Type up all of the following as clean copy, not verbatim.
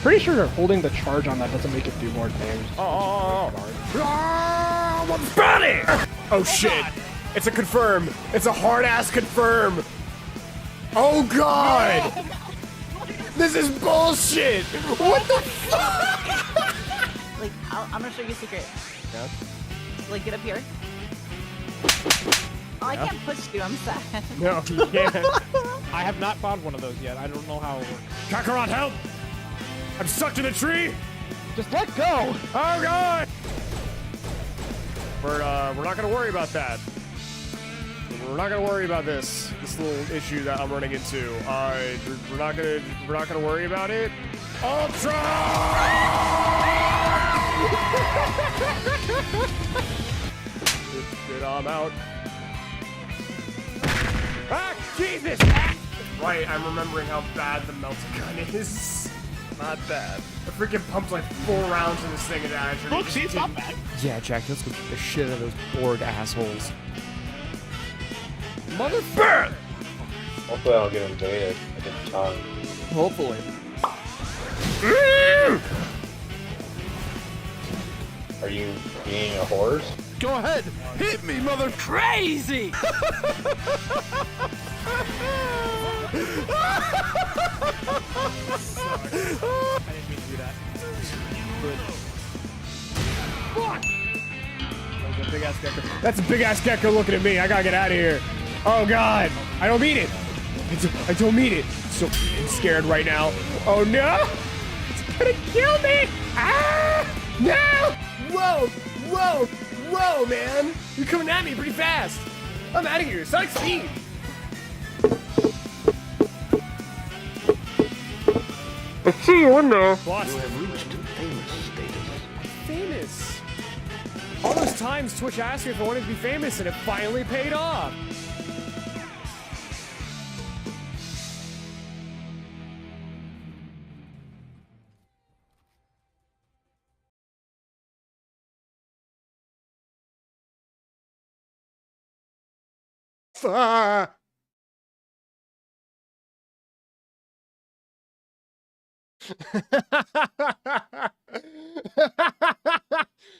pretty sure holding the charge on that doesn't make it do more damage. Oh, what's funny? Oh shit! It's a confirm. It's a hard ass confirm. Oh god! This is bullshit. What the fuck? Like, I'm gonna show you a secret. Yeah. Like, get up here. Oh, I can't push you. I'm sad. No, you can't. I have not found one of those yet. I don't know how it works. Kakarot, help! I'm stuck in a tree. Just let go! Oh god! We're not gonna worry about that. We're not gonna worry about this little issue that I'm running into. We're not gonna worry about it. Ultra! Good, I'm out. Ah, Jesus! Right, I'm remembering how bad the melted gun is. Not bad. The freaking pumped like 4 rounds in this thing and actually. Look, see, it's not bad. Yeah, Jack, let's go beat the shit out of those bored assholes. Motherfucker! Hopefully I'll get invaded at the time. Hopefully. Are you being a horse? Go ahead, hit me, mother crazy! I didn't mean to do that. Fuck! That was a big ass gecko. That's a big ass gecko looking at me. I gotta get out of here. Oh god! I don't mean it. I don't mean it. I'm so freaking scared right now. Oh no! It's gonna kill me! Ah! No! Whoa! Whoa! Whoa, man! You're coming at me pretty fast. I'm out of here. Sonic speed. I see you in there. Lost. You have reached famous status. Famous. All those times Twitch asked me if I wanted to be famous, and it finally paid off. Ah.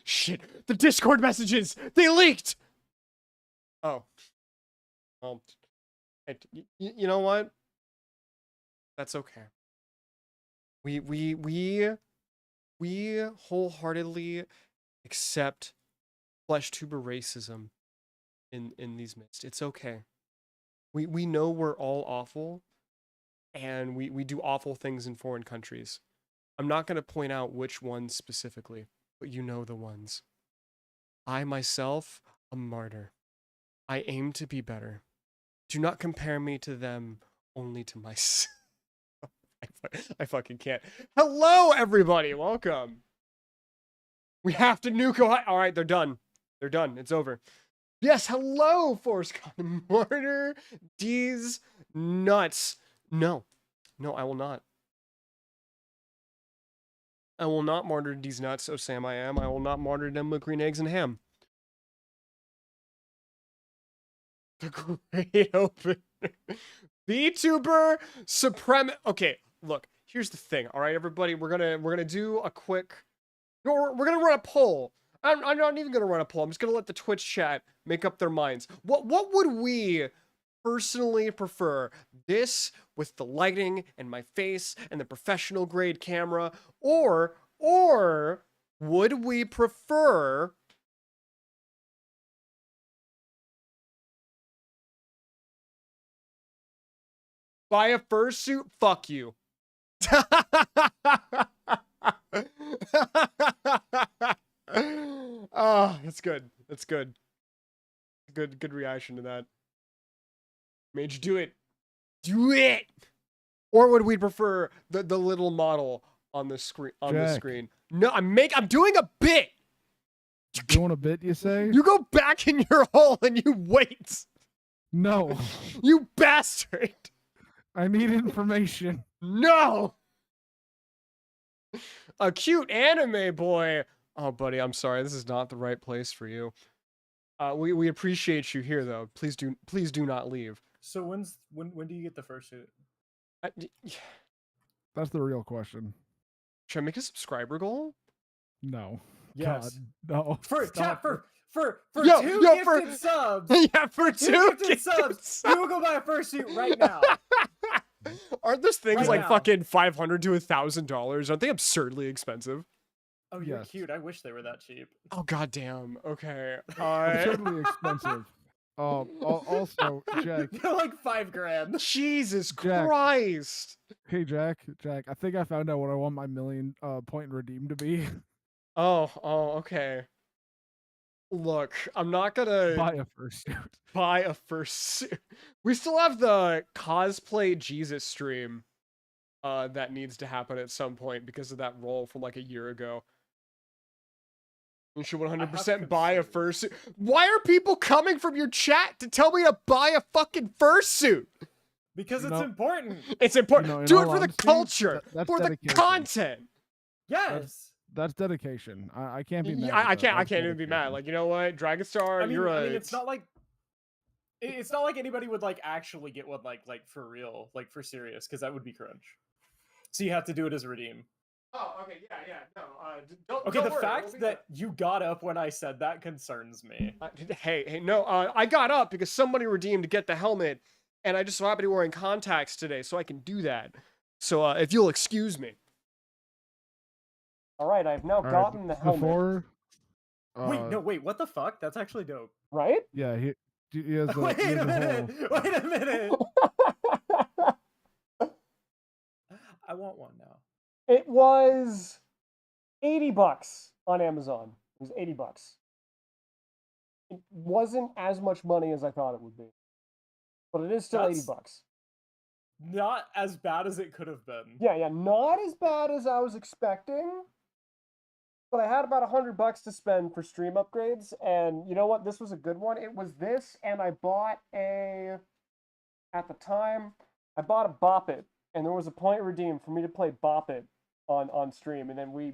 Shit, the Discord messages, they leaked. Oh. Well, you know what? That's okay. We wholeheartedly accept flesh tuber racism in these midst. It's okay. We know we're all awful, and we do awful things in foreign countries. I'm not going to point out which ones specifically, but you know the ones. I myself, a martyr. I aim to be better. Do not compare me to them, only to myself. I fucking can't. Hello, everybody. Welcome. We have to nuke Ohio. All right, they're done. They're done. It's over. Yes, hello, Force Con Martyr. D's nuts. No. No, I will not. I will not martyr these nuts, oh Sam I am. I will not martyr them with green eggs and ham. The great open. VTuber Supreme. Okay, look, here's the thing. All right, everybody, we're gonna do a quick. No, we're gonna run a poll. I'm not even gonna run a poll. I'm just gonna let the Twitch chat make up their minds. What would we personally prefer? This with the lighting and my face and the professional grade camera, or would we prefer buy a fursuit? Fuck you. Oh, that's good. That's good. Good reaction to that. Made you do it. Do it. Or would we prefer the little model on the screen the screen? No, I'm doing a bit. Doing a bit, you say? You go back in your hole and you wait. No. You bastard. I need information. No. A cute anime boy. Oh, buddy, I'm sorry. This is not the right place for you. We appreciate you here, though. Please do not leave. So when do you get the first suit? That's the real question. Should I make a subscriber goal? No. Yes. God, no. For Stop chat it. for Yo, two yo, for- gifted subs. Yeah, for Two two gifted subs. You will go buy a fursuit right now. Aren't those things Right like now. fucking $500 to $1,000? Aren't they absurdly expensive? Oh, you're Yes. cute. I wish they were that cheap. Oh goddamn. Okay. Absurdly expensive. Also, Jack. They're like $5,000. Jesus Jack. Christ. Hey, Jack. I think I found out what I want my million point redeem to be. Oh, okay. Look, I'm not gonna Buy a fursuit. buy a fursuit. We still have the cosplay Jesus stream that needs to happen at some point because of that roll from like a year ago. You should 100% buy a fursuit. Why are people coming from your chat to tell me to buy a fucking fursuit? Because You it's know- important. It's important. You know, in Do it all for the honesty, culture, that's for the dedication. content. Yes. That's dedication. I can't be mad. Yeah, I at that. can't. I That's can't even be mad. dedication. Like, you know what, Dragonstar, I mean, you're a. it's not like it's not like anybody would like actually get one like for real, like for serious, because that would be cringe. So you have to do it as a redeem. Oh, okay, yeah, no. Don't. Okay, don't the worry, fact we'll be that you got up when I said that concerns me. hey, no. I got up because somebody redeemed to get the helmet, and I just so happen to be wearing contacts today, so I can do that. So, if you'll excuse me. All right, I've now All right, gotten the helmet. Before. Wait, what the fuck? That's actually dope. Right? Yeah, he has a. Wait he has a a minute. whole- Wait a minute. I want one now. It was $80 on Amazon. It was $80. It wasn't as much money as I thought it would be, but it is still That's- $80. Not as bad as it could have been. Yeah, not as bad as I was expecting. But I had about $100 to spend for stream upgrades, and you know what? This was a good one. It was this, and I bought at the time, I bought a Bop It, and there was a point redeemed for me to play Bop It on stream, and then we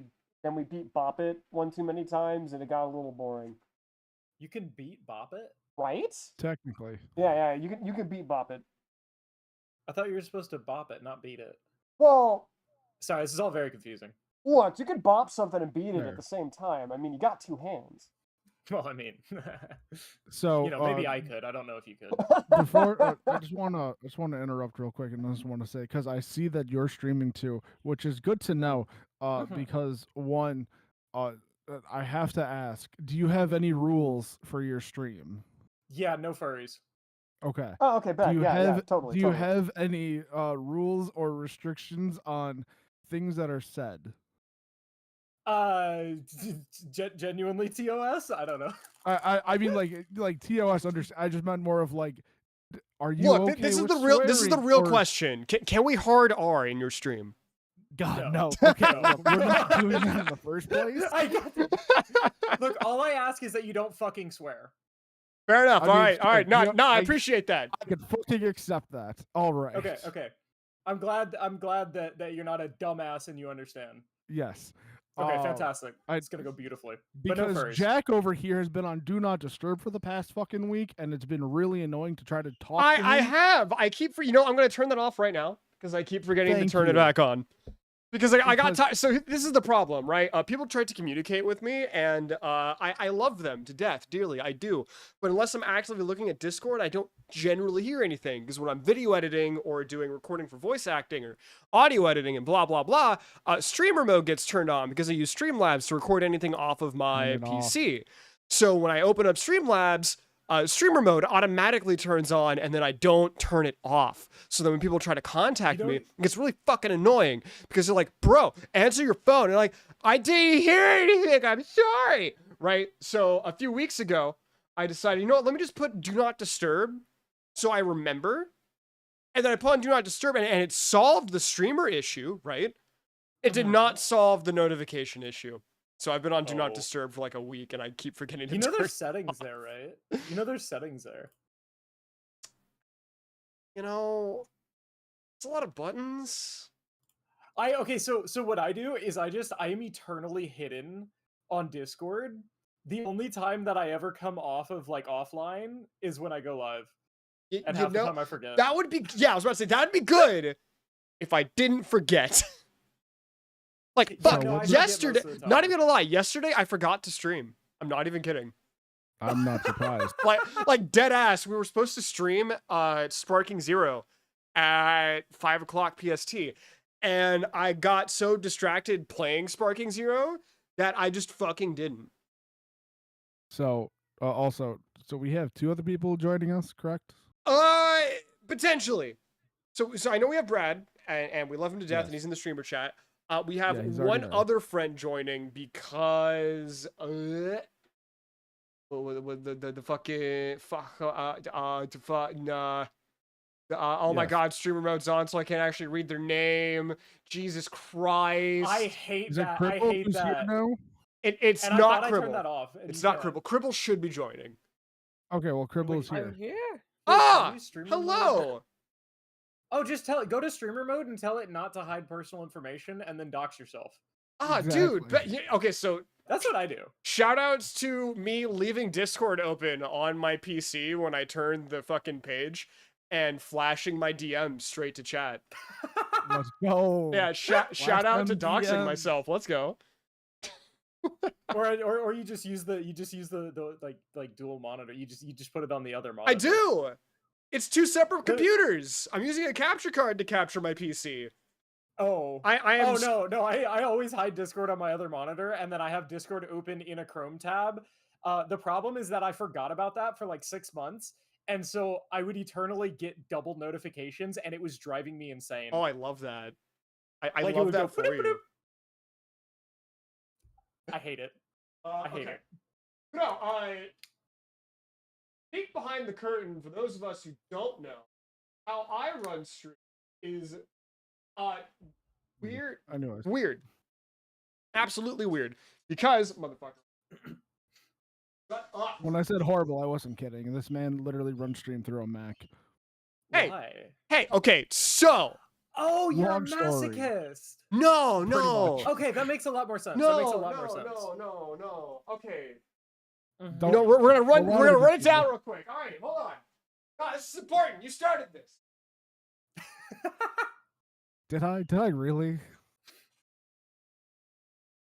beat Bop It one too many times, and it got a little boring. You can beat Bop It? Right? Technically. Yeah, you can beat Bop It. I thought you were supposed to bop it, not beat it. Well, Sorry, this is all very confusing. look, you could bop something and beat it Fair. at the same time. I mean, you got two hands. Well, I mean, So you know, maybe I could. I don't know if you could. before I just wanna interrupt real quick, and I just want to say, because I see that you're streaming too, which is good to know. Mhm. Because one, I have to ask, do you have any rules for your stream? Yeah, no furries. Okay. Oh, okay, Do bet. you Yeah, have totally. do you totally. have any rules or restrictions on things that are said? Genuinely TOS? I don't know. I mean like TOS I just meant more of like, are you Look, okay this is with the real swearing, real or- question. Can we hard R in your stream? God No. no. Okay, No. we're not doing that in the first place. I got Look, all I ask is that you don't fucking swear. Fair enough. I mean, all right. sure, No, you know, I I- appreciate that. I can fucking accept that. All right. Okay. I'm glad that you're not a dumbass and you understand. Yes. Okay, fantastic. I- It's gonna go beautifully. But no Because furries. Jack over here has been on Do Not Disturb for the past fucking week, and it's been really annoying to try to talk to I him. have. I keep I'm going to turn that off right now because I keep forgetting Thank to turn it you. back on. Because I got Because- tired. So this is the problem, right? People try to communicate with me, and I love them to death, dearly. I do. But unless I'm actively looking at Discord, I don't generally hear anything. Because when I'm video editing or doing recording for voice acting or audio editing and blah, blah, blah, streamer mode gets turned on because I use Streamlabs to record anything off of my Turn it off. PC. So when I open up Streamlabs, streamer mode automatically turns on, and then I don't turn it off. So then when people try to contact me, it gets really fucking annoying because they're like, bro, answer your phone. And like, I didn't hear anything. I'm sorry. Right? So a few weeks ago, I decided, you know what? Let me just put Do Not Disturb so I remember. And then I put on Do Not Disturb, and it solved the streamer issue, right? It did not solve the notification issue. So I've been on Do Not Oh. Disturb for like a week, and I keep forgetting to You know turn there's settings there, right? You know there's settings there. You know, it's a lot of buttons. Okay, so what I do is I am eternally hidden on Discord. The only time that I ever come off of like offline is when I go live. You And half the know, time I forget. that would be, yeah, I was about to say, that'd be good if I didn't forget. Like, Yeah, fuck, no, I forget yesterday, most of the not time. even gonna lie, yesterday I forgot to stream. I'm not even kidding. I'm not surprised. Like dead ass, we were supposed to stream Sparking Zero at 5 o'clock PST. And I got so distracted playing Sparking Zero that I just fucking didn't. So also, so we have 2 other people joining us, correct? Potentially. So I know we have Brad, and we love him to death, and Yes. he's in the streamer chat. We have Yeah, he's already one there. other friend joining because the fucking oh my Yes. god, streamer mode's on, so I can't actually read their name. Jesus Christ! I hate Is it that. I Cripple hate who's here that. now? It's And I not thought I turned that Cribble. off. and It's you not can't. Cribble. Cribble should be joining. Okay, well, Cribble is I'm here. here. Wait, Ah, can you streamer mode? hello. Oh, just tell it. Go to streamer mode and tell it not to hide personal information, and then dox yourself. Ah, dude. Exactly. Okay, so That's what I do. shout outs to me leaving Discord open on my PC when I turned the fucking page and flashing my DM straight to chat. Let's go. Yeah, shout out to them doxing DMs. myself. Let's go. or you just use the like dual monitor. You just put it on the other monitor. I do. It's 2 separate computers. I'm using a capture card to capture my PC. Oh. I am. No. I always hide Discord on my other monitor, and then I have Discord open in a Chrome tab. The problem is that I forgot about that for like 6 months, and so I would eternally get double notifications, and it was driving me insane. Oh, I love that. I Like, it love would go that for "Boop, boop, you. I hate it. I hate it. No, peek behind the curtain for those of us who don't know how I run stream is weird. I knew it. Weird. Absolutely weird. Because motherfucker. Shut up. When I said horrible, I wasn't kidding. This man literally runs stream through a Mac. Hey. Why? Hey, okay, so Oh, you're a Long story. masochist. no. much. Okay, that makes a lot more sense. No, that makes a lot more sense. no. Okay. Mhm. Don't- You know, we're gonna run. a lot We're gonna of run it these down people- real quick. All right, hold on. No, this is important. You started this. Did I really?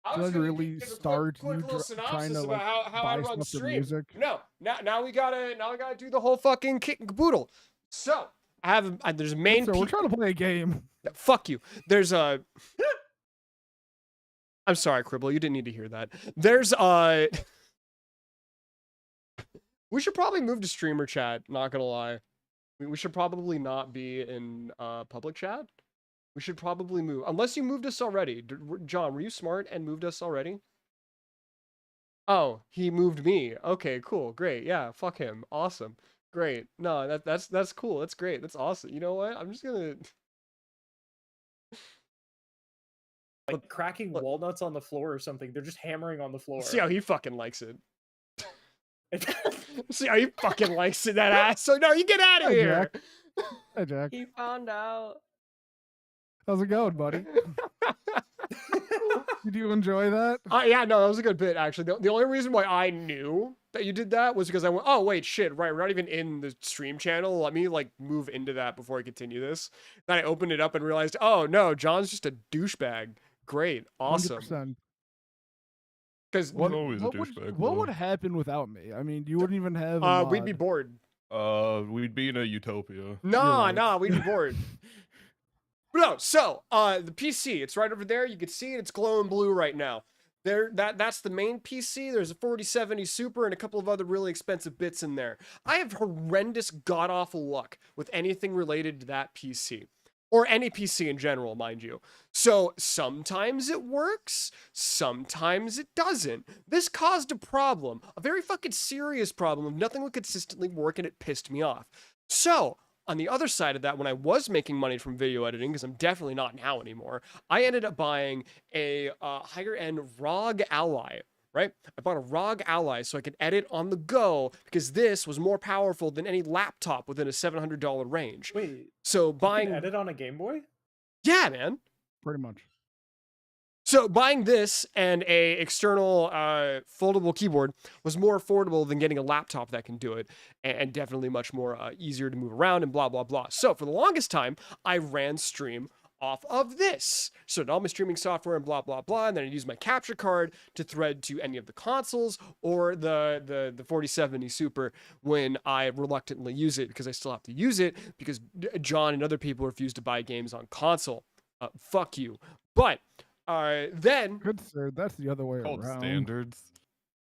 I Did was I gonna really give a start quick you little trying to synopsis like about how I buy run stuff to stream. music? No, now we gotta do the whole fucking kit and caboodle. So I have there's a main. So we're trying to play a game. Fuck you. There's a. I'm sorry, Cribble. You didn't need to hear that. There's we should probably move to streamer chat. Not gonna lie, we should probably not be in public chat. We should probably move, unless you moved us already. John, were you smart and moved us already? Oh, he moved me. Okay, cool, great. Yeah, fuck him. Awesome, great. No, that's cool. That's great. That's awesome. You know what? I'm just gonna. Like cracking look. walnuts on the floor or something. They're just hammering on the floor. See how he fucking likes it. See how he fucking likes it, that ass. So no, you get out of Hey, here. Hey Jack, He found out. how's it going, buddy? Did you enjoy that? Yeah, no, that was a good bit actually. The only reason why I knew that you did that was because I went, oh wait, shit, right, we're not even in the stream channel. Let me like move into that before I continue this. Then I opened it up and realized, oh no, John's just a douchebag. Great, awesome. 100%. Because What, always a what would, douchebag, what though. would happen without me? I mean, you wouldn't even have. A we'd be mod. bored. We'd be in a utopia. Nah, right. nah, we'd be bored. But no, so the PC, it's right over there. You can see it. It's glowing blue right now. That's the main PC. There's a 4070 Super and a couple of other really expensive bits in there. I have horrendous god awful luck with anything related to that PC. Or any PC in general, mind you. So sometimes it works, sometimes it doesn't. This caused a problem, a very fucking serious problem of nothing would consistently work, and it pissed me off. So on the other side of that, when I was making money from video editing, because I'm definitely not now anymore, I ended up buying a higher end ROG Ally. Right? I bought a ROG Ally so I could edit on the go because this was more powerful than any laptop within a $700 range. Wait, So you buying, can edit on a Game Boy? yeah, man. Pretty much. So buying this and a external foldable keyboard was more affordable than getting a laptop that can do it, and definitely much more easier to move around and blah blah blah. So for the longest time, I ran stream off of this. So all my streaming software and blah blah blah, and then I'd use my capture card to thread to any of the consoles or the 4070 Super when I reluctantly use it because I still have to use it because John and other people refuse to buy games on console. Fuck you. But then Good sir, that's the other way Called around. standards.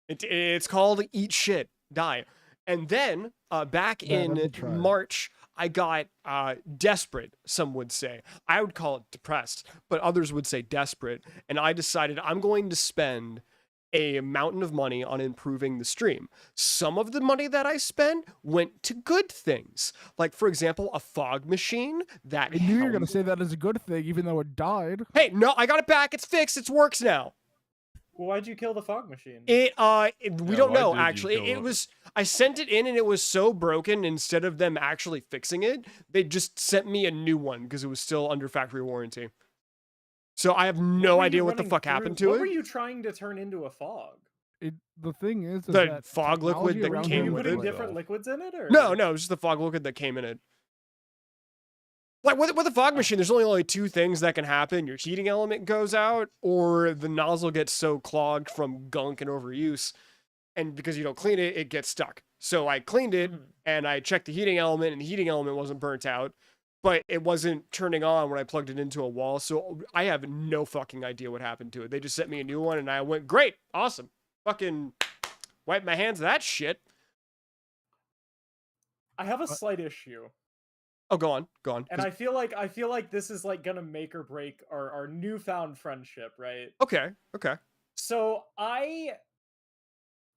it's called eat shit, die. And then back Yeah, let me in try it. March, I got desperate, some would say. I would call it depressed, but others would say desperate. And I decided I'm going to spend a mountain of money on improving the stream. Some of the money that I spent went to good things. Like, for example, a fog machine that I knew you were gonna held- say that as a good thing, even though it died. Hey, no, I got it back. It's fixed. It works now. Well, why'd you kill the fog machine? We Yeah, don't why know did you actually. kill It it? was I sent it in and it was so broken. Instead of them actually fixing it, they just sent me a new one because it was still under factory warranty. So I have What no were you idea what the running fuck through- happened to What it. were you trying to turn into a fog? The thing is The that fog liquid technology that around came here Were you with was putting it? like- different liquids in it, or No, it was just the fog liquid that came in it. Like with a fog machine, there's only two things that can happen: your heating element goes out, or the nozzle gets so clogged from gunk and overuse, and because you don't clean it, it gets stuck. So I cleaned it Mhm. and I checked the heating element, and the heating element wasn't burnt out, but it wasn't turning on when I plugged it into a wall. So I have no fucking idea what happened to it. They just sent me a new one, and I went, great, awesome, fucking wipe my hands of that shit. I have a slight issue, Oh, go on. and I feel like this is like gonna make or break our newfound friendship, right? Okay. So I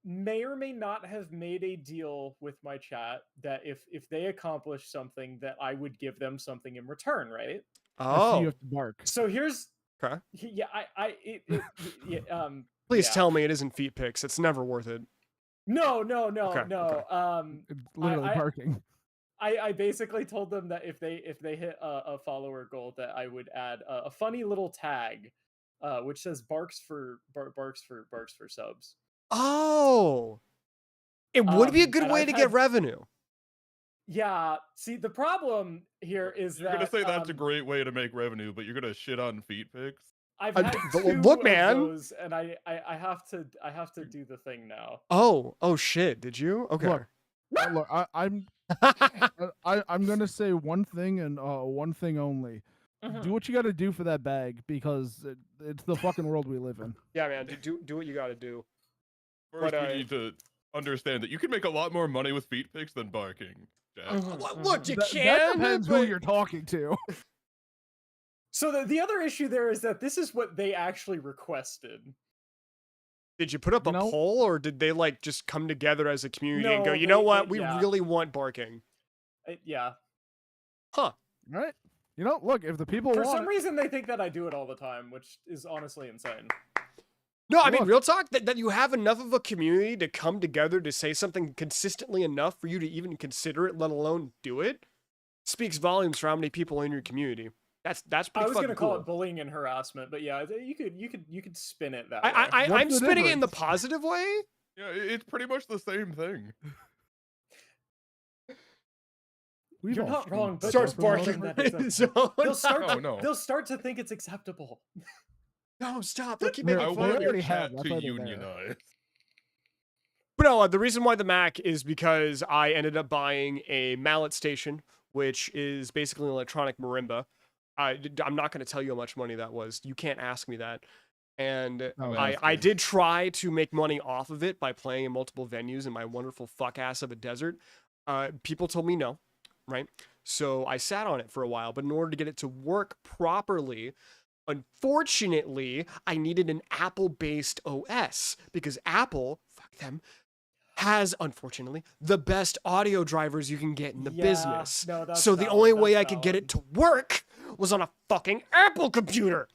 may or may not have made a deal with my chat that if they accomplish something, that I would give them something in return, right? I see Oh, you have to bark. So here's okay. yeah, Please yeah. tell me it isn't feet pics. It's never worth it. No. Okay. It's literally I- barking. I basically told them that if they hit a follower goal, that I would add a funny little tag, which says barks for subs. Oh, it would be a good and way I've to get had- revenue. Yeah. See, the problem here is You're that gonna say that's a great way to make revenue, but you're gonna shit on feet pics. I've Uh, had but two look, of man. those, and I have to do the thing now. Oh shit! Did you? Okay. Look, look, I'm gonna say one thing and one thing only. Mhm. Do what you got to do for that bag because it's the fucking world we live in. Yeah, man. Do what you got to do. First, But, we need to understand that you can make a lot more money with feet pics than barking. Jack. Look, you That can. depends who but- you're talking to. So the other issue there is that this is what they actually requested. Did you put up You a know- poll, or did they like just come together as a community and go, No, you know they- what? they- We yeah. really want barking. Yeah. Right? You know, look, if the people For want some it, reason, they think that I do it all the time, which is honestly insane. No, I mean, Look. real talk, that you have enough of a community to come together to say something consistently enough for you to even consider it, let alone do it, speaks volumes for how many people in your community. That's I pretty was fucking gonna call cool. it bullying and harassment, but yeah, you could spin it that I, way. I, What's I'm the spinning it in the difference? positive way. Yeah, it's pretty much the same thing. we've You're all not streamed wrong, but Starts before, don't barking. think that it's So- They'll start. Oh, no. They'll start to think it's acceptable. No, stop. They'll keep They're- making I they fun of want me. your already have, chat that's to why they're there. unionize. But no, the reason why the Mac is because I ended up buying a mallet station, which is basically an electronic marimba. I'm not going to tell you how much money that was. You can't ask me that. And Oh, I that's good. did try to make money off of it by playing in multiple venues in my wonderful fuck ass of a desert. People told me no, right? So I sat on it for a while, but in order to get it to work properly, unfortunately, I needed an Apple-based OS because Apple, fuck them, has, unfortunately, the best audio drivers you can get in the Yeah, business. no, that's So the valid, only way that's I could get valid. it to work was on a fucking Apple computer.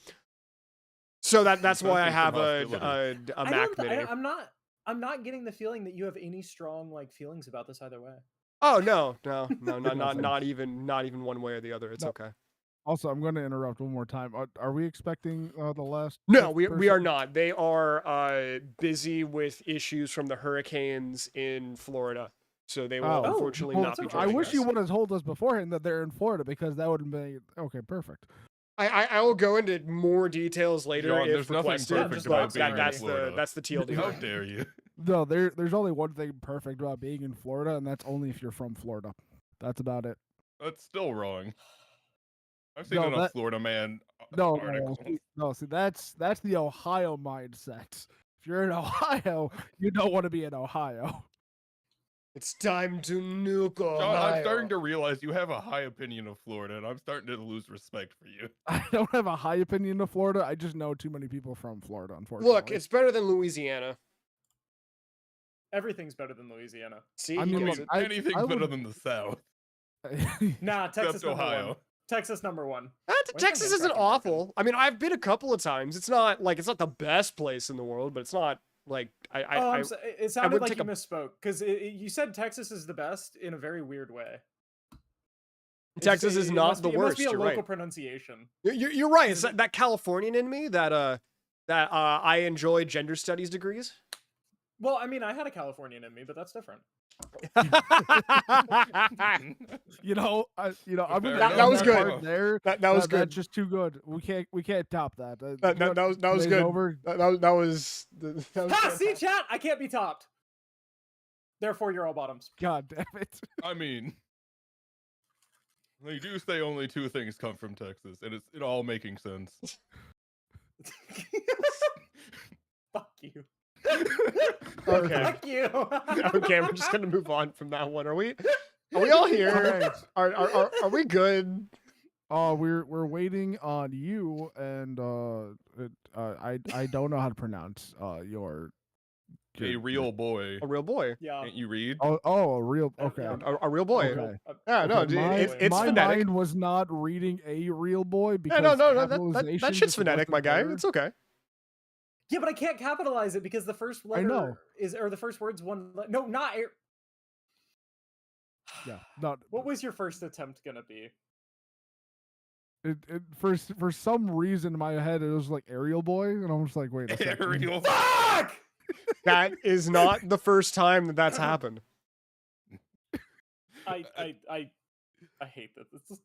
So that's why I That's have some a hostility. Mac Mini. I'm not getting the feeling that you have any strong like feelings about this either way. Oh no, not Nothing. not even one way or the other. It's No. okay. Also, I'm going to interrupt one more time. Are we expecting the last? No, fifth we are person? not. They are busy with issues from the hurricanes in Florida, so they will Oh, unfortunately well, not be that's joining I wish us. you would have told us beforehand that they're in Florida because that would have been okay. Perfect. I will go into more details later John, if there's nothing requested. perfect just about that- being that's in Florida. that's the TLD. How dare you? No, there's only one thing perfect about being in Florida, and that's only if you're from Florida. That's about it. That's still wrong. I've seen No, enough that- Florida man No, articles. see, that's the Ohio mindset. If you're in Ohio, you don't want to be in Ohio. It's time to nuke John, Ohio. I'm starting to realize you have a high opinion of Florida, and I'm starting to lose respect for you. I don't have a high opinion of Florida. I just know too many people from Florida, unfortunately. Look, it's better than Louisiana. Everything's better than Louisiana. See, I he mean, gets look, it. Anything's I better would- than the South, Nah, Texas except number Ohio. one. Texas number one. Texas Where's my isn't tracking awful. I mean, I've been a couple of times. It's not like it's not the best place in the world, but it's not like It sounded wouldn't like take you a- misspoke because you said Texas is the best in a very weird way. Texas is not the It must worst. be a You're local right. pronunciation. You're right. It's that Californian in me that I enjoy gender studies degrees. Well, I mean, I had a Californian in me, but that's different. you know, I'm gonna Fair end enough. That was that good. part There, that was That's good. just too good. We can't top that. That was Today's good. Over. That was Ha! See, chat, I can't be topped. Therefore, you're all bottoms. God damn it. I mean, they do say only two things come from Texas, and it's all making sense. Fuck you. Okay. Fuck you. Okay, we're just gonna move on from that one. Are we all here? Alright. Are we good? We're waiting on you, and I don't know how to pronounce your A real boy. A real boy. Yeah. Can't you read? a real okay. Yeah. A real boy. Okay. Yeah, no, Okay, dude, my, it's my phonetic. mind was not reading a real boy Yeah, because no, that capitalization shit's just phonetic, wasn't my guy. there. It's okay. Yeah, but I can't capitalize it because the first letter know. or the first word's one. No, not. Yeah, not What was your first attempt gonna be? it, for some reason in my head it was like Ariel Boy, and I'm just like, wait a second. Ariel. Fuck! That is not the first time that that's happened. I hate that. This is-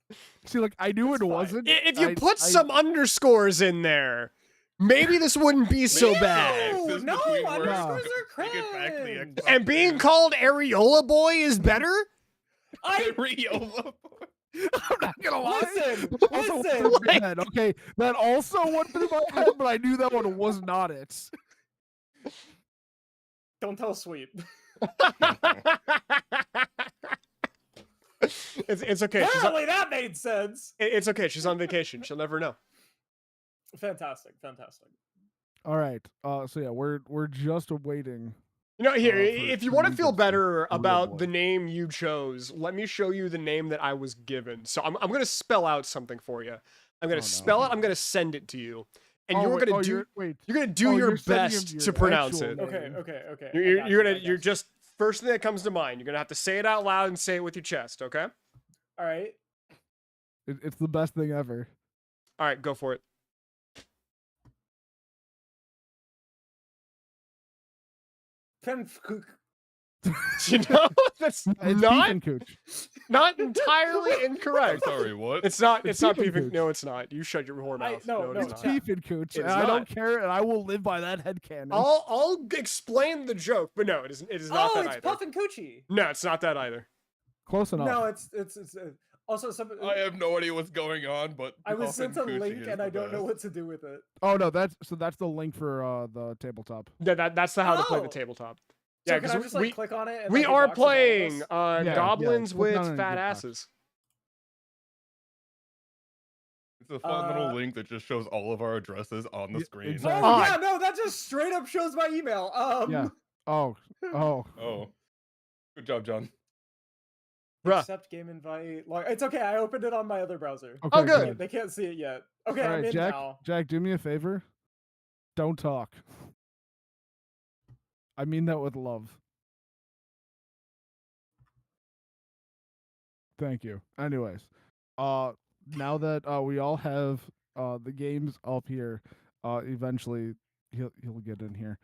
See, like I knew It's it fine. wasn't. If you I- put I- some underscores in there, maybe this wouldn't be so bad. No, Access no, between words. underscores are Take it back to the cringe. Xbox And being man. called Areola Boy is better? Ariola boy. I'm not gonna lie. Listen, Also went listen. through my head, okay, that also went through my head, but I knew that one was not it. Don't tell Sweet. It's okay. Apparently that made sense. It's okay. She's on vacation. She'll never know. Fantastic, fantastic. All right. So yeah, we're just waiting. You know, here, for if you want to me feel to better real about boy. the name you chose, let me show you the name that I was given. So I'm going to spell out something for you. I'm going Oh, to no. spell it. I'm going to send it to you, and Oh, you're wait, going to do you're going to do Oh, your you're sending him best your to pronounce actual it. name. Okay, okay, okay. I You're, got you're you, I gonna you're got you. just first thing that comes to mind. You're gonna have to say it out loud and say it with your chest. Okay. All right. It's the best thing ever. All right, go for it. You know, that's It's Beef not and Cooch. not entirely I'm incorrect. sorry, what? It's not. It's It's not Beef and beef. Cooch. No, it's not. You shut your whore I- mouth. no, it no, is It's not. chat. Beef and Cooch, It and is I not. don't care, and I will live by that headcanon. I'll explain the joke, but no, it is. It is not Oh, that it's either. Puff and Coochie. No, it's not that either. Close enough. No, it's also some. I have no idea what's going on, but I was Puff sent and a Coochie link is and the I don't know best. what to do with it. Oh no, that's the link for the tabletop. That's how to play the Oh. tabletop. So Yeah, can I because just like click on it? And, we like, it are boxes all of us? playing Yeah, goblins yeah, with look down and fat get boxed. asses. It's a fun little Uh, link that just shows all of our addresses on the Yeah, screen. exactly. Oh Odd. yeah, no, that just straight up shows my email. Yeah. Oh. Oh, good job, John. Bruh. Accept game invite. Like, it's okay. I opened it on my other browser. Okay, Oh, good. They can't see it yet. Okay, All I'm right, in Jack. now. Jack, do me a favor. Don't talk. I mean that with love. Thank you. Anyways, now that we all have the games up here, eventually he'll get in here.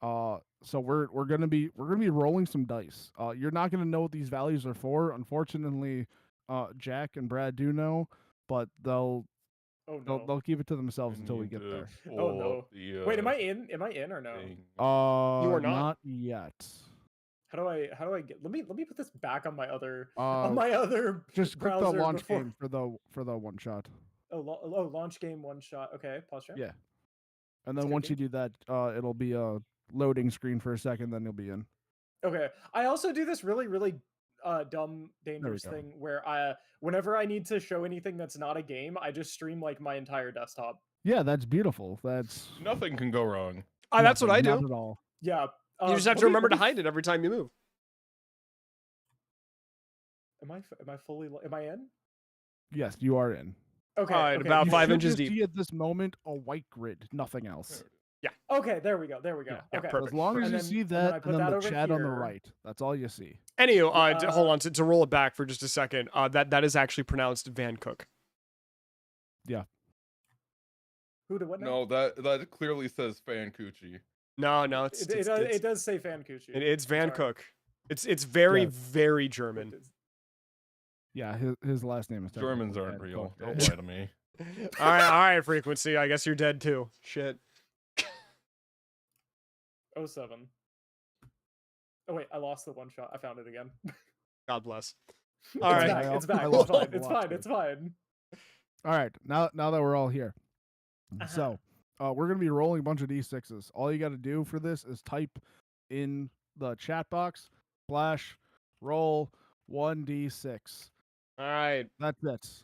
So we're gonna be rolling some dice. You're not gonna know what these values are for. Unfortunately, Jack and Brad do know, but they'll Oh no. They'll keep it to themselves until we Need get to there. Oh, pull no. up the, Wait, am I in? Am I in or no? thing. You are not. Not yet. How do I get? Let me put this back on my other Uh, just click the browser launch before- game for the one shot. Oh, launch game one shot. Okay, pause share. Yeah. And then Skip once you game. do that, it'll be a loading screen for a second, then you'll be in. Okay. I also do this really dumb, dangerous go. thing where whenever I need to show anything that's not a game, I just stream like my entire desktop. Yeah, that's beautiful. That's Nothing can go wrong. That's what I nothing, do. Not at all. Yeah. You just have to remember to hide it every time you move. Am I fully? Am I in? Yes, you are in. Okay. Alright, okay. about You 5 should inches just deep. see at this moment a white grid, nothing else. Okay, there we go. Yeah, Okay. perfect. As long as And you then- see and then I that, put and then that the over chat on the here. right. That's all you see. Anywho, hold Uh, on to roll it back for just a second. That is actually pronounced Van Cook. Who to what? now? No, that clearly says Fan Coochie. No, it's It does say Fan Coochie. it's Van Sorry. Cook. It's very Yeah. very German. Yeah, his last name is Germans technically aren't Van real. Cook. Don't lie to me. all right, frequency. I guess you're dead too. Shit. 07. Oh wait, I lost the one shot. I found it again. God bless. It's All right. back. It's back. I It's lost fine. it. It's fine. It's fine. All right, now that we're all here, Uh-huh. so we're gonna be rolling a bunch of d6s. All you got to do for this is type in the chat box /roll 1d6. All right. That's it.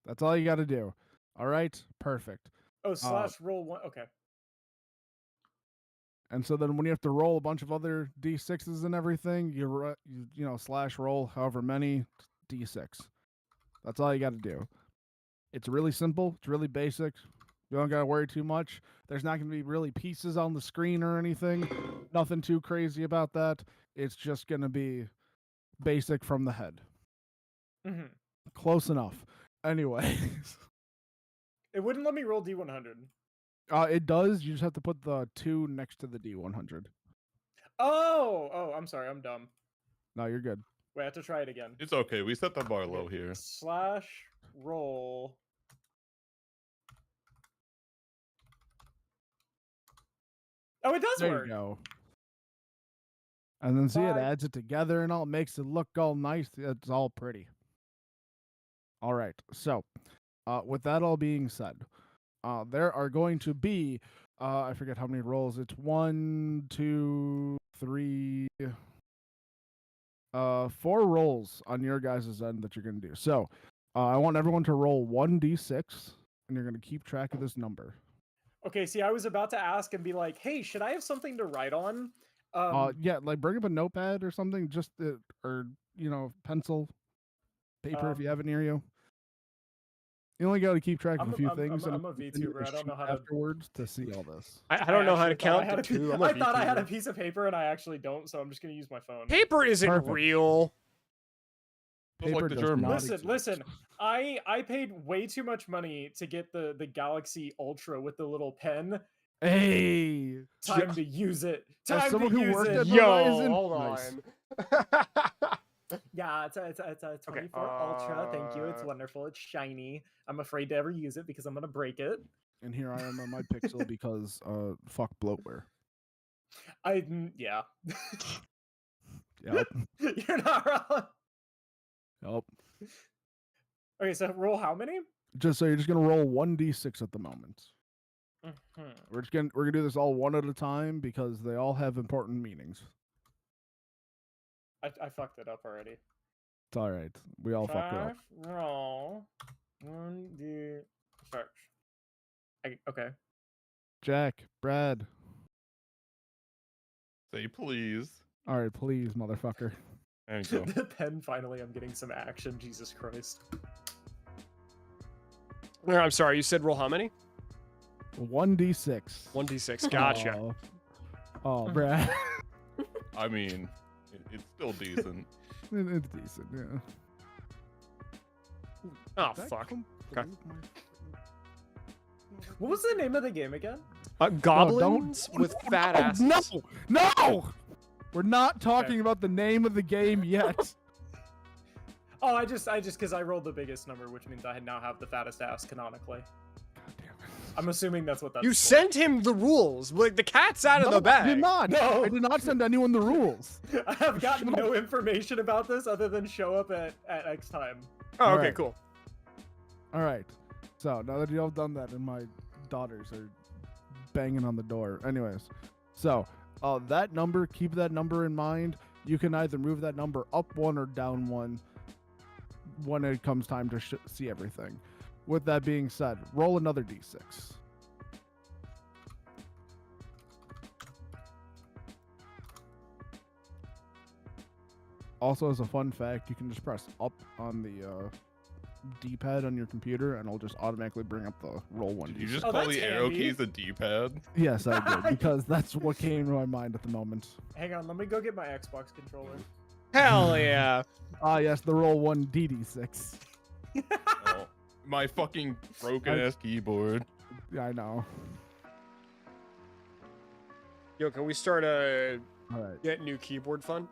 That's all you got to do. All right, perfect. Oh, /roll one. Okay. And so then when you have to roll a bunch of other d6s and everything, you /roll however many d6. That's all you got to do. It's really simple. It's really basic. You don't got to worry too much. There's not going to be really pieces on the screen or anything. Nothing too crazy about that. It's just going to be basic from the head. hmm Close enough. Anyway, It wouldn't let me roll D100. it does. You just have to put the 2 next to the D100. Oh, I'm sorry. I'm dumb. No, you're good. Wait, I have to try it again. It's okay. We set the bar low here. /roll. Oh, it does There work. you go. And then see, it Five. adds it together and all. It makes it look all nice. It's all pretty. All right. So, with that all being said, there are going to be, I forget how many rolls. It's 1, 2, 3, 4 rolls on your guys' end that you're going to do. So, I want everyone to roll 1d6, and you're going to keep track of this number. Okay, see, I was about to ask and be like, "Hey, should I have something to write on?" Yeah, like bring up a notepad or something, just or pencil, paper if you have it near you. You only got to keep track of a few things. I'm a then you VTuber. can I don't know shoot how to. afterwards to see all this. I don't know how to actually thought I count had to a- 2. I'm a I thought I had a VTuber. piece of paper and I actually don't, so I'm just gonna use my phone. Paper isn't Perfect. real. Just like the does Germans. not Listen, exist. listen. I paid way too much money to get the Galaxy Ultra with the little pen. Hey, Time to use it. As Time someone to who use worked it. at Yo, Verizon? hold Nice. on. Yeah, it's a 24 Ultra. Thank you. It's wonderful. It's shiny. I'm afraid to ever use it because I'm gonna break it. and here I am on my Pixel because fuck bloatware. Yeah. Yep. You're not wrong. Yep. Okay, so roll how many? Just so you're just gonna roll 1d6 at the moment. Mhm. We're gonna do this all one at a time because they all have important meanings. I fucked it up already. It's all right. We all fucked it up. Roll 1d6. Okay. Jack, Brad. Say please. All right, please, motherfucker. There you go. The pen, finally, I'm getting some action. Jesus Christ. I'm sorry, you said roll how many? 1d6. 1d6. Gotcha. Oh, Brad. I mean, it's still decent. It's decent, yeah. Oh, That fuck. come Okay. through my- What was the name of the game again? Goblins with fat asses. No! We're not talking about the name of the game yet. Oh, I just because I rolled the biggest number, which means I now have the fattest ass canonically. I'm assuming that's what that's You for. sent him the rules. Like the cat's out of No, the I did bag. not. No. I did not send anyone the rules. I have gotten no information about this other than show up at X time. Oh, okay, Alright. cool. All right. So now that you all done that, and my daughters are banging on the door. Anyways, so that number, keep that number in mind. You can either move that number up one or down one when it comes time to see everything. With that being said, roll another d6. Also, as a fun fact, you can just press up on the D-pad on your computer, and it'll just automatically bring up the roll one. Did you just Oh, call that's the arrow handy. keys the D-pad? Yes, I did, because that's what came to my mind at the moment. Hang on, let me go get my Xbox controller. Hell yeah. Ah, yes, the roll one DD6. Oh, my fucking broken ass keyboard. Yeah, I know. Yo, can we start a All right, get new keyboard fun?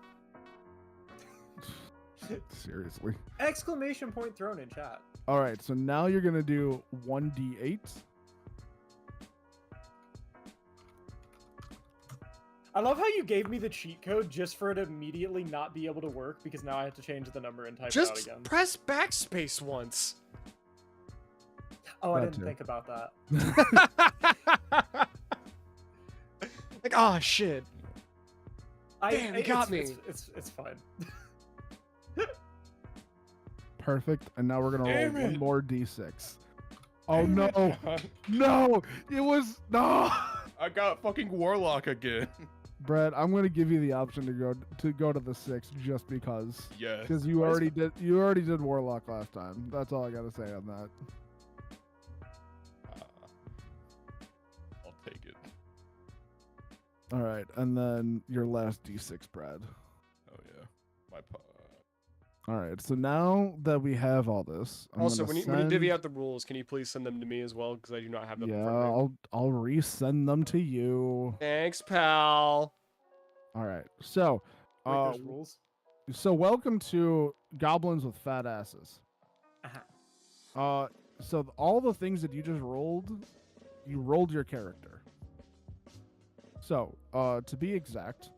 seriously. Exclamation point thrown in chat. All right, so now you're gonna do 1d8. I love how you gave me the cheat code just for it to immediately not be able to work because now I have to change the number and type it out Just again. press backspace once. Oh, I That didn't too. think about that. Like, oh shit. Damn, you got it's, me. It's fine. Perfect. And now we're gonna roll Damn one it. more d6. Oh no, God. no! It was no. I got fucking Warlock again. Brad, I'm gonna give you the option to go to the 6 just because. Yes. Because you Why is already did Warlock last time. That's all I gotta say on that. I'll take it. All right, and then your last d6, Brad. Oh yeah. My pa. All right, so now that we have all this, I'm Also, gonna when you divvy send- out the rules, can you please send them to me as well? Because I do not have them in yeah, front of me. I'll resend them to you. Thanks, pal. All right, so Wait, there's rules. welcome to Goblins with Fat Asses. Uh-huh. So all the things that you just rolled, you rolled your character. So, to be exact,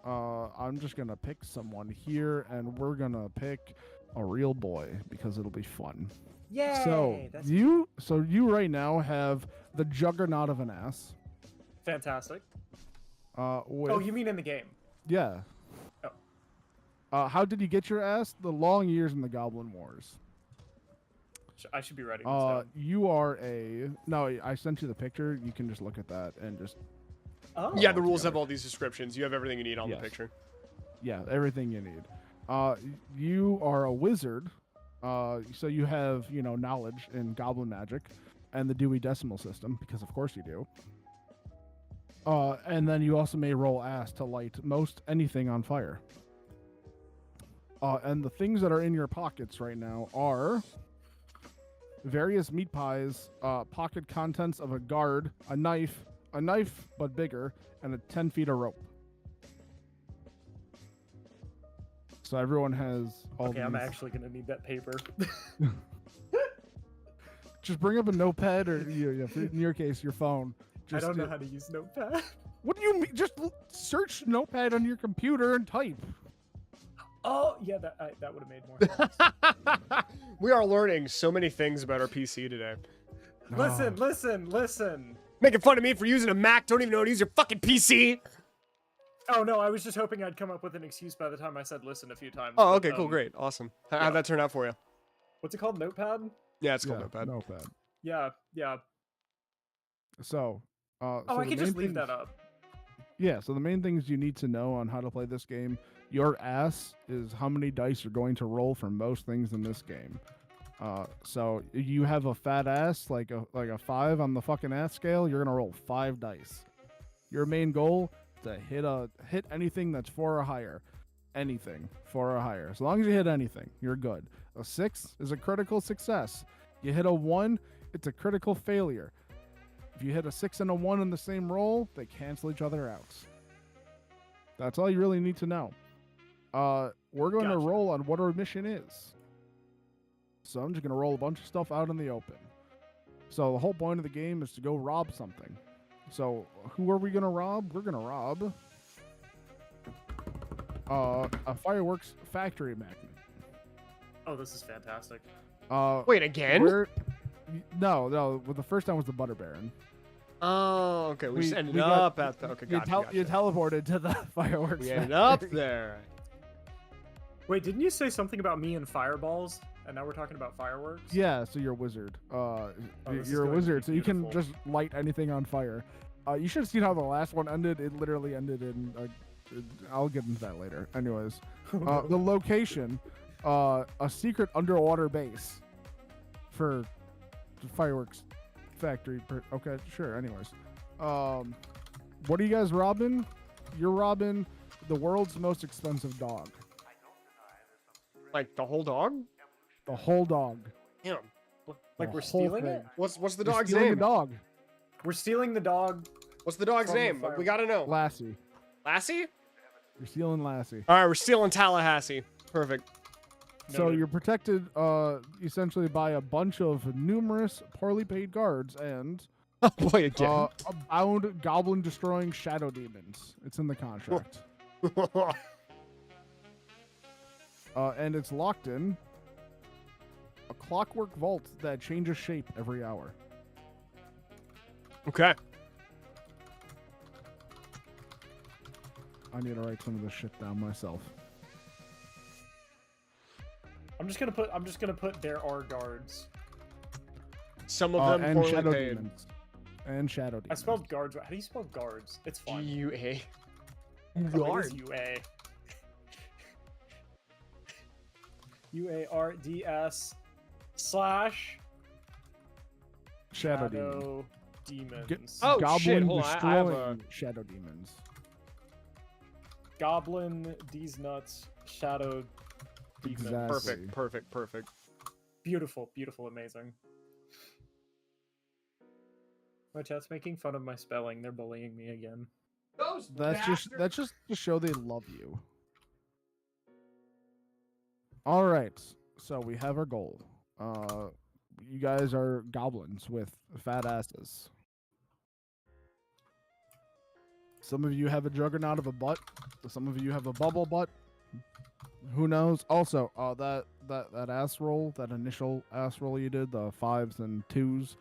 I'm just gonna pick someone here, and we're gonna pick a real boy because it'll be fun. Yay! So that's you right now have the juggernaut of an ass. fantastic. With, Oh, you mean in the game? yeah. Oh. How did you get your ass? The long years in the Goblin Wars. I should be writing this down. You are a no. I sent you the picture. You can just look at that and just Oh. Yeah, the rules together. have all these descriptions. You have everything you need on Yes. the picture. yeah, everything you need. You are a wizard. So you have knowledge in goblin magic and the Dewey Decimal System because of course you do. And then you also may roll ass to light most anything on fire. And the things that are in your pockets right now are various meat pies, pocket contents of a guard, a knife but bigger, and 10 feet of rope. So everyone has all Okay, I'm these. actually gonna need that paper. Just bring up a notepad or in your case, your phone. I Just don't know how to use Notepad. What do you mean? Just search Notepad on your computer and type. Oh, yeah, that would have made more sense. We are learning so many things about our PC today. Listen. Making fun of me for using a Mac. Don't even know how to use your fucking PC. Oh no, I was just hoping I'd come up with an excuse by the time I said listen a few times. Oh, but, okay, cool, great, awesome. How'd that turn out for you? What's it called? Notepad? Yeah, it's Yeah, called Notepad. Notepad. Yeah. So, Oh, so I the can just main leave that things- up. Yeah, so the main things you need to know on how to play this game, your ass is how many dice you're going to roll for most things in this game. So you have a fat ass, like a 5 on the fucking ass scale, you're gonna roll 5 dice. Your main goal is to hit anything that's 4 or higher. Anything 4 or higher. As long as you hit anything, you're good. A 6 is a critical success. You hit a 1, it's a critical failure. If you hit a 6 and a 1 in the same roll, they cancel each other out. That's all you really need to know. We're going to Gotcha. roll on what our mission is. So I'm just going to roll a bunch of stuff out in the open. So the whole point of the game is to go rob something. So who are we gonna rob? We're gonna rob a fireworks factory magnet. Oh, this is fantastic. Wait, again? No. Well, the first time was the Butter Baron. Oh, okay. We just ended got- up at the. Okay, gotcha. You teleported to the fireworks. We ended factory. up there. Wait, didn't you say something about me and fireballs? And now we're talking about fireworks? Yeah, so you're a wizard. this is You're a going to be wizard, so you can beautiful. just light anything on fire. You should have seen how the last one ended. It literally ended in. I'll get into that later. Anyways, the location, a secret underwater base for the fireworks factory. Okay, sure. Anyways, what are you guys robbing? You're robbing the world's most expensive dog. Like the whole dog? The whole dog. Damn. Like The we're whole stealing thing. it? What's the You're dog's stealing name? The dog. We're stealing the dog. What's the dog's From the name? fire- We gotta know. Lassie. Lassie? You're stealing Lassie. All right, we're stealing Tallahassee. Perfect. So Noted. you're protected essentially by a bunch of numerous poorly paid guards and Oh boy, again. bound goblin destroying shadow demons. It's in the contract. And it's locked in a clockwork vault that changes shape every hour. okay. I need to write some of this shit down myself. I'm just gonna put there are guards. Some of them And poorly shadow paid. demons. And shadow demons. I spelled guards. How do you spell guards? It's fine. G-U-A. Oh, it is UA. UARDS slash shadow demons. shadow demons. Oh, Goblin shit, hold on, I have destroying shadow demons. Goblin, these nuts, shadow demons. Exactly. Perfect. Beautiful, beautiful, amazing. My chat's making fun of my spelling. They're bullying me again. That's just to show they love you. All right, so we have our goal. You guys are goblins with fat asses. Some of you have a juggernaut of a butt. Some of you have a bubble butt. Who knows? Also, that ass roll, that initial ass roll you did, the 5s and 2s,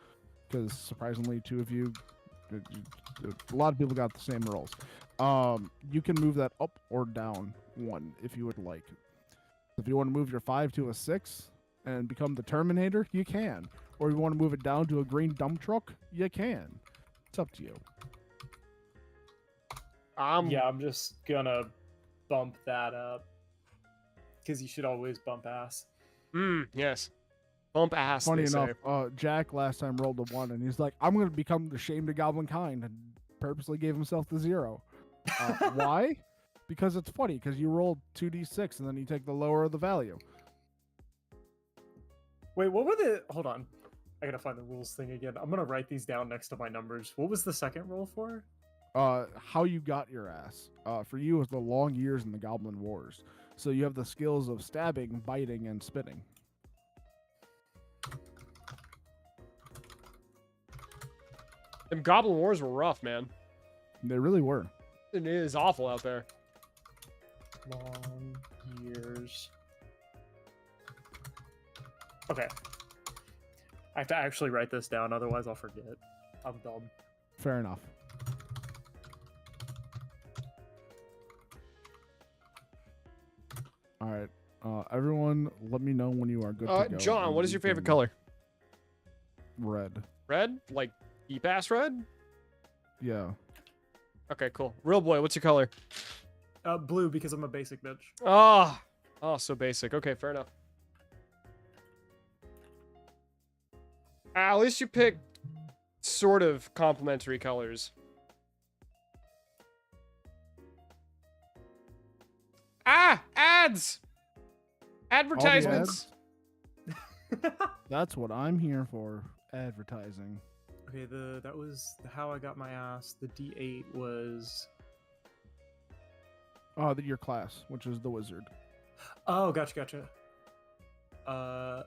because surprisingly, two of you, a lot of people got the same rolls. You can move that up or down one if you would like. If you want to move your 5 to a 6 and become the Terminator, you can. Or if you want to move it down to a green dump truck, you can. It's up to you. Yeah, I'm just gonna bump that up. Because you should always bump ass. Yes. Bump ass. Funny they enough, say. Jack last time rolled a 1, and he's like, I'm going to become the shamed of goblin kind, and purposely gave himself the 0. Why? Because it's funny, because you roll 2d6, and then you take the lower of the value. Wait, what were the... Hold on. I gotta find the rules thing again. I'm gonna write these down next to my numbers. What was the second roll for? How you got your ass. For you, it was the long years in the Goblin Wars. So you have the skills of stabbing, biting, and spitting. Them Goblin Wars were rough, man. They really were. It is awful out there. Long years. Okay. I have to actually write this down, otherwise I'll forget. I'm dumb. Fair enough. All right. Everyone, let me know when you are good to go. John, and what is we your favorite can- color? Red. Red? Like deep ass red? Yeah. Okay, cool. Real boy, what's your color? Blue, because I'm a basic bitch. Oh, so basic. Okay, fair enough. At least you picked sort of complementary colors. Ads! Advertisements! That's what I'm here for. Advertising. Okay, that was how I got my ass. The D8 was... Your class, which is the wizard. Oh, gotcha. I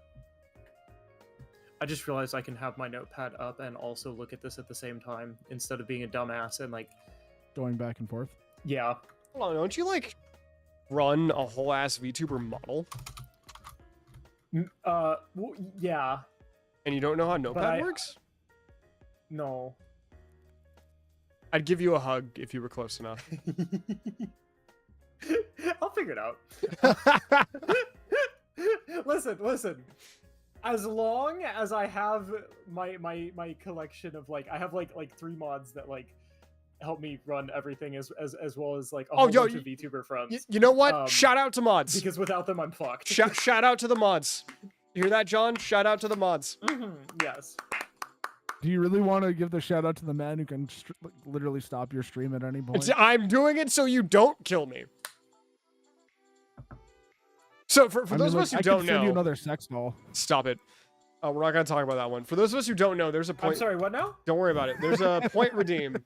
I just realized I can have my notepad up and also look at this at the same time instead of being a dumbass and like, Going back and forth. yeah. Hold on, don't you like run a whole ass VTuber model Yeah. and you don't know how Notepad I- works? No. I'd give you a hug if you were close enough. I'll figure it out. Listen. As long as I have my collection of like, I have like 3 mods that like help me run everything as well as like a whole bunch of VTuber friends. You know what? Shout out to mods. Because without them, I'm fucked. Shout out to the mods. You hear that, John? Shout out to the mods. Yes. Do you really want to give the shout out to the man who can literally stop your stream at any point? I'm doing it so you don't kill me. So for those of us who I don't could send you know, another sex doll. stop it. We're not gonna talk about that one. For those of us who don't know, there's a point. I'm sorry. What now? Don't worry about it. There's a point redeem.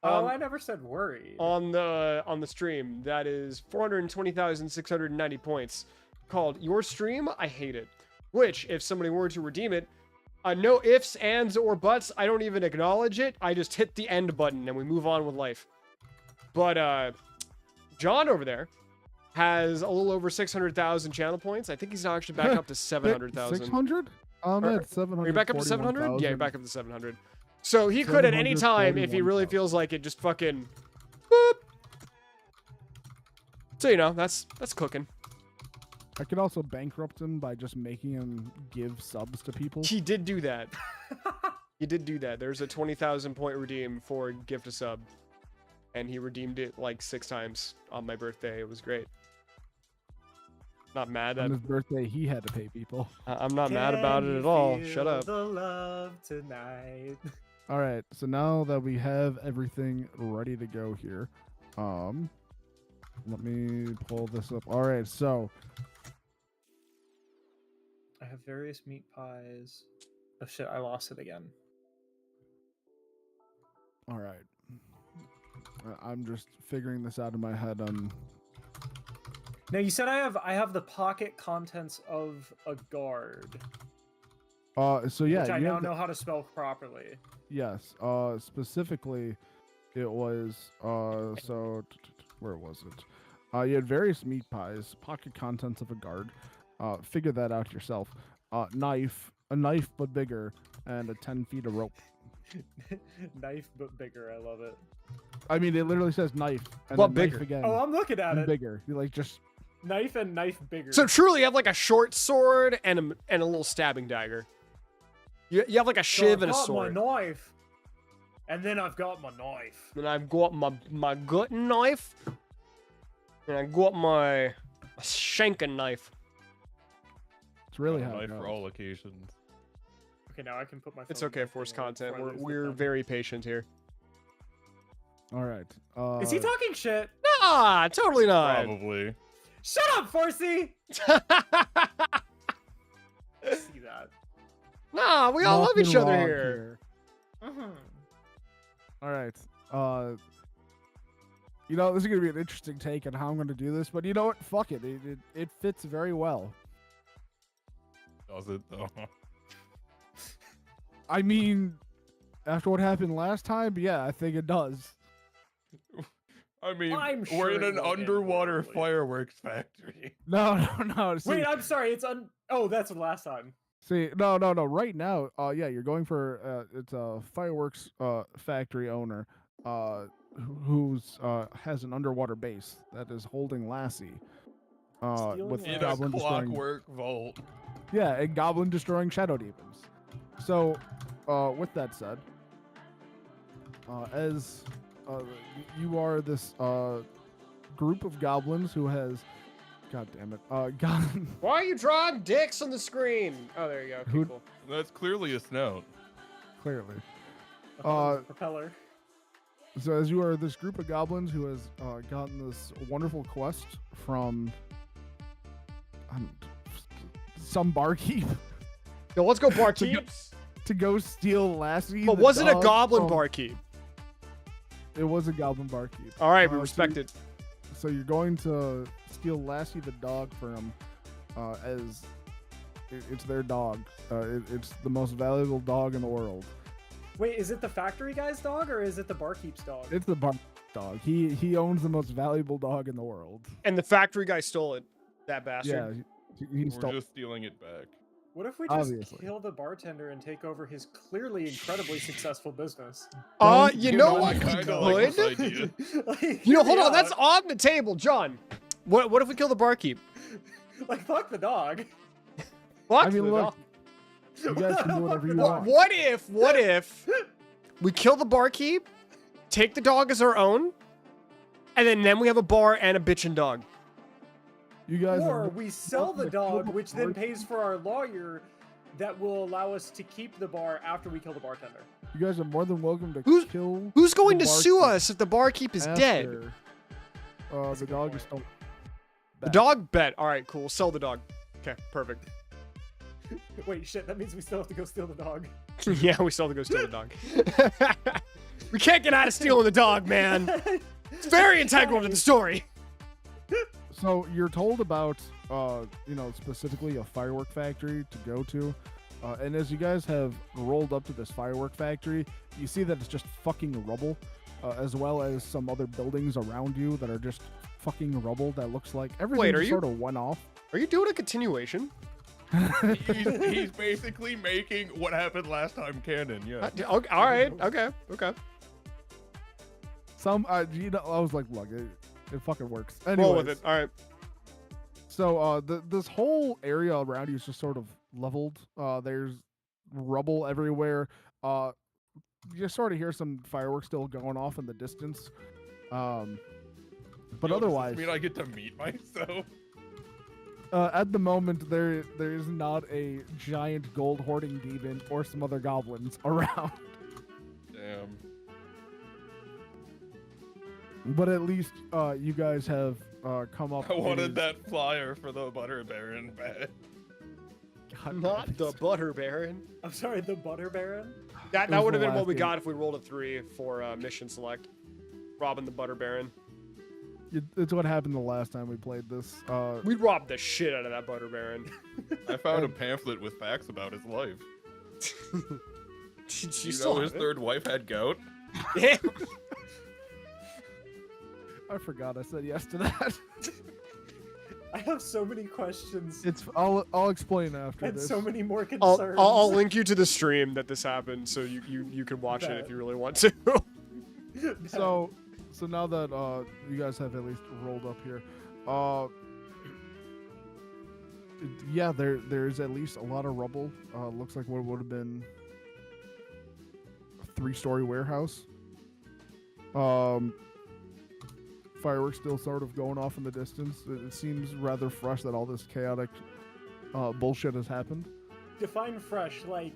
Oh, I never said worry. On the stream that is 420,690 points, called Your Stream I Hate It, which if somebody were to redeem it, no ifs, ands, or buts, I don't even acknowledge it. I just hit the end button and we move on with life. But John over there has a little over 600,000 channel points. I think he's now actually back up to 700,000. 600? I'm at 700. Are you back up to 700? Yeah, you're back up to 700. So he could at any time, if he really feels like it, just fucking boop. So you know, that's cooking. I could also bankrupt him by just making him give subs to people. He did do that. He did do that. There's a 20,000 point redeem for gift a sub, and he redeemed it like 6 times on my birthday. It was great. Not mad On at. his birthday, he had to pay people. I'm not mad about it at all. Shut up. The love tonight. All right, so now that we have everything ready to go here, let me pull this up. All right, so I have various meat pies. Oh shit, I lost it again. all right, I'm just figuring this out in my head. Now you said I have the pocket contents of a guard, So yeah, which I you now have know how to spell properly. yes. Specifically, it was where was it? You had various meat pies, pocket contents of a guard. Figure that out yourself. A knife but bigger, and a 10 feet of rope. Knife but bigger. I love it. I mean, it literally says knife and But then bigger. knife again. Oh, I'm looking at and it. bigger. You like just Knife and knife bigger. So truly, you have like a short sword and a little stabbing dagger. You have like a shiv and a sword. I've got my knife, and then I've got my knife. And I've got my gutting knife. And I got my shanking knife. it's really Got a how it knife for goes. all occasions. Okay, now I can put my. It's phone okay, back forced in there content. before I lose the We're pen. very patient here. All right. Is he talking shit? Nah, totally not. Probably. Shut up, Forsey! See that? Nah, we all love Nothing each other wrong here. All right. You know, this is gonna be an interesting take on how I'm gonna do this, but you know what? Fuck it. It fits very well. Does it though? I mean, after what happened last time, yeah, I think it does. I mean, I'm we're sure in it an will end underwater horribly. fireworks factory. No. See, Wait, I'm sorry. It's Oh, that's last time. see, no. Right now, yeah, you're going for it's a fireworks factory owner, who's has an underwater base that is holding Lassie, with Stealing In a goblin destroying. clockwork vault. Yeah, and goblin destroying shadow demons. So, with that said, as you are this group of goblins who has, god damn it, Why are you drawing dicks on the screen? Oh, there you go. Okay, Who- cool. That's clearly a snout. clearly. Propeller. So as you are this group of goblins who has gotten this wonderful quest from some barkeep Yo, let's go barkeeps. to go steal Lassie. But the was it a dog goblin from- barkeep? It was a goblin barkeep. All right, we so respect you- it. So you're going to steal Lassie the dog from as It's their dog. It's the most valuable dog in the world. Wait, is it the factory guy's dog or is it the barkeep's dog? It's the bar dog. He owns the most valuable dog in the world. And the factory guy stole it. That bastard. Yeah, he We're stole. just stealing it back. What if we just Obviously. kill the bartender and take over his clearly incredibly successful business? You know what? I we kinda like could? this idea. Like, You know, hear hold me on. That's out. on the table, John. What if we kill the barkeep? Like, fuck the dog. Fuck I mean, the look, dog. you guys can do whatever you What- want. What if we kill the barkeep, take the dog as our own, and then we have a bar and a bitchin' dog? You guys Or are, we sell the to kill dog, the which then barkeep. pays for our lawyer that will allow us to keep the bar after we kill the bartender. you guys are more than welcome to Who's- kill. Who's going the to sue barkeep us if the barkeep is dead? after, the dog is still. The dog bet. All right, cool. Sell the dog. Okay, perfect. Wait, shit, that means we still have to go steal the dog. Yeah, we still have to go steal the dog. We can't get out of stealing the dog, man. It's very integral to the story. So you're told about, specifically a firework factory to go to, and as you guys have rolled up to this firework factory, you see that it's just fucking rubble, as well as some other buildings around you that are just fucking rubble. That looks like everything are just you- sort of went off. Are you doing a continuation? He's basically making what happened last time canon. Yeah. Okay, all right. Okay. I was like, look, it fucking works. Roll with Anyways, it. All right. So this whole area around you is just sort of leveled. There's rubble everywhere. You sort of hear some fireworks still going off in the distance. But Yo, does otherwise, this mean I get to meet myself? at the moment, there is not a giant gold hoarding demon or some other goblins around. Damn. But at least you guys have come up. I wanted with- that flyer for the Butter Baron badge. God, Not the Butter Baron. I'm sorry, the Butter Baron? That was would have the been what last we game. got if we rolled a 3 for mission select. Robbing the Butter Baron. It's what happened the last time we played this. We robbed the shit out of that Butter Baron. I found a pamphlet with facts about his life. Did you You still know his have it? third wife had gout? Yeah. I forgot I said yes to that. I have so many questions I'll explain after and this. so many more I'll, concerns. I'll link you to the stream that this happened so you can watch it Bet. if you really want to. So now that you guys have at least rolled up here, yeah, there's at least a lot of rubble. Looks like what would have been a 3-story warehouse. Fireworks still sort of going off in the distance. It seems rather fresh that all this chaotic bullshit has happened. Define fresh, like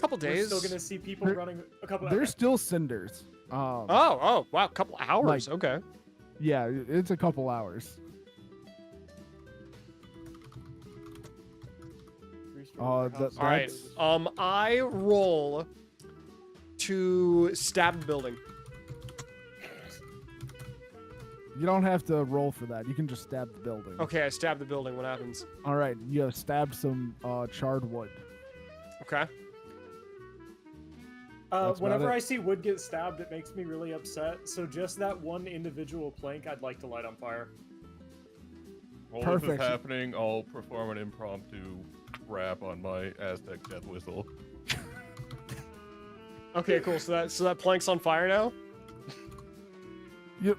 Couple we're days. still gonna see people There- running a couple. There's okay. still cinders. Oh, wow, couple hours. Okay. Yeah, it's a couple hours. Warehouse. All right. That's- I roll to stab the building. You don't have to roll for that. You can just stab the building. Okay, I stab the building. What happens? All right, you have stabbed some charred wood. Okay. That's about Whenever it. I see wood get stabbed, it makes me really upset. So just that one individual plank, I'd like to light on fire. While this Perfect. is happening, I'll perform an impromptu rap on my Aztec death whistle. Okay, cool. So that plank's on fire now. Yep.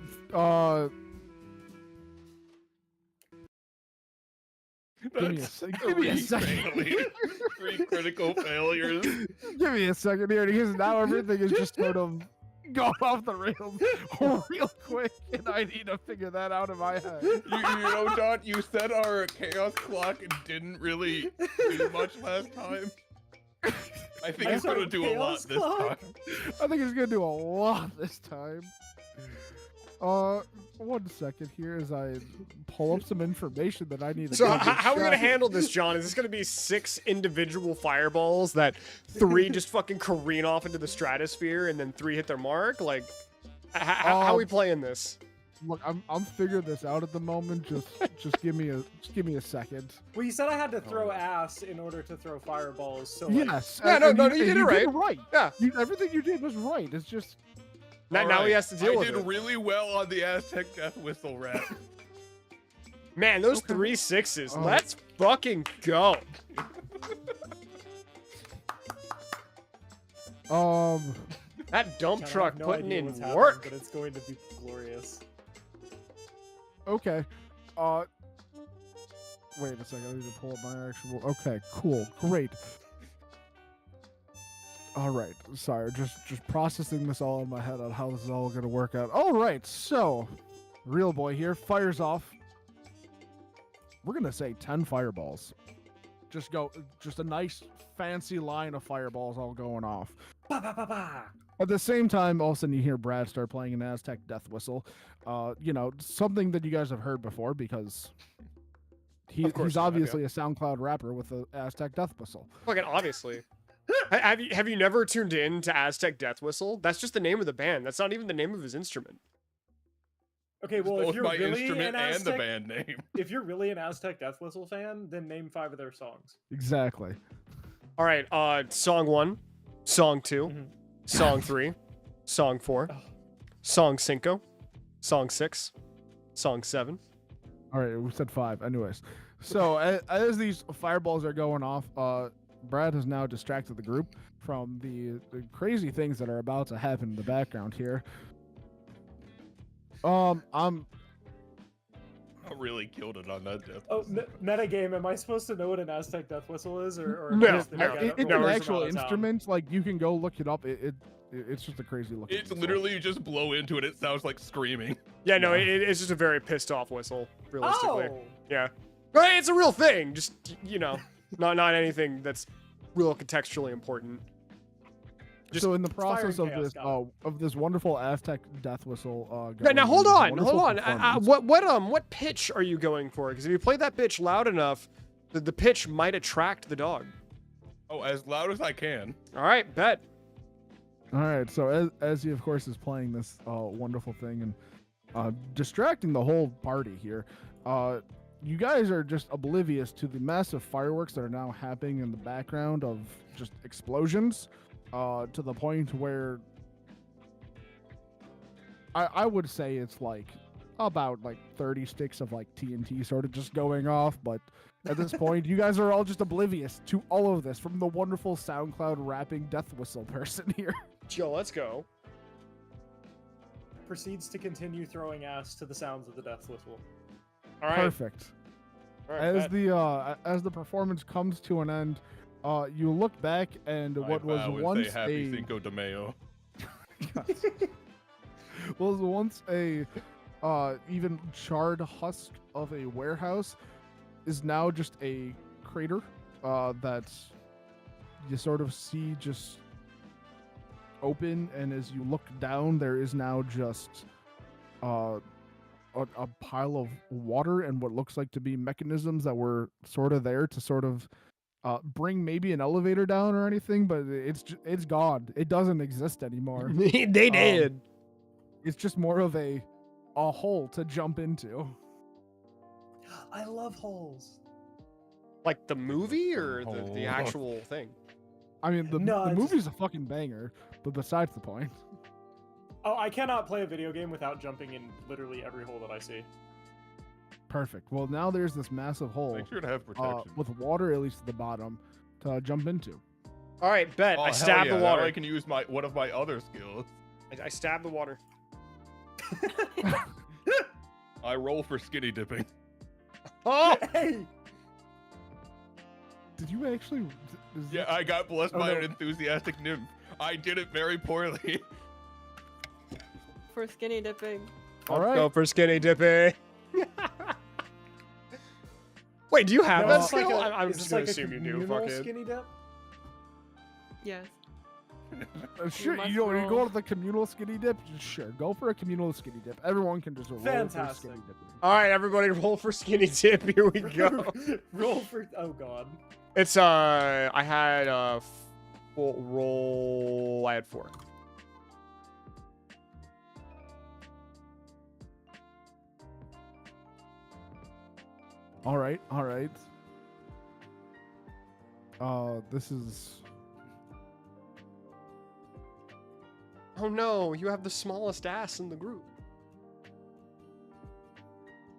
Give me a That's sec- give me a three second. failures. 3 critical failures. Give me a second here, because now everything is just sort of going off the rails real quick, and I need to figure that out in my head. You know, Don, you said our chaos clock didn't really do much last time. I think I'm it's gonna sorry, do a lot chaos this clock? time. I think it's gonna do a lot this time. 1 second here as I pull up some information that I need to. So go how are we gonna check. handle this, John? Is this gonna be 6 individual fireballs that 3 just fucking careen off into the stratosphere and then 3 hit their mark? Like, how are we playing this? Look, I'm figuring this out at the moment. Just give me a second. Well, you said I had to throw ass in order to throw fireballs. So like, Yes. Yeah, and no, you did it right. Yeah. Everything you did was right. It's just Now he Alright, has to deal I with did it. really well on the Aztec Death Whistle rap. Man, those Okay. 3 6s. Oh. Let's fucking go. That dump Kinda truck have no putting idea in what's happening, work. but it's going to be glorious. okay. Wait a second. I need to pull up my actual. Okay, cool, great. All right. Sorry, just processing this all in my head on how this is all gonna work out. All right. So, real boy here fires off. We're gonna say 10 fireballs. Just a nice fancy line of fireballs all going off. Ba, ba, ba, ba. At the same time, all of a sudden you hear Brad start playing an Aztec death whistle. Something that you guys have heard before because Of course he's you have, obviously a SoundCloud rapper with an Aztec death whistle. Fucking obviously. Have you never tuned in to Aztec Death Whistle? That's just the name of the band. That's not even the name of his instrument. Okay, well, if Both you're my really instrument an and the Aztec, band name. if you're really an Aztec Death Whistle fan, then name 5 of their songs. Exactly. All right, song 1, song 2, Mhm. song 3, song 4, Oh. song 5, song 6, song 7. All right, we said 5. Anyways, so as these fireballs are going off, Brad has now distracted the group from the crazy things that are about to happen in the background here. I'm I really killed it on that death. Oh, metagame. Am I supposed to know what an Aztec Death Whistle is, or No, am I just the no, guy that it's rolls an around actual the town? instrument. Like you can go look it up. It's just a crazy looking. It's whistle. literally you just blow into it. It sounds like screaming. Yeah, no, Yeah. it's just a very pissed off whistle, realistically. Oh, Yeah. But it's a real thing. Just, not anything that's real contextually important. Just So in the fire process and of chaos, this got it. of this wonderful Aztec death whistle. Yeah, now going hold this on, wonderful hold on. performance- What pitch are you going for? Because if you play that pitch loud enough, the pitch might attract the dog. Oh, as loud as I can. All right, bet. All right, so as he of course is playing this wonderful thing and distracting the whole party here, you guys are just oblivious to the massive fireworks that are now happening in the background of just explosions, to the point where I would say it's like about 30 sticks of like TNT sort of just going off, but at this point you guys are all just oblivious to all of this from the wonderful SoundCloud rapping death whistle person here. Yo, let's go. proceeds to continue throwing ass to the sounds of the Death Whistle. All right. Perfect. All right, As the performance comes to an end, you look back and what was once Happy a Cinco de Mayo. was once a even charred husk of a warehouse is now just a crater that you sort of see just open, and as you look down, there is now just a pile of water and what looks like to be mechanisms that were sort of there to sort of bring maybe an elevator down or anything, but it's gone. It doesn't exist anymore. they did. It's just more of a hole to jump into. I love holes. Like the movie or the Oh. actual thing? I mean, the No, it's- movie's a fucking banger, but besides the point. Oh, I cannot play a video game without jumping in literally every hole that I see. Perfect. Well, now there's this massive hole Make sure to have protection. with water at least at the bottom to jump into. All right, bet. Oh, I hell stabbed yeah, the now water. I can use one of my other skills. I stabbed the water. I roll for skinny dipping. Oh! Hey! Did you actually? Yeah, I got blessed Oh, by no. an enthusiastic nymph. I did it very poorly. For skinny dipping. All right. Go for skinny dipping. Wait, do you have No, that it's like skill? a- I'm is just this gonna like a assume you do. communal Fuck it. skinny dip? Yes. Sure, must you go roll. to the communal skinny dip. Sure, go for a communal skinny dip. Everyone can just roll for Fantastic. skinny dipping. All right, everybody, roll for skinny dip. Here we go. Roll for. Oh god. It's I had full roll. I had 4. All right, all right. This is. Oh no, you have the smallest ass in the group.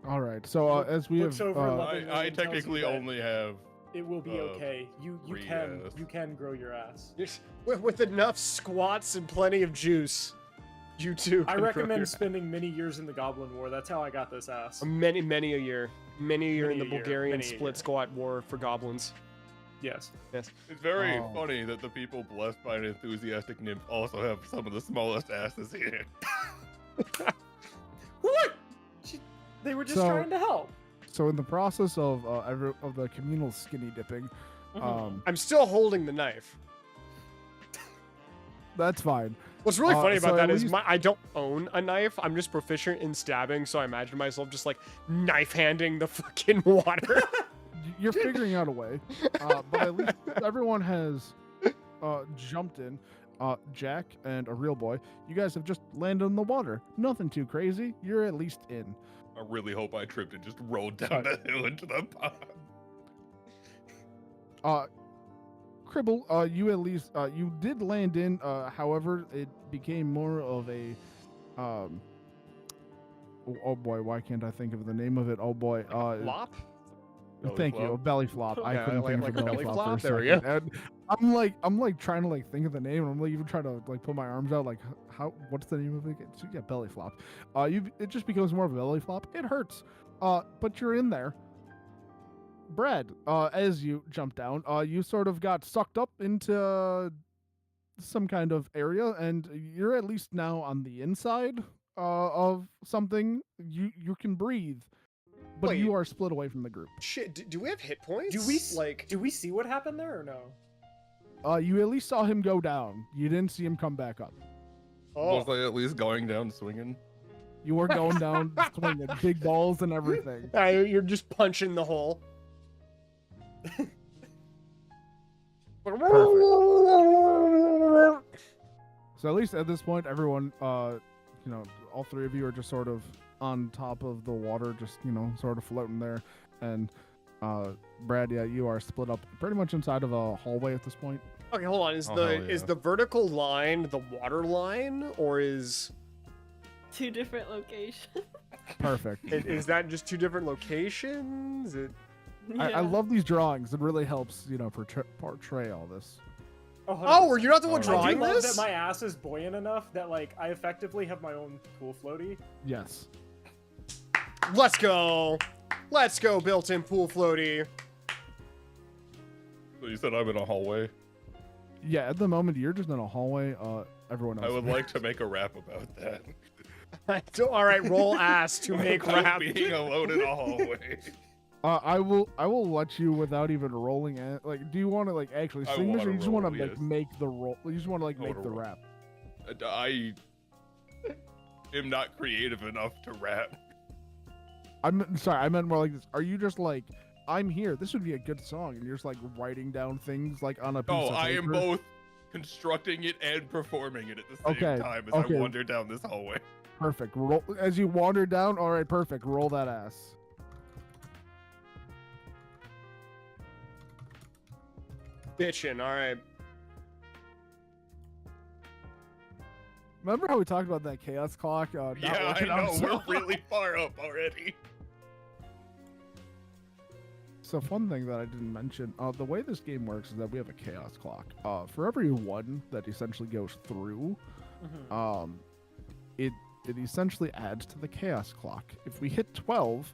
All right. So as we Looks have, over lovingly I and tells you technically that only have. It will be okay. You three can ass. you can grow your ass. Yes, with enough squats and plenty of juice, you too. I can grow recommend your- spending many years in the Goblin War. That's how I got this ass. many a year, many a year in Many the a year, Bulgarian many a split year. squat war for goblins. Yes. Yes. It's very Oh. funny that the people blessed by an enthusiastic nymph also have some of the smallest asses here. What? They were just So- trying to help. So in the process of the communal skinny dipping, Mhm. I'm still holding the knife. that's fine. What's really funny so about that at is least- I don't own a knife. I'm just proficient in stabbing, so I imagine myself just like knife handing the fucking water. You're figuring out a way, but at least everyone has jumped in. Jack and a real boy, you guys have just landed in the water. Nothing too crazy. You're at least in. I really hope I tripped and just rolled down the hill into the pond. Cribble, you at least you did land in. However, it became more of a oh boy, why can't I think of the name of it? Oh boy, Flop? Belly thank flop? you, a belly flop. I Yeah, couldn't like- think like of a a belly belly flop. flop? For a There we second. And I'm like trying to like think of the name, and I'm like even trying to like put my arms out, like how what's the name of it? again? So, yeah, belly flop. It just becomes more of a belly flop. It hurts. But you're in there. Brad, as you jump down, you sort of got sucked up into some kind of area, and you're at least now on the inside of something. You can breathe, but Wait. you are split away from the group. Shit, do we have hit points? Do we like? do we see what happened there or no? You at least saw him go down. You didn't see him come back up. Was Oh, I at least going down swinging? You were going down swinging, big balls and everything. you're just punching the hole. So at least at this point, everyone, all three of you are just sort of on top of the water, just sort of floating there. And Brad, yeah, you are split up pretty much inside of a hallway at this point. Okay, hold on. Is Oh, the hell is yeah. the vertical line the water line, or is 2 different locations. Perfect. is that just two different locations? I Yeah. love these drawings. It really helps, portray all this. Oh, were you not the one Oh, I do drawing love this? that my ass is buoyant enough that like I effectively have my own pool floaty. Yes. Let's go. Let's go, built-in pool floaty. So you said I'm in a hallway. Yeah, at the moment, you're just in a hallway. Everyone else. I would like to make a rap about that. All right, roll ass to make About rap. being alone in a hallway. I will let you without even rolling it. Like, do you want to like actually I sing this, or wanna you just want to roll, like yes. make the roll? You just want to like I make wanna the roll. rap. I am not creative enough to rap. I'm sorry. I meant more like this. Are you just like, I'm here? This would be a good song, and you're just like writing down things like on a piece No, of I am paper? both constructing it and performing it at the same Okay, time as okay. I wander down this hallway. Perfect. Roll as you wander down. All right, perfect. Roll that ass. Bitchin', all right. Remember how we talked about that chaos clock? Not Yeah, I working out know. so We're really far up already. So fun thing that I didn't mention, the way this game works is that we have a chaos clock. For every one that essentially goes through, it essentially adds to the chaos clock. If we hit 12,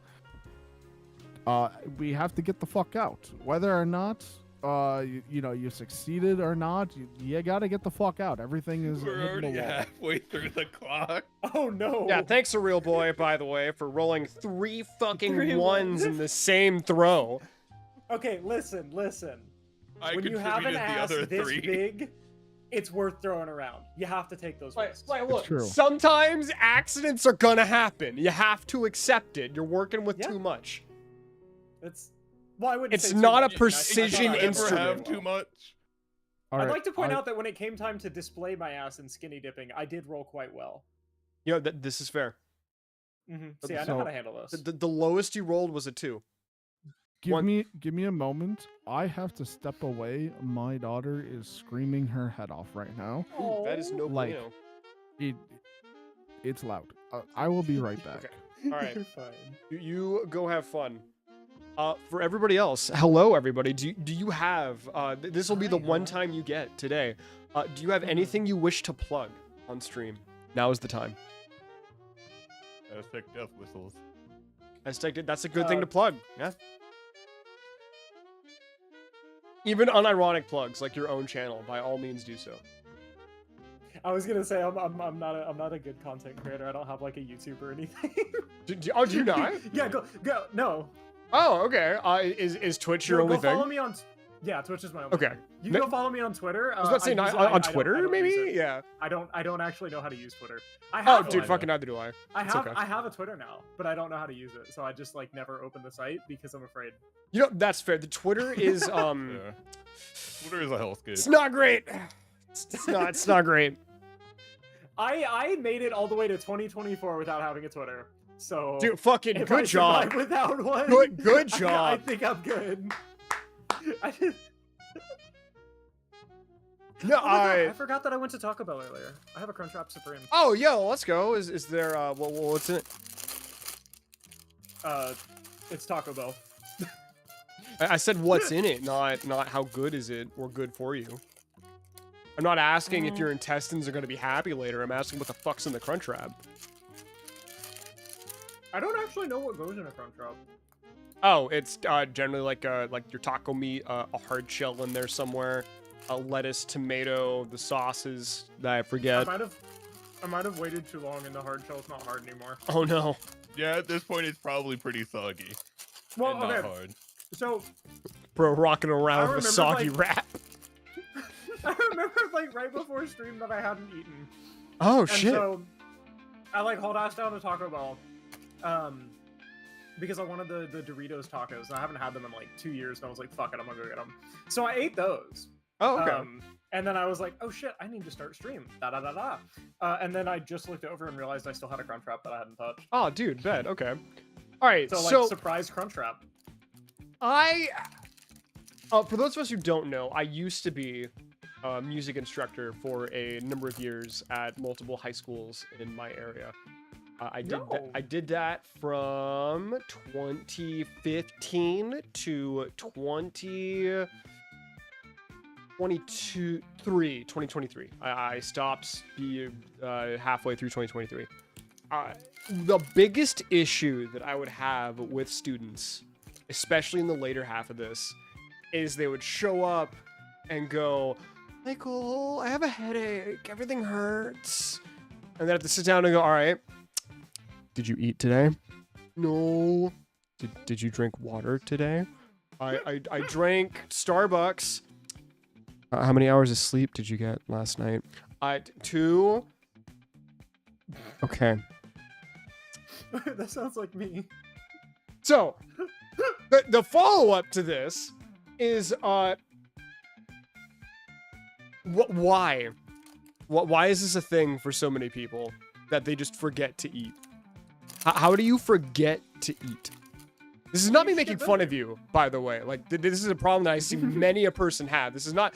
we have to get the fuck out. Whether or not you succeeded or not, you gotta get the fuck out. Everything is We're hitting already the wall. halfway through the clock. Oh no. Yeah, thanks, a real boy, by the way, for rolling 3 fucking 3 ones in the same throw. Okay, listen. I When you have an contributed the ass other this 3. big, it's worth throwing around. You have to take those risks. Look, true. sometimes accidents are gonna happen. You have to accept it. You're working with Yeah. too much. It's well, I wouldn't It's say too not a much. precision I never instrument. have too much. All I'd right, like to point out that when it came time to display my ass in skinny dipping, I did roll quite well. You know, this is fair. See, I know how So- to handle this. The lowest you rolled was a 2. Give me a moment. I have to step away. My daughter is screaming her head off right now. Ooh, that is no Like- bueno. It's loud. I will be right back. Okay. All right. You're fine. You go have fun. For everybody else, hello everybody. Do you have this will be the one time you get today. Do you have anything you wish to plug on stream? Now is the time. Aztec death whistles. That's a good thing to plug. Yeah. Even unironic plugs like your own channel, by all means do so. I was gonna say I'm not a good content creator. I don't have like a YouTube or anything. Do you not? Yeah, go no. Oh, okay. Is Twitch your Go only follow thing? me on. Yeah, Twitch is my only. Okay. thing. You can go follow me on Twitter. I was about to say on Twitter, maybe. Yeah. I don't actually know how to use Twitter. I Oh, have dude, one. fucking neither do I. It's okay. I have a Twitter now, but I don't know how to use it. So I just like never open the site because I'm afraid. You know, that's fair. The Twitter is Yeah. Twitter is a hellscape. it's not great. It's not great. I made it all the way to 2024 without having a Twitter. So Dude, fucking if good I survive job. without one. Good I job. think I'm good. I just. No, Oh my God, I forgot that I went to Taco Bell earlier. I have a Crunchwrap Supreme. Oh, yo, let's go. Is there what's in it? It's Taco Bell. I said what's in it, not how good is it or good for you. I'm not asking if your intestines are gonna be happy later. I'm asking what the fuck's in the Crunchwrap. I don't actually know what goes in a Crunchwrap. Oh, it's generally like your taco meat, a hard shell in there somewhere, lettuce, tomato, the sauces that I forget. I might have waited too long, and the hard shell's not hard anymore. Oh no. Yeah, at this point it's probably pretty soggy. Well, and not okay. hard. So Bro, rocking around with a remember, soggy like- wrap. I remember like right before stream that I hadn't eaten. Oh And shit. so I like hauled ass down to Taco Bell, because I wanted the Doritos tacos, and I haven't had them in like 2 years. And I was like, "Fuck it, I'm gonna go get them." So I ate those. Oh, okay. And then I was like, "Oh shit, I need to start stream." And then I just looked over and realized I still had a Crunchwrap that I hadn't touched. Oh, dude, bet. Okay. All right. So So, like surprise Crunchwrap. for those of us who don't know, I used to be a music instructor for a number of years at multiple high schools in my area. I did that from 2015 to 2023. I stopped halfway through 2023. The biggest issue that I would have with students, especially in the later half of this, is they would show up and go, "Michael, I have a headache. Everything hurts." And then I have to sit down and go, "All right, did you eat today?" "No." Did you drink water today?" I drank Starbucks. How many hours of sleep did you get last night?" 2. Okay. That sounds like me. So, the follow-up to this is, why? Why is this a thing for so many people that they just forget to eat? How do you forget to eat? This is not me making fun of you, by the way. Like, this is a problem that I see many a person have. This is not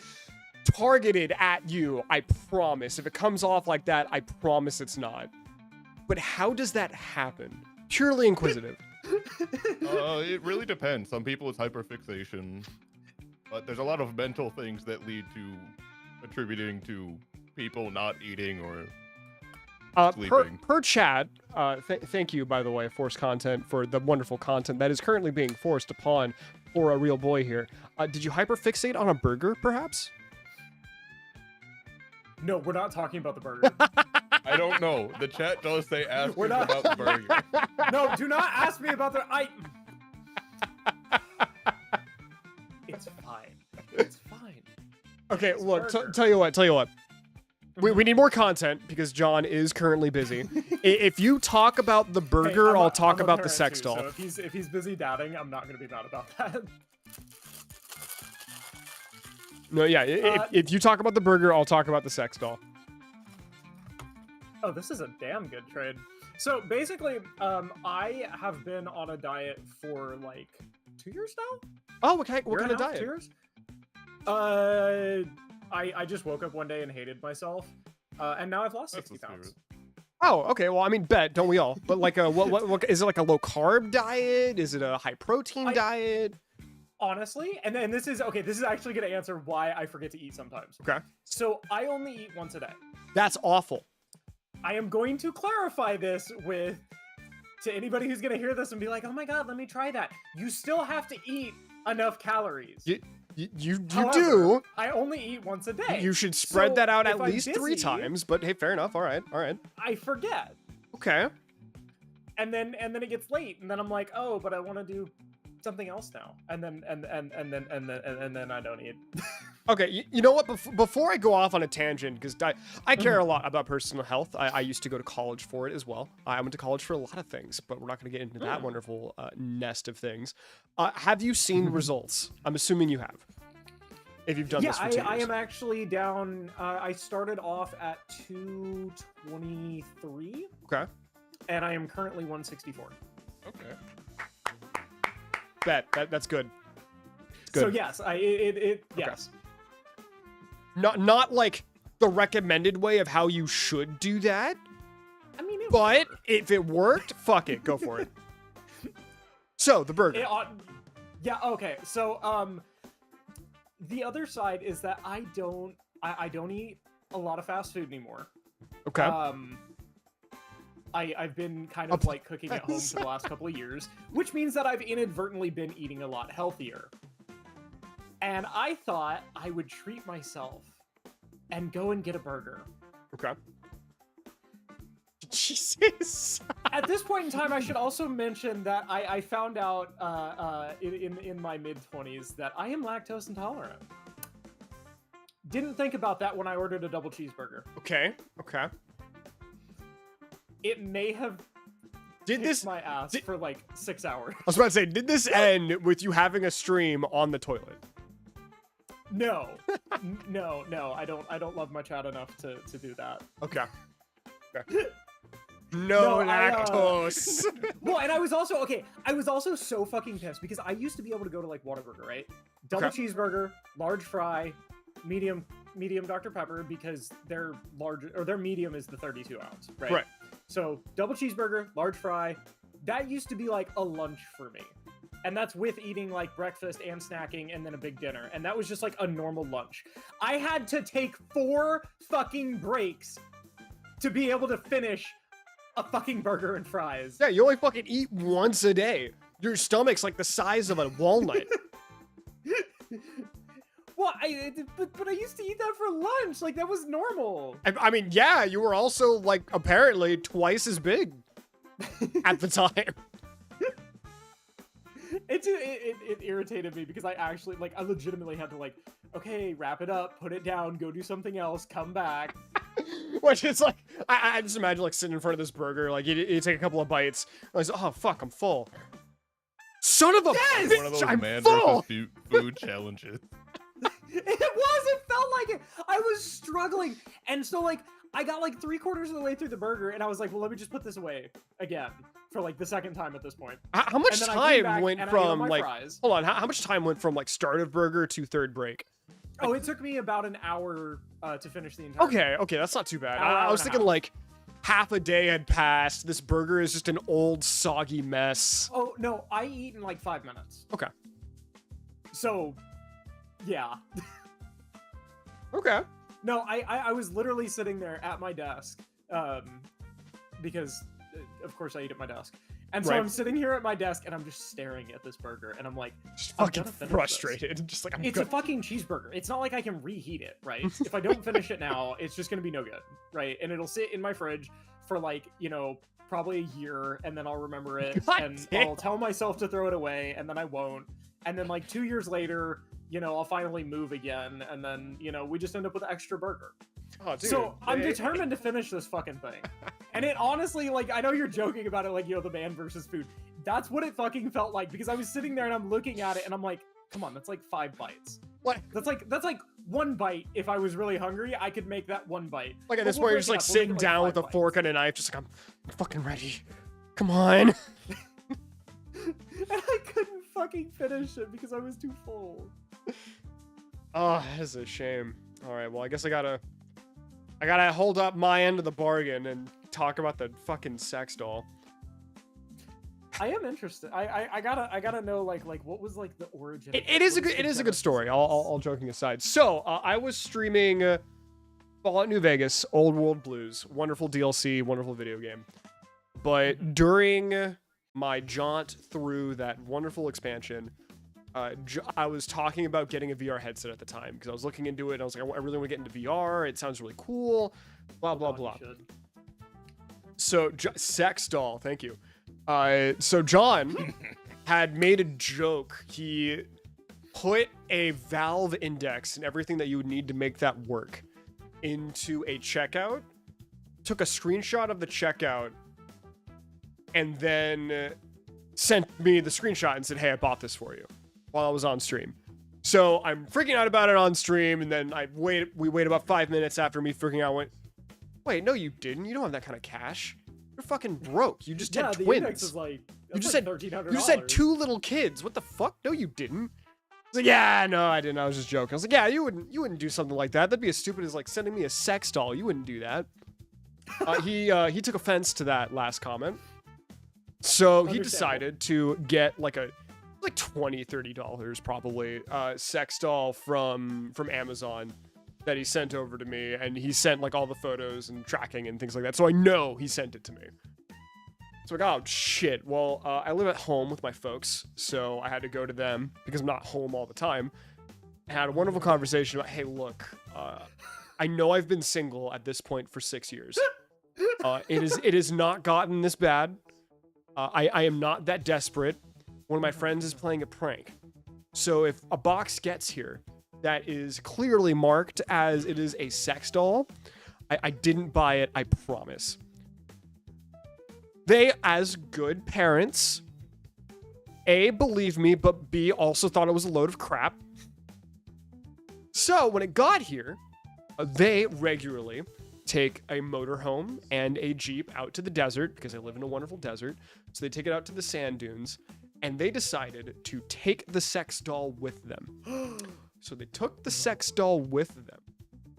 targeted at you, I promise. If it comes off like that, I promise it's not. But how does that happen? Purely inquisitive. It really depends. Some people it's hyperfixation, but there's a lot of mental things that lead to attributing to people not eating or sleeping. Per chat, thank you, by the way, Force Content, for the wonderful content that is currently being forced upon for a real boy here. Did you hyperfixate on a burger, perhaps? No, we're not talking about the burger. I don't know. The chat does say ask We're him not- about the burger. No, do not ask me about the. It's fine. It's fine. Okay, It's look, burger. tell you what. We need more content because John is currently busy. If you talk about the burger, Hey, I'll talk I'm a about the parent sex too, doll. So if he's busy dadding, I'm not gonna be mad about that. No, yeah, if you talk about the burger, I'll talk about the sex doll. Oh, this is a damn good trade. So basically, I have been on a diet for like 2 years now. Oh, what Year kind and of a half, diet? 2 years? I just woke up one day and hated myself, and now I've lost That's 60 the pounds. spirit. Oh, okay. Well, I mean, bet, don't we all? But like, what is it like a low carb diet? Is it a high protein diet? Honestly, and then this is okay. This is actually going to answer why I forget to eat sometimes. Okay. So I only eat once a day. That's awful. I am going to clarify this to anybody who's going to hear this and be like, "Oh my god, let me try that." You still have to eat enough calories. You However, do. I only eat once a day. You should spread So that out if at I'm least 3 busy, times. But hey, fair enough. All right. I forget, Okay. and then it gets late, and then I'm like, "Oh, but I want to do something else now," and then I don't eat. Okay, you know what? Before I go off on a tangent, because I care a lot about personal health. I used to go to college for it as well. I went to college for a lot of things, but we're not going to get into that wonderful nest of things. Have you seen results? I'm assuming you have. If you've done this for 2 years. I am actually down. I started off at 223. Okay. And I am currently 164. Okay. That's good. So Good. yes, yes. Not like the recommended way of how you should do that, I mean, it but worked. if it worked, fuck it, go for it. So the burger. Yeah. Okay. So the other side is that I don't eat a lot of fast food anymore. Okay. I've been kind of like cooking at home for the last couple of years, which means that I've inadvertently been eating a lot healthier. And I thought I would treat myself and go and get a burger. Okay. Jesus. At this point in time, I should also mention that I found out in my mid-20s that I am lactose intolerant. Didn't think about that when I ordered a double cheeseburger. Okay. It may have Did kicked this? my ass for like 6 hours. I was about to say, did this end with you having a stream on the toilet? No, no, I don't love my child enough to do that. Okay. No, lactose. Well, and I was also so fucking pissed because I used to be able to go to like Whataburger, right? Double Okay. cheeseburger, large fry, medium Dr. Pepper because their medium is the 32 ounce, right? Right. So double cheeseburger, large fry, that used to be like a lunch for me. And that's with eating like breakfast and snacking and then a big dinner. And that was just like a normal lunch. I had to take 4 fucking breaks to be able to finish a fucking burger and fries. Yeah, you only fucking eat once a day. Your stomach's like the size of a walnut. Well, but I used to eat that for lunch. Like that was normal. I mean, yeah, you were also like apparently twice as big at the time. It irritated me because I legitimately had to like, okay, wrap it up, put it down, go do something else, come back. Which is like, I just imagine like sitting in front of this burger, like you take a couple of bites, and like, oh fuck, I'm full. Son of a bitch, One of those I'm man full. versus food challenges. It felt like it. I was struggling. And so like, I got like 3/4 of the way through the burger and I was like, well, let me just put this away again for like the second time at this point. How much And then I came time back went and I ate all from my like, fries. hold on, how much time went from like start of burger to third break? Oh, it took me about an hour to finish the entire Okay, that's not too bad. Hour, I hour was and a thinking half. like half a day had passed. This burger is just an old soggy mess. Oh, no, I eat in like 5 minutes. Okay. So, yeah. Okay. No, I was literally sitting there at my desk, because, of course, I eat at my desk. And so Right. I'm sitting here at my desk, and I'm just staring at this burger, and I'm like, Just I'm fucking gonna finish this. frustrated. Just like I'm It's good. a fucking cheeseburger. It's not like I can reheat it, right? If I don't finish it now, it's just gonna be no good, right? And it'll sit in my fridge for like, probably a year, and then I'll remember it, God and damn. I'll tell myself to throw it away, and then I won't. And then like 2 years later, I'll finally move again, and then, we just end up with an extra burger. Oh, dude. So I'm Hey. determined to finish this fucking thing. And it honestly, like, I know you're joking about it, like, the man versus food. That's what it fucking felt like, because I was sitting there and I'm looking at it and I'm like, come on, that's like 5 bites. What? That's like 1 bite. If I was really hungry, I could make that 1 bite. Like at But this we'll point, you're break just it like up. We'll make sitting it, like, down 5 with a bites. fork and a knife, just like I'm fucking ready. Come on. And I couldn't fucking finish it because I was too full. Oh, that's a shame. All right, well, I guess I gotta hold up my end of the bargain and talk about the fucking sex doll. I am interested. I gotta know like what was like the origin. It is a good story. All joking aside. So I was streaming Fallout New Vegas, Old World Blues, wonderful DLC, wonderful video game. But during my jaunt through that wonderful expansion, I was talking about getting a VR headset at the time because I was looking into it and I was like, I really want to get into VR. It sounds really cool. Blah blah blah. So sex doll, thank you. So John had made a joke. He put a Valve index and everything that you would need to make that work into a checkout, took a screenshot of the checkout, and then sent me the screenshot and said, hey, I bought this for you while I was on stream. So I'm freaking out about it on stream, and then we wait about 5 minutes after me freaking out, went, wait, no, you didn't. You don't have that kind of cash. You're fucking broke. You just had the twins. index is like, You just like had $1,300. you just had 2 little kids. What the fuck? No, you didn't. I was like, yeah, no, I didn't. I was just joking. I was like, yeah, you wouldn't do something like that. That'd be as stupid as like sending me a sex doll. You wouldn't do that. He took offense to that last comment. So he decided to get like $20-$30 probably sex doll from Amazon that he sent over to me, and he sent like all the photos and tracking and things like that. So I know he sent it to me. So like, oh shit. Well, I live at home with my folks, so I had to go to them because I'm not home all the time. I had a wonderful conversation about, hey, look, I know I've been single at this point for 6 years. It has not gotten this bad. I am not that desperate. One of my friends is playing a prank. So if a box gets here that is clearly marked as it is a sex doll, I didn't buy it, I promise. They, as good parents, A, believe me, but B, also thought it was a load of crap. So when it got here, they regularly take a motorhome and a Jeep out to the desert, because I live in a wonderful desert. So they take it out to the sand dunes, and they decided to take the sex doll with them. So they took the sex doll with them.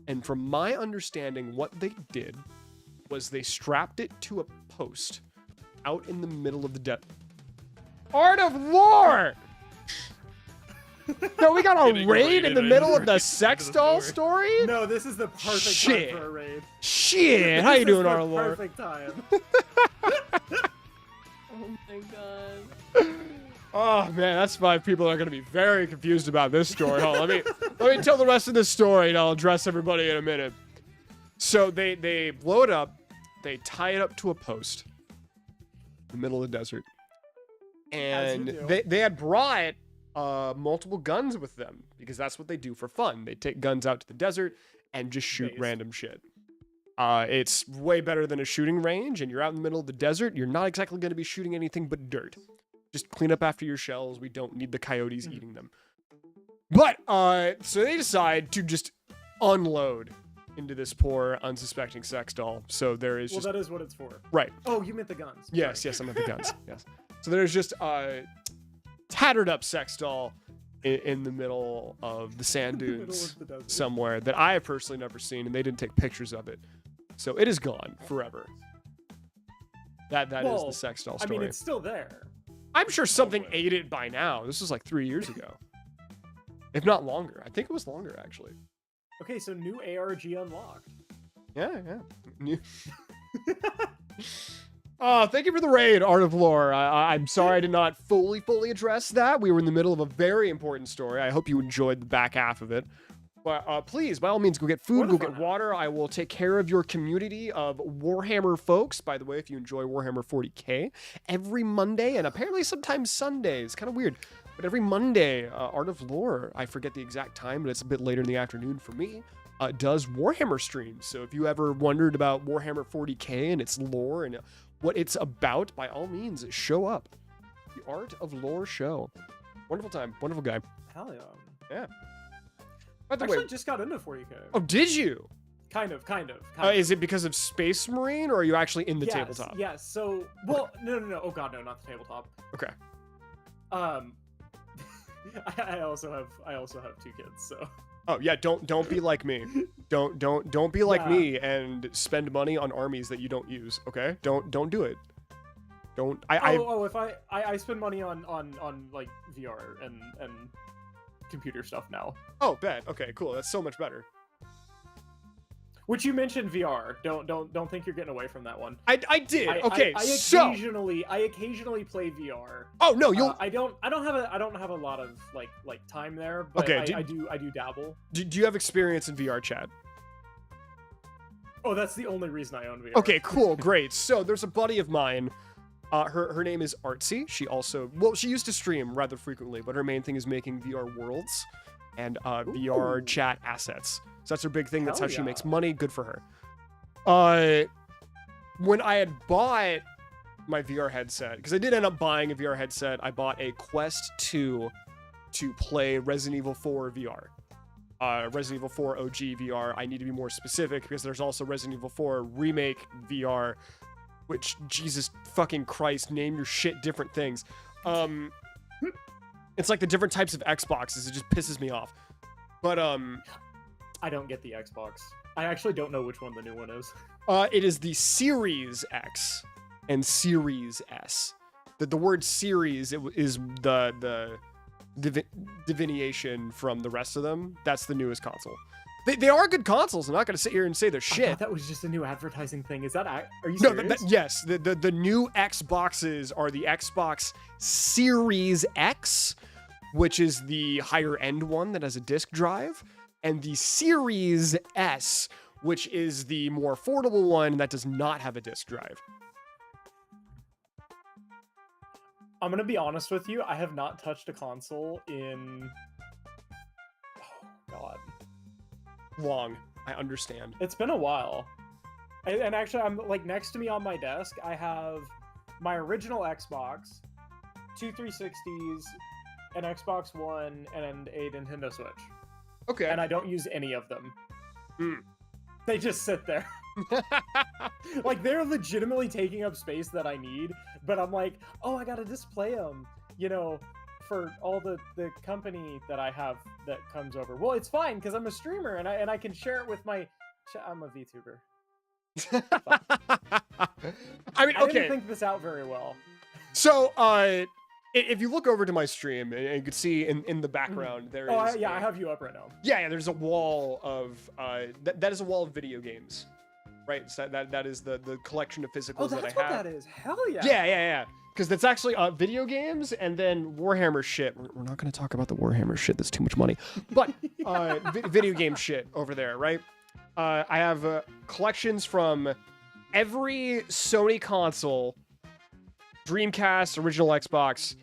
And from my understanding, what they did was they strapped it to a post out in the middle of the desert. Art of Lore! No, we got a raid in the middle of the sex doll story? No, this is the perfect Shit. time for a raid. Shit, how you This is doing, the Art of Lore? Perfect time. Oh my god. Oh man, that's why people are gonna be very confused about this story. Hold on, let me tell the rest of this story, and I'll address everybody in a minute. So they blow it up, they tie it up to a post in the middle of the desert, and they had brought multiple guns with them because that's what they do for fun. They take guns out to the desert and just shoot random shit. It's way better than a shooting range, and you're out in the middle of the desert. You're not exactly going to be shooting anything but dirt. Just clean up after your shells. We don't need the coyotes eating them. But, so they decide to just unload into this poor, unsuspecting sex doll. So there is that is what it's for. Right. Oh, you meant the guns. Yes, I meant the guns. Yes. So there's just a tattered up sex doll in the middle of the sand dunes somewhere that I have personally never seen, and they didn't take pictures of it. So it is gone forever. That is the sex doll story. I mean, it's still there. I'm sure something ate it by now. This was like 3 years ago. If not longer. I think it was longer, actually. Okay, so new ARG unlocked. Yeah. Oh, thank you for the raid, Art of Lore. I'm sorry I did not fully address that. We were in the middle of a very important story. I hope you enjoyed the back half of it. But please, by all means, go get food, go get water. I will take care of your community of Warhammer folks. By the way, if you enjoy Warhammer 40k, every Monday, and apparently sometimes Sundays, kind of weird, but every Monday, Art of Lore, I forget the exact time, but it's a bit later in the afternoon for me, does Warhammer streams. So if you ever wondered about Warhammer 40k and its lore and what it's about, by all means, show up. The Art of Lore show. Wonderful time. Wonderful guy. Hell yeah. Yeah. By the Actually, way, just got into 40k. Oh, did you? Kind of. Is it because of Space Marine, or are you actually in the tabletop? Yes. So, well, no. Oh god, no, not the tabletop. Okay. I also have 2 kids, so. Oh yeah, don't be like me. Don't be like Yeah. me and spend money on armies that you don't use. Okay, don't do it. Don't If I spend money on like VR and computer stuff now. Oh, bet. Okay, cool. That's so much better. Which you mentioned VR. Don't think you're getting away from that one. I did. Okay, I so occasionally play VR. oh no, you'll I don't have a lot of like time there, but Okay, I do dabble. do you have experience in VR chat? Oh, that's the only reason I own VR. Okay, cool, great. So there's a buddy of mine. Her name is Artsy. She also she used to stream rather frequently, but her main thing is making VR worlds and VR Ooh. chat assets. So that's her big thing. That's Hell how she makes yeah. money. Good for her. When I had bought my VR headset, because I did end up buying a VR headset, I bought a Quest 2 to play Resident Evil 4 VR. Resident Evil 4 OG VR. I need to be more specific because there's also Resident Evil 4 Remake VR, which, Jesus fucking Christ, name your shit different things. It's like the different types of Xboxes. It just pisses me off. But I don't get the Xbox. I actually don't know which one the new one is. it is the Series X and Series S. The word series is the divination from the rest of them. That's the newest console. They are good consoles. I'm not gonna sit here and say they're I shit. thought that was just a new advertising thing. Is that are you No, serious? yes, the new Xboxes are the Xbox Series X, which is the higher end one that has a disk drive, and the Series S, which is the more affordable one that does not have a disk drive. I'm gonna be honest with you. I have not touched a console in. Oh God. Long, I understand. It's been a while. And actually, I'm like next to me on my desk, I have my original Xbox, 2 360s, an Xbox One, and a Nintendo Switch. Okay. And I don't use any of them. Hmm. They just sit there. Like, they're legitimately taking up space that I need, but I'm like, oh, I gotta display them, you know, for all the company that I have that comes over. Well, it's fine because I'm a streamer and I can share it with my. I'm a VTuber. I mean, I didn't okay. think this out very well. So, if you look over to my stream, and you can see in the background there is. Oh, I have you up right now. Yeah, there's a wall of that is a wall of video games, right? So that is the collection of physicals Oh, that I that's have. what that is. Hell yeah. Yeah. Because that's actually video games and then Warhammer shit. We're not going to talk about the Warhammer shit. That's too much money. But video game shit over there, right? I have collections from every Sony console, Dreamcast, original Xbox,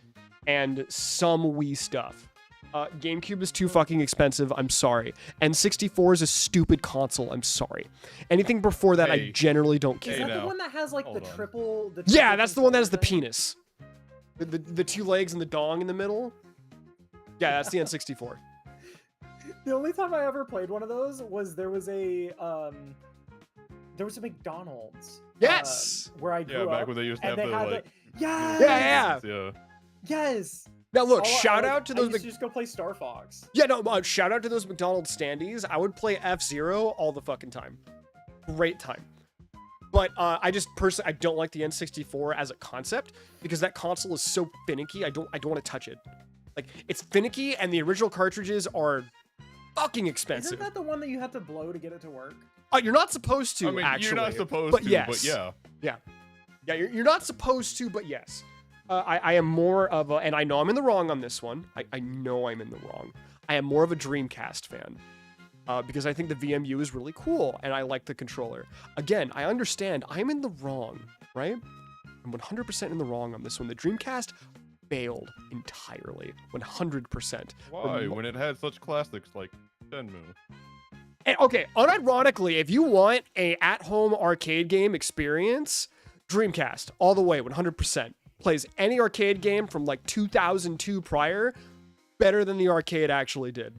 and some Wii stuff. GameCube is too fucking expensive. I'm sorry. N64 is a stupid console. I'm sorry. Anything before that, I Hey. generally don't Is care. that the now. one that has like Hold the on. triple? Yeah, that's the one that has the controller thing? penis. The two legs and the dong in the middle. Yeah, that's the N64. The only time I ever played one of those was there was a McDonald's. Yes! Where I grew Yeah, back up, when they used to and have they the had like. yes, Yeah. yes. Now look, All I- shout like, out to I those. used to just go play Star Fox. Yeah, no, shout out to those McDonald's standees. I would play F-Zero all the fucking time. Great time. But I just personally, I don't like the N64 as a concept because that console is so finicky. I don't want to touch it. Like, it's finicky, and the original cartridges are fucking expensive. Isn't that the one that you have to blow to get it to work? You're not supposed to. I mean, actually, you're not supposed but to, yes. but yeah. Yeah, you're not supposed to, but yes. I am more of a, and I know I'm in the wrong on this one. I know I'm in the wrong. I am more of a Dreamcast fan. Because I think the VMU is really cool, and I like the controller. Again, I understand I'm in the wrong, right? I'm 100% in the wrong on this one. The Dreamcast failed entirely, 100%. Why? When it had such classics like Shenmue. And, okay, unironically, if you want a at-home arcade game experience, Dreamcast, all the way, 100%. Plays any arcade game from like 2002 prior, better than the arcade actually did.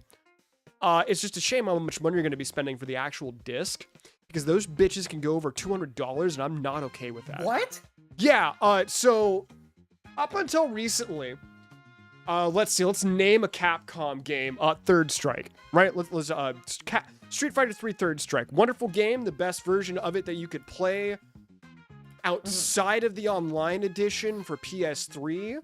It's just a shame how much money you're going to be spending for the actual disc, because those bitches can go over $200, and I'm not okay with that. What? Yeah, so up until recently, Let's see. Let's name a Capcom game. Third Strike. Right. Let's Street Fighter 3 Third Strike. Wonderful game. The best version of it that you could play outside of the online edition for PS3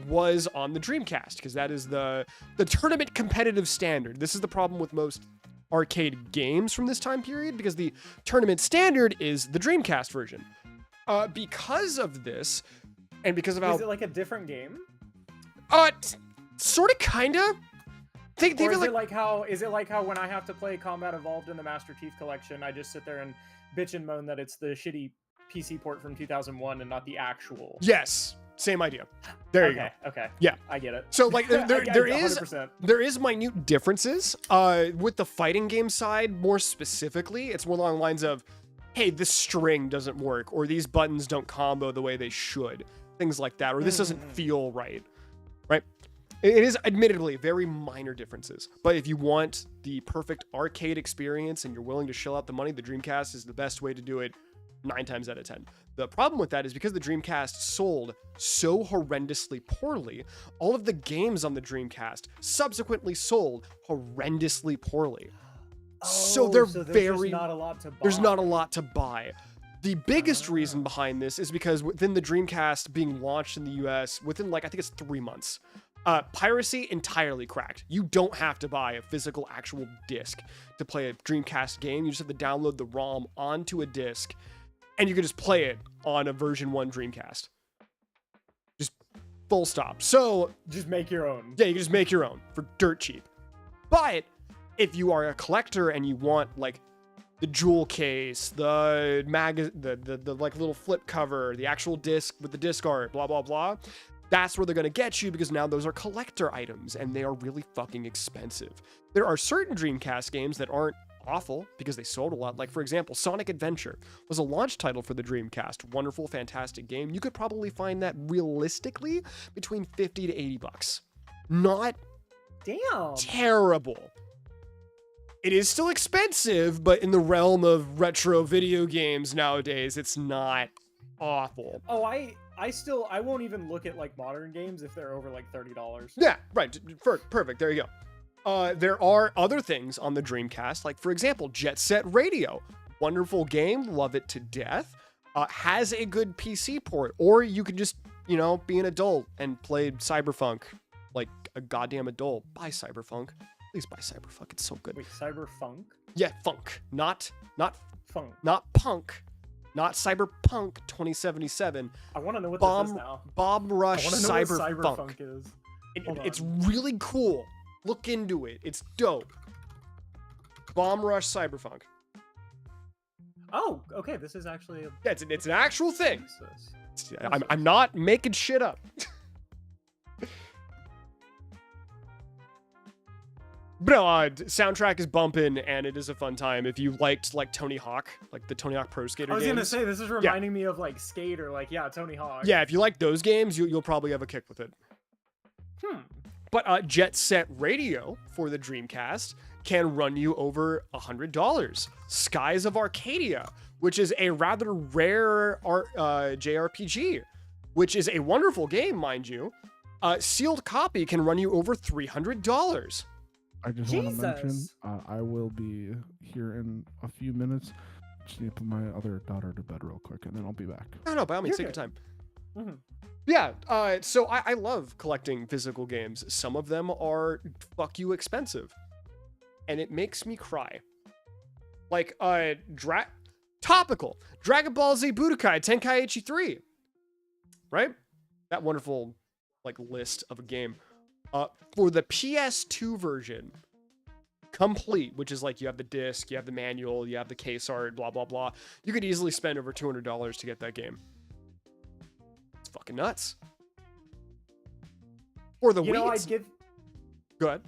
was on the Dreamcast, because that is the tournament competitive standard. This is the problem with most arcade games from this time period, because the tournament standard is the Dreamcast version. Because of this, and because of how... Is it like a different game? Sort of, kinda. Think Or of is it it like how when I have to play Combat Evolved in the Master Chief Collection, I just sit there and bitch and moan that it's the shitty PC port from 2001 and not the actual. Yes, same idea. There you go. Okay. Yeah. I get it. So like there is 100%. there is minute differences with the fighting game side. More specifically, it's more along the lines of, hey, this string doesn't work, or these buttons don't combo the way they should, things like that, or this doesn't feel right. It is admittedly very minor differences, but if you want the perfect arcade experience and you're willing to shell out the money, the Dreamcast is the best way to do it 9 times out of 10. The problem with that is because the Dreamcast sold so horrendously poorly, all of the games on the Dreamcast subsequently sold horrendously poorly. So there's just not a lot to buy. There's not a lot to buy. The biggest reason behind this is because within the Dreamcast being launched in the US within I think it's 3 months, piracy entirely cracked. You don't have to buy a physical actual disc to play a Dreamcast game. You just have to download the ROM onto a disc, and you can just play it on a version 1 Dreamcast. Just full stop. So just make your own. Yeah, you can just make your own for dirt cheap. But if you are a collector and you want the jewel case, the little flip cover, the actual disc with the disc art, blah blah blah, that's where they're going to get you, because now those are collector items and they are really fucking expensive. There are certain Dreamcast games that aren't awful because they sold a lot. Like, for example, Sonic Adventure was a launch title for the Dreamcast. Wonderful, fantastic game. You could probably find that realistically between $50 to $80. Not terrible. It is still expensive, but in the realm of retro video games nowadays, it's not awful. Oh, I won't even look at modern games if they're over $30. Yeah, right. Perfect. There you go. There are other things on the Dreamcast, like for example, Jet Set Radio. Wonderful game, love it to death. Has a good PC port, or you can just, be an adult and play Cyberpunk like a goddamn adult. Buy Cyberpunk. Please buy Cyberpunk. It's so good. Wait, Cyberpunk? Yeah, funk. Not funk. Not punk. Not Cyberpunk 2077. I want to know what this is now. Bomb Rush I want to know Cyberpunk. what Cyberpunk is. It's really cool. Look into it. It's dope. Bomb Rush Cyberpunk. Oh, okay. This is actually Yeah, it's an actual thing. I'm not making shit up. But no, soundtrack is bumping, and it is a fun time. If you liked Tony Hawk, the Tony Hawk Pro Skater games. I was gonna say, this is reminding me of Skate or Tony Hawk. Yeah, if you like those games, you'll probably have a kick with it. But Jet Set Radio for the Dreamcast can run you over $100. Skies of Arcadia, which is a rather rare JRPG, which is a wonderful game, mind you. Sealed copy can run you over $300. I just want to mention, I will be here in a few minutes. Just need to put my other daughter to bed real quick, and then I'll be back. No, by all means, take your time. Yeah, so I love collecting physical games. Some of them are fuck you expensive, and it makes me cry. Topical Dragon Ball Z Budokai Tenkaichi 3, right? That wonderful list of a game. For the PS2 version, complete, which is you have the disc, you have the manual, you have the case art, blah blah blah. You could easily spend over $200 to get that game. It's fucking nuts. For the Wii, Go ahead.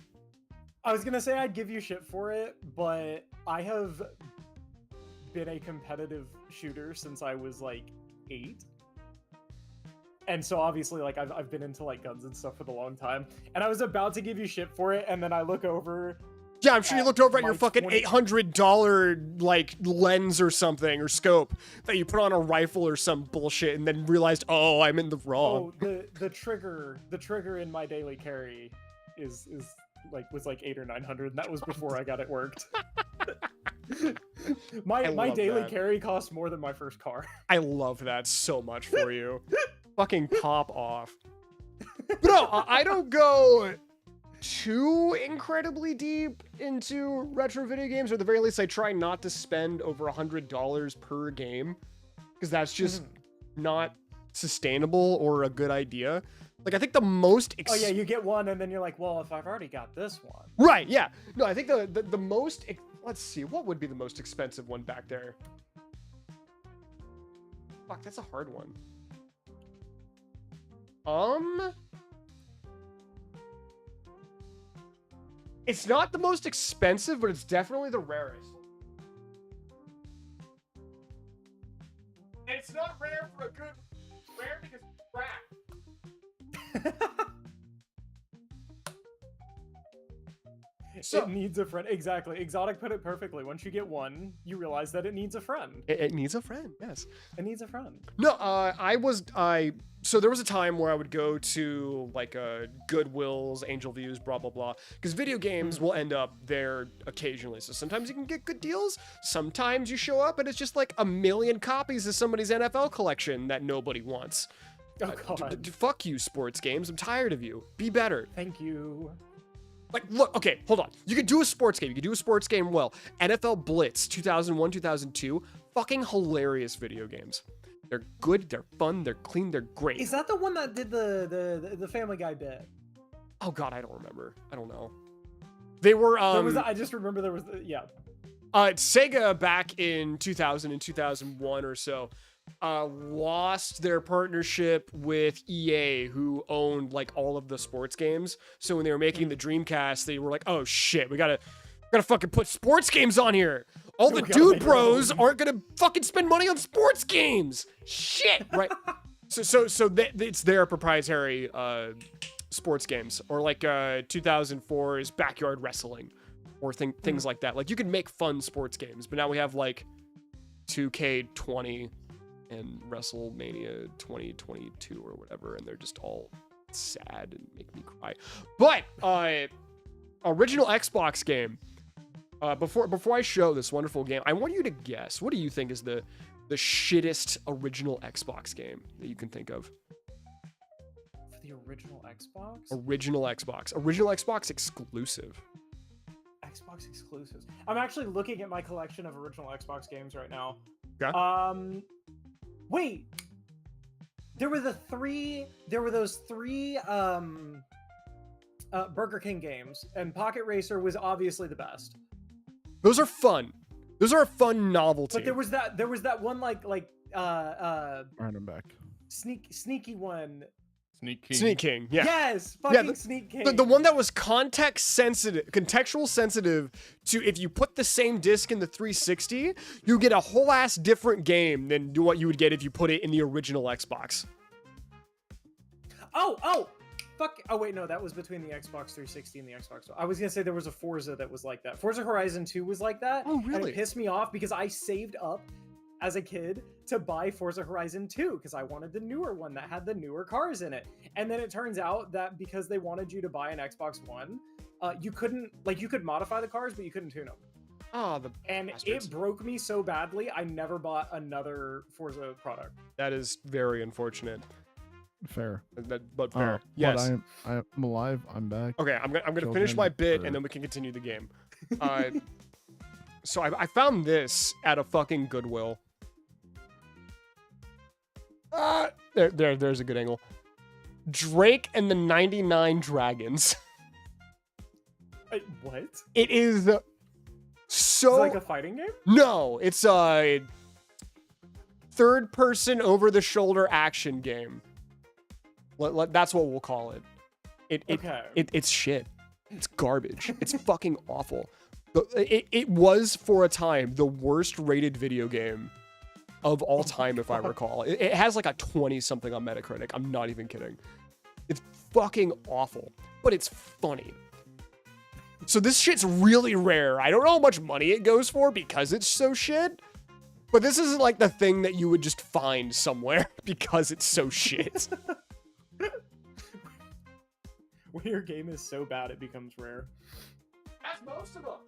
I was gonna say I'd give you shit for it, but I have been a competitive shooter since I was 8. And so obviously I've been into guns and stuff for a long time, and I was about to give you shit for it, and then I look over Yeah, I'm sure you looked over at your my fucking 20 $800 like lens or something or scope that you put on a rifle or some bullshit, and then realized, oh, I'm in the wrong. Oh, the trigger in my daily carry is was like 800 or 900, and that was before I got it worked. my love daily that. carry costs more than my first car. I love that so much for you. Fucking pop off. But no, I don't go too incredibly deep into retro video games, or at the very least I try not to spend over $100 per game, because that's just not sustainable or a good idea. Like, I think the most Oh yeah, you get one and then you're like, well, if I've already got this one. right, yeah, no, I think the most let's see, what would be the most expensive one back there? Fuck, that's a hard one. It's not the most expensive, but it's definitely the rarest. And it's not rare for a good rare because it's crap. So It needs a friend. Exactly. Exotic put it perfectly. Once you get one, you realize that it needs a friend. it needs a friend, yes. It needs a friend. No, so there was a time where I would go to like Goodwill's, Angel Views, blah blah blah, because video games will end up there occasionally. So sometimes you can get good deals. Sometimes you show up and it's just like 1 million copies of somebody's NFL collection that nobody wants. Oh god. Fuck you, sports games. I'm tired of you. Be better. Thank you. Like, look, okay, hold on. You could do a sports game. You could do a sports game well. NFL Blitz 2001, 2002, fucking hilarious video games. They're good, they're fun, they're clean, they're great. Is that the one that did the Family Guy bit? Oh god, I don't remember. I don't know. They were I just remember there was Sega back in 2000 and 2001 or so lost their partnership with EA, who owned like all of the sports games. So when they were making the Dreamcast, they were like, oh shit, we gotta fucking put sports games on here. All the dude bros aren't gonna fucking spend money on sports games. Shit, right? so it's their proprietary sports games, or like 2004's Backyard Wrestling, or things like that. Like, you could make fun sports games, but now we have like 2K20 and WrestleMania 2022 or whatever, and they're just all sad and make me cry. But original Xbox game. Before I show this wonderful game, I want you to guess. What do you think is the shittest original Xbox game that you can think of? For the original Xbox? Original Xbox exclusive. Xbox exclusives. I'm actually looking at my collection of original Xbox games right now. Okay. Wait. There were those three Burger King games, and Pocket Racer was obviously the best. Those are fun. Those are a fun novelty. But there was that one like Random back. sneaky one. Sneak King, yeah. Yes, fucking Sneak King. The one that was contextual sensitive to, if you put the same disc in the 360, you get a whole ass different game than what you would get if you put it in the original Xbox. Oh, fuck. Oh wait, no, that was between the Xbox 360 and the Xbox One. I was gonna say there was a Forza that was like that. Forza Horizon 2 was like that. Oh, really? And it pissed me off because I saved up as a kid to buy Forza Horizon 2 because I wanted the newer one that had the newer cars in it. And then it turns out that because they wanted you to buy an Xbox One, you couldn't, like, you could modify the cars, but you couldn't tune them. Oh, and bastards. it broke me so badly, I never bought another Forza product. That is very unfortunate. Fair. But fair. Yes. But I'm alive. I'm back. Okay, I'm gonna Children finish my bit or- and then we can continue the game. So I found this at a fucking Goodwill. There's a good angle. Drake and the 99 Dragons. What? It is so. It's like a fighting game? No, it's a third-person over-the-shoulder action game. That's what we'll call it. It's shit. It's garbage. It's fucking awful. It was, for a time, the worst-rated video game of all time, if I recall. It has like a 20-something on Metacritic. I'm not even kidding. It's fucking awful, but it's funny. So this shit's really rare. I don't know how much money it goes for because it's so shit. But this isn't like the thing that you would just find somewhere because it's so shit. When your game is so bad, it becomes rare. That's most of them.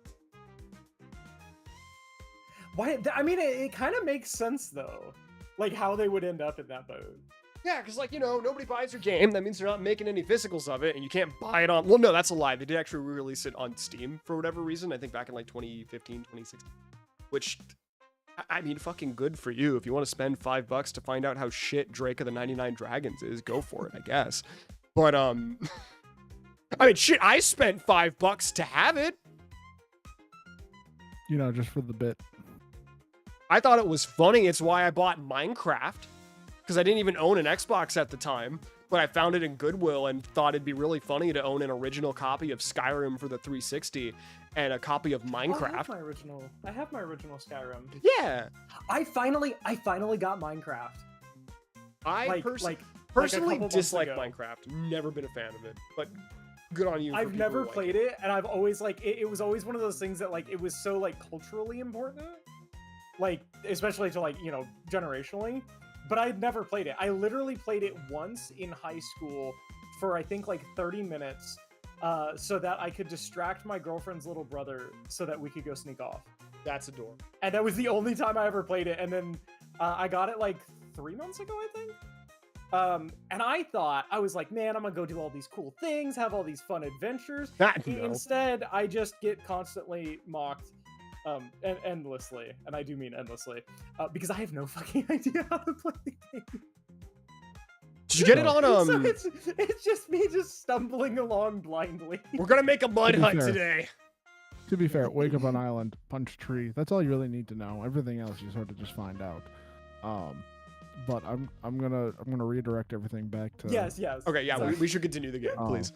Why? I mean, it kind of makes sense though, like how they would end up in that mode. Yeah, because, like, you know, nobody buys your game. That means they're not making any physicals of it, and you can't buy it on... Well, no, that's a lie. They did actually re-release it on Steam for whatever reason. I think back in, like, 2015, 2016. Which, I mean, fucking good for you. If you want to spend $5 to find out how shit Drake of the 99 Dragons is, go for it, I guess. But, I mean, shit, I spent $5 to have it. You know, just for the bit. I thought it was funny. It's why I bought Minecraft. Because I didn't even own an Xbox at the time, but I found it in Goodwill and thought it'd be really funny to own an original copy of Skyrim for the 360 and a copy of Minecraft. I have my original Skyrim. Yeah. I finally got Minecraft. I personally dislike Minecraft. Never been a fan of it, but good on you. I've never played it, and I've always like it was always one of those things that like it was so like culturally important, like especially to like, you know, generationally. But I'd never played it. I literally played it once in high school for I think like 30 minutes so that I could distract my girlfriend's little brother so that we could go sneak off. That's adorable. And that was the only time I ever played it. And then I got it like 3 months ago, I think. And I thought, I was like, man, I'm gonna go do all these cool things, have all these fun adventures. No. Instead, I just get constantly mocked and endlessly, and I do mean endlessly, because I have no fucking idea how to play the game. Did you get it on So it's just me just stumbling along blindly. We're gonna make a mud hut fair. today. To be fair, wake up on island, punch tree. That's all you really need to know. Everything else you sort of just find out. But I'm gonna redirect everything back to Yes. Okay, yeah, we should continue the game, please.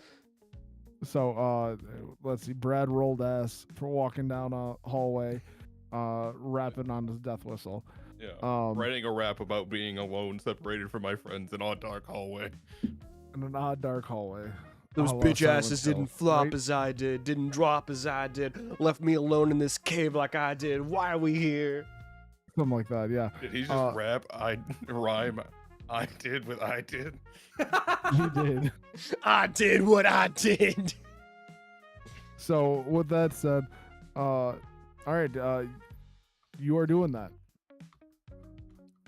So let's see. Brad rolled ass for walking down a hallway, rapping on his death whistle. Yeah. Writing a rap about being alone, separated from my friends in a dark hallway. In an odd dark hallway. Those How bitch Silent asses Hill, didn't flop right? as I did, didn't drop as I did, left me alone in this cave like I did. Why are we here? Something like that, yeah. Did he just rap? I rhyme. I did what I did. He did. I did what I did. So with that said, all right, you are doing that.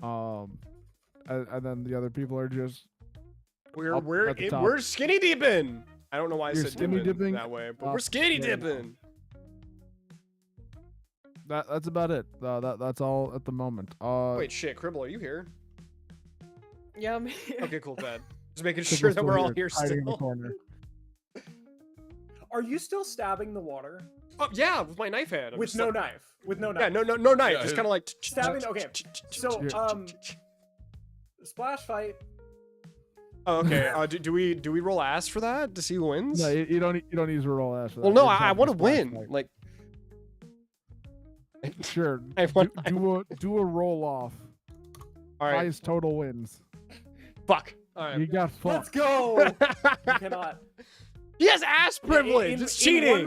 And then the other people are just We're skinny dipping. I don't know why I You're said skinny dipping that way, but up we're skinny there. dipping. that's about it. That's all at the moment. Wait, shit, Cribble, are you here? Yeah, I'm here. Okay, cool, Dad. Just making Cribble's sure that still we're all here hiding in the still. corner. Are you still stabbing the water? Oh yeah, with my knife hand. I'm With just no like- knife. With no Yeah, knife. no knife. Yeah, Just kind of like Stabbing, okay. So, splash fight. Oh, okay. Do we roll ass for that to see who wins? No, you don't need to roll ass for that. Well, no, You just I have want to splash win. fight. Like, Sure. I want. Do a roll off. All right. Highest total wins. Fuck. All right. You got Let's fucked. go. You cannot. He has ass privilege. It's cheating. In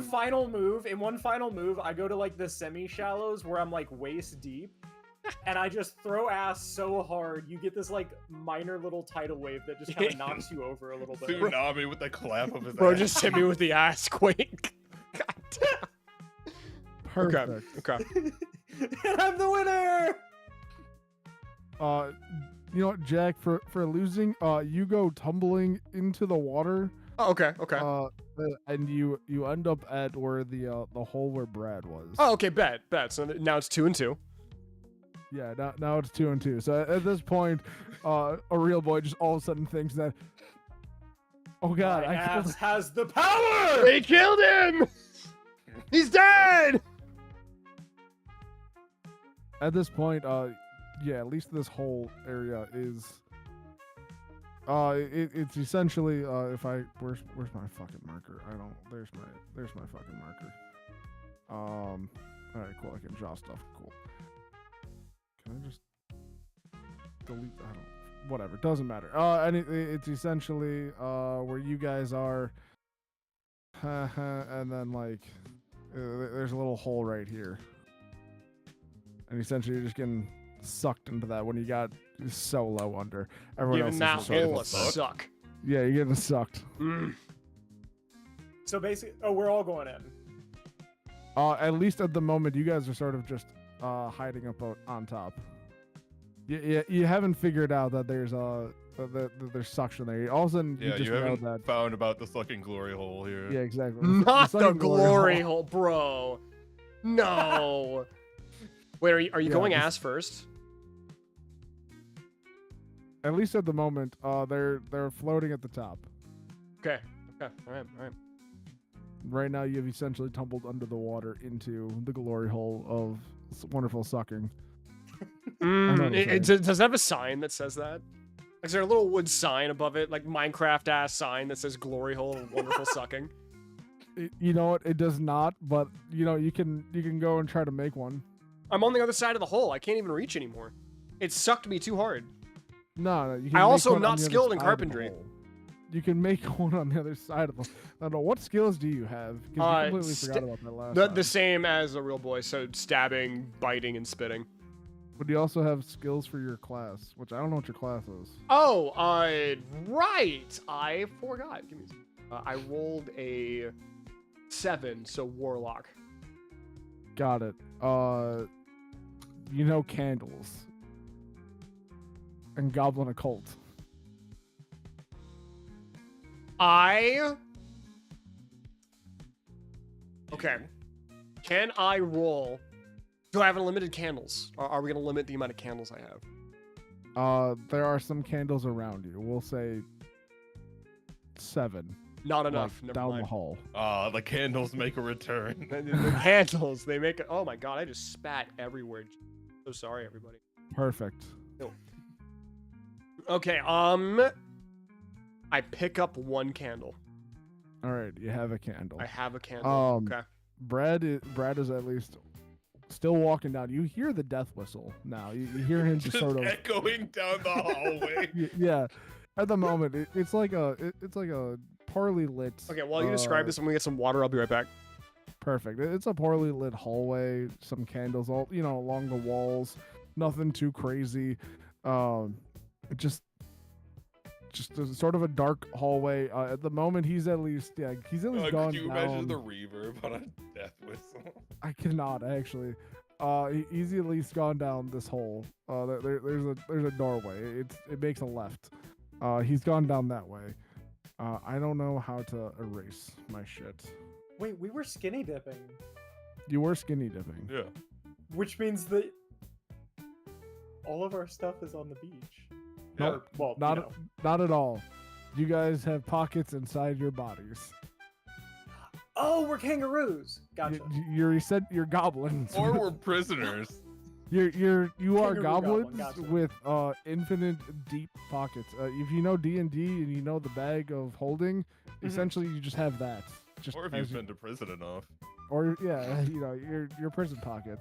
one final move, I go to like the semi-shallows where I'm like waist deep, and I just throw ass so hard, you get this like minor little tidal wave that just kind of knocks you over a little bit. Tsunami with the clap of his Bro ass. just hit me with the ass quake. God damn. Perfect. Okay. And I'm the winner. You know what, Jack? For losing, you go tumbling into the water. Oh, okay. And you end up at where the hole where Brad was. Oh, okay. Bet. So now it's 2-2. Yeah, now it's 2-2. So at this point, a real boy just all of a sudden thinks that, oh god, My I killed ass has the power. They killed him. He's dead. At this point, yeah, at least this whole area is, it's essentially, if I, where's my fucking marker? There's my fucking marker. All right, cool. I can draw stuff. Cool. Can I just delete? Whatever. Doesn't matter. And it's essentially where you guys are. and then like there's a little hole right here, and essentially you're just getting sucked into that when you got so low under. Everyone else Giving is that just sort of- hole a suck. Yeah, you're getting sucked. So basically, oh, we're all going in. At least at the moment, you guys are sort of just hiding up on top. You haven't figured out that there's that there's suction there. All of a sudden, Yeah, you just you know haven't that. found about the sucking glory hole here. Yeah, exactly. Not the sucking glory hole, bro. No. Wait, are you Yeah, going this- ass first? At least at the moment, they're floating at the top. Okay. Okay. All right. Right now, you've essentially tumbled under the water into the glory hole of wonderful sucking. know what you're Does it have a sign that says that? Is there a little wood sign above it, like Minecraft ass sign that says "Glory Hole Wonderful Sucking"? You know what? It does not, but you know you can go and try to make one. I'm on the other side of the hole. I can't even reach anymore. It sucked me too hard. No, you can I make also one am on not the other skilled in side of the carpentry. hole. You can make one on the other side of the. I don't know what skills do you have? 'Cause you completely forgot about that last The time. same as a real boy, so stabbing, biting, and spitting. But you also have skills for your class, which I don't know what your class is. Oh, right. I forgot. Give me. I rolled a 7, so warlock. Got it. You know candles and goblin occult. Okay. Can I roll? Do I have unlimited candles? Are we gonna limit the amount of candles I have? There are some candles around you. We'll say 7. Not like, enough. Never down mind. the hall. The candles make a return. The candles, they make it. Oh my god, I just spat everywhere. So sorry, everybody. Perfect. Okay, I pick up 1 candle. All right, you have a candle. I have a candle. Okay. Brad is at least still walking down. You hear the death whistle now. You hear him just Just sort of echoing down the hallway. yeah. At the moment, it's like a poorly lit. Okay, while you describe this, I'm gonna get some water. I'll be right back. Perfect. It's a poorly lit hallway. Some candles all along the walls. Nothing too crazy. Just a, sort of a dark hallway. At the moment, he's at least gone Could you down. imagine the reverb on a death whistle? I cannot actually. He's at least gone down this hole. There's a doorway. It makes a left. He's gone down that way. I don't know how to erase my shit. Wait, we were skinny dipping, You were skinny dipping. Yeah. which means that all of our stuff is on the beach. Yeah. Or, well, Not not at all. You guys have pockets inside your bodies. Oh, we're kangaroos. Gotcha. You're goblins. Or we're prisoners. You are Kangaroo goblin, goblins gotcha. with infinite deep pockets. If you know D&D and you know the bag of holding, essentially you just have that. Just Or if as you've you- been to prison enough. or yeah, your prison pocket.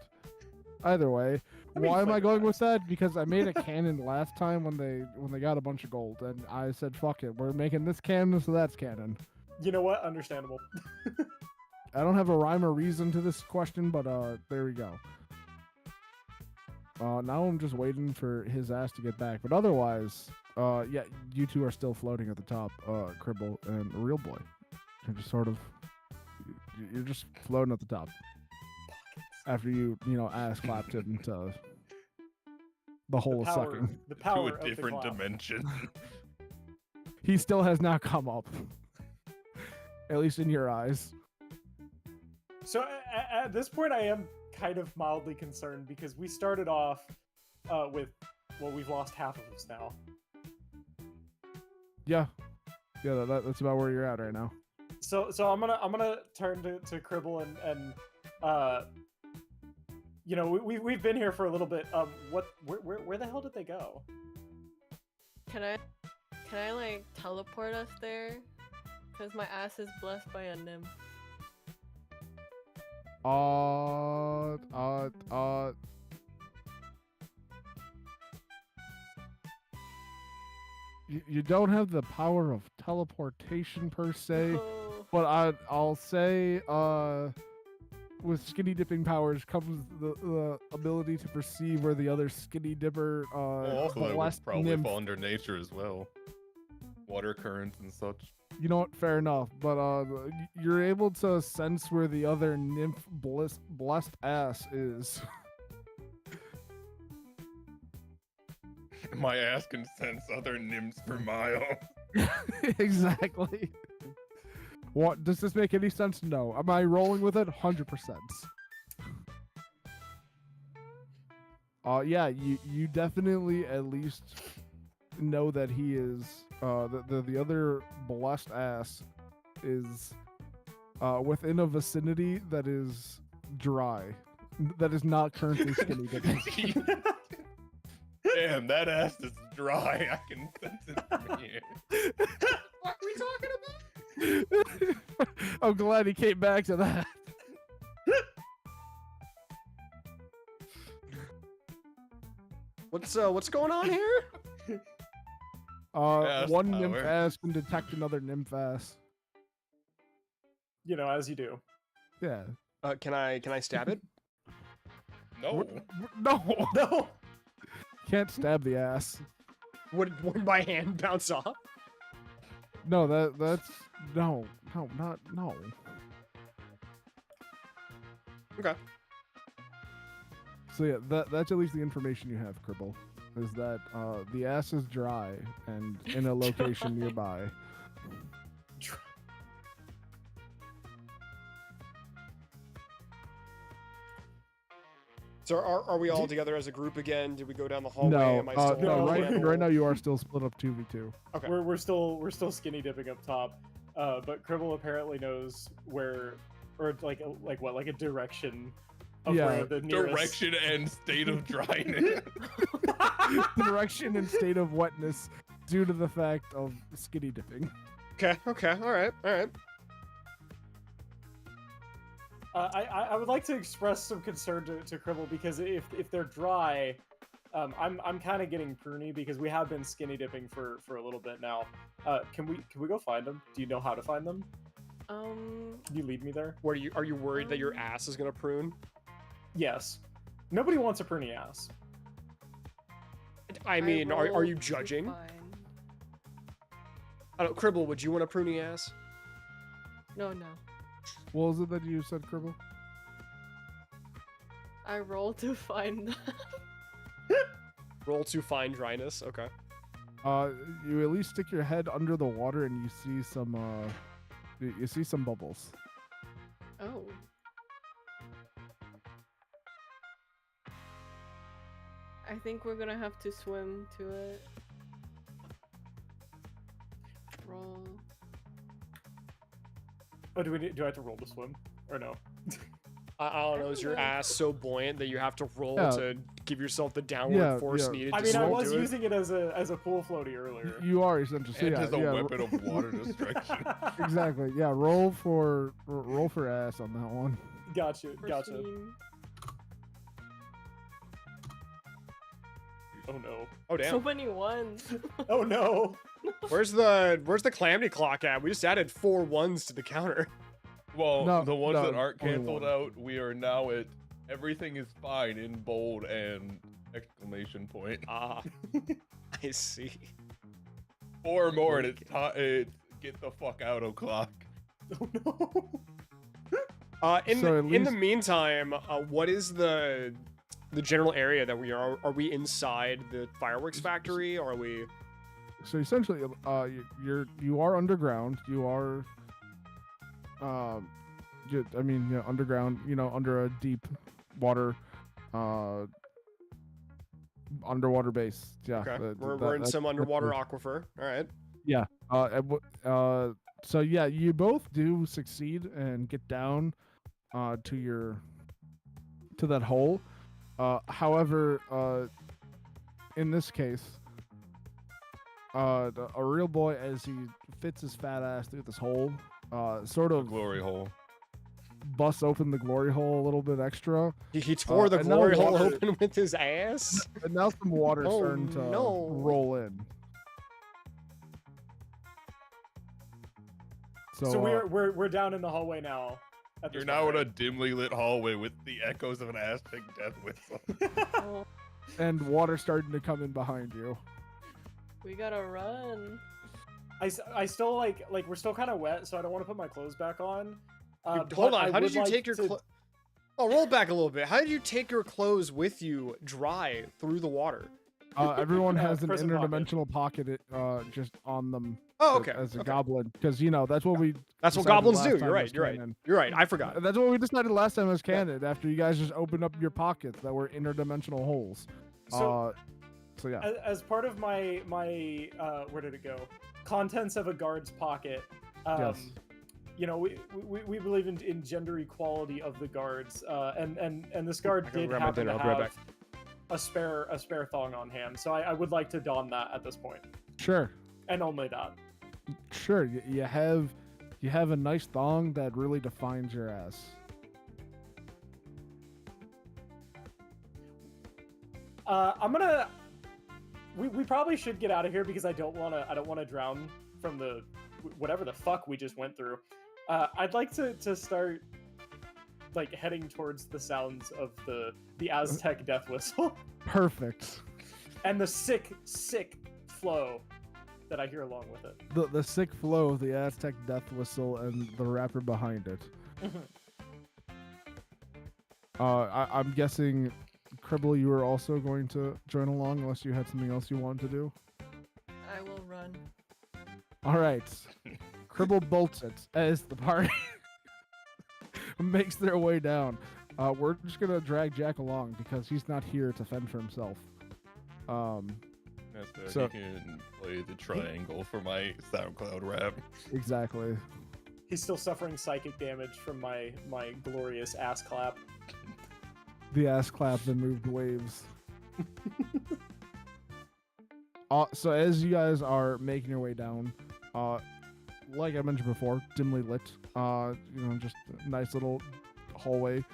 Either way, I mean, why am I going flavor with that? Because I made a cannon last time when they got a bunch of gold, and I said, "Fuck it, we're making this cannon, so that's canon." You know what? Understandable. I don't have a rhyme or reason to this question, but there we go. Now I'm just waiting for his ass to get back, but otherwise, yeah, you two are still floating at the top, Cribble and Real Boy. You're just sort of, you're just floating at the top. After you ass clapped it into the hole of sucking. The To power a of the different clap. dimension. He still has not come up. At least in your eyes. So at this point, I am kind of mildly concerned because we started off with, well, we've lost half of us now. Yeah. Yeah, that's about where you're at right now. So I'm gonna turn to Cribble and we've been here for a little bit. Where the hell did they go? Can I like teleport us there? Cause my ass is blessed by a nymph. You don't have the power of teleportation per se. Oh, but I'll say with skinny dipping powers comes the ability to perceive where the other skinny dipper Well, also, that would blessed probably nymph. fall under nature as well. Water currents and such. You know what? Fair enough. But you're able to sense where the other nymph blessed ass is. My ass can sense other nymphs per mile. Exactly. What does this make any sense? No. Am I rolling with it? 100%. Yeah, you definitely at least know that he is the other blessed ass is within a vicinity that is dry, that is not currently skinny dipping. Damn, that ass is dry. I can sense it from here. What are we talking about? I'm glad he came back to that. What's going on here? Ass One nymph power. ass can detect another nymph ass. You know, as you do. Yeah. Can I stab it? No. No. No. Can't stab the ass. Would my hand bounce off? No, that's no, not no. Okay. So yeah, that's at least the information you have, Cribble. Is that the ass is dry and in a location nearby. So are we all together as a group again? Did we go down the hallway? No, Am I still no. No, Right now you are still split up 2v2. Okay. We're still skinny dipping up top, but Cribble apparently knows where, or like a direction of Yeah. where the nearest. Direction and state of dryness. Direction and state of wetness due to the fact of skinny dipping. Okay. All right. I would like to express some concern to Cribble because if they're dry, I'm kind of getting pruny because we have been skinny dipping for a little bit now. Can we go find them? Do you know how to find them? Can you lead me there? What are you worried that your ass is gonna prune? Yes. Nobody wants a pruny ass. I mean, are rolled you judging? fine. I don't. Cribble, would you want a pruny ass? No. What was it that you said, Cribble? I rolled to find them. Roll to find dryness. Okay. You at least stick your head under the water and you see some you see some bubbles. Oh. I think we're gonna have to swim to it. Roll. Oh, do I have to roll to swim or no? I don't know. Is your ass so buoyant that you have to roll Yeah. to give yourself the downward Yeah, force yeah. needed I to mean, I swim was to it? using it as a pool floaty earlier. You are essentially so And yeah, as a yeah, weapon of water destruction. exactly. Yeah, roll for ass on that one. Gotcha. 14. Oh no. Oh damn. So many ones. Oh no. Where's the calamity clock at? We just added 4 ones to the counter. Well, No, the ones no, that aren't only canceled one. out, we are now at everything is fine in bold and exclamation point. Ah, I see. 4 more and it's get the fuck out o'clock. Oh no. In So the, at in the least- meantime, what is the general area that we are? Are we inside the fireworks factory? Or are we? So essentially, you are underground. You are, underground. You know, under a deep water, underwater base. Yeah. Okay, that- we're that- in that's- some that's underwater your- aquifer. All right. So yeah, you both do succeed and get down to that hole. However, in this case, a real boy, as he fits his fat ass through this hole, sort The of glory hole. busts open the glory hole a little bit extra, He tore the and now glory hole water- open with his ass. and now some water's Oh, starting to no. roll in. So we're down in the hallway now. at You're this now point, in a dimly lit hallway with the echoes of an Aztec death whistle. Oh, and water starting to come in behind you. we gotta run. I still like we're still kind of wet, so I don't want to put my clothes back on. Hold but I on. How did would you like take your to- clothes? Oh, roll back a little bit. How did you take your clothes with you dry through the water? Everyone has an prison pocket. interdimensional pocket just on them. Oh, okay. As a okay. goblin, because that's what we. That's what decided goblins last do. time You're right. as You're right. canon. You're right. I forgot. That's what we decided last time as canon. After you guys just opened up your pockets that were interdimensional holes. So- So yeah. As part of my where did it go? Contents of a guard's pocket. Yes. We believe in gender equality of the guards, and this guard I gotta did grab my happen dinner, to I'll be right have a spare thong on hand, so I would like to don that at this point, Sure. and only that. Sure. You have a nice thong that really defines your ass. I'm gonna. We probably should get out of here because I don't wanna drown from the whatever the fuck we just went through. I'd like to start like heading towards the sounds of the Aztec death whistle Perfect. and the sick flow that I hear along with it. The sick flow of the Aztec death whistle and the rapper behind it. I'm guessing, Cribble, you were also going to join along unless you had something else you wanted to do. I will run. All right. Cribble bolts it as the party makes their way down. We're just gonna drag Jack along because he's not here to fend for himself. That's fair. So- You can play the triangle for my SoundCloud rap. Exactly. He's still suffering psychic damage from my glorious ass clap. The ass clap that moved waves. So as you guys are making your way down, like I mentioned before, dimly lit. Just a nice little hallway.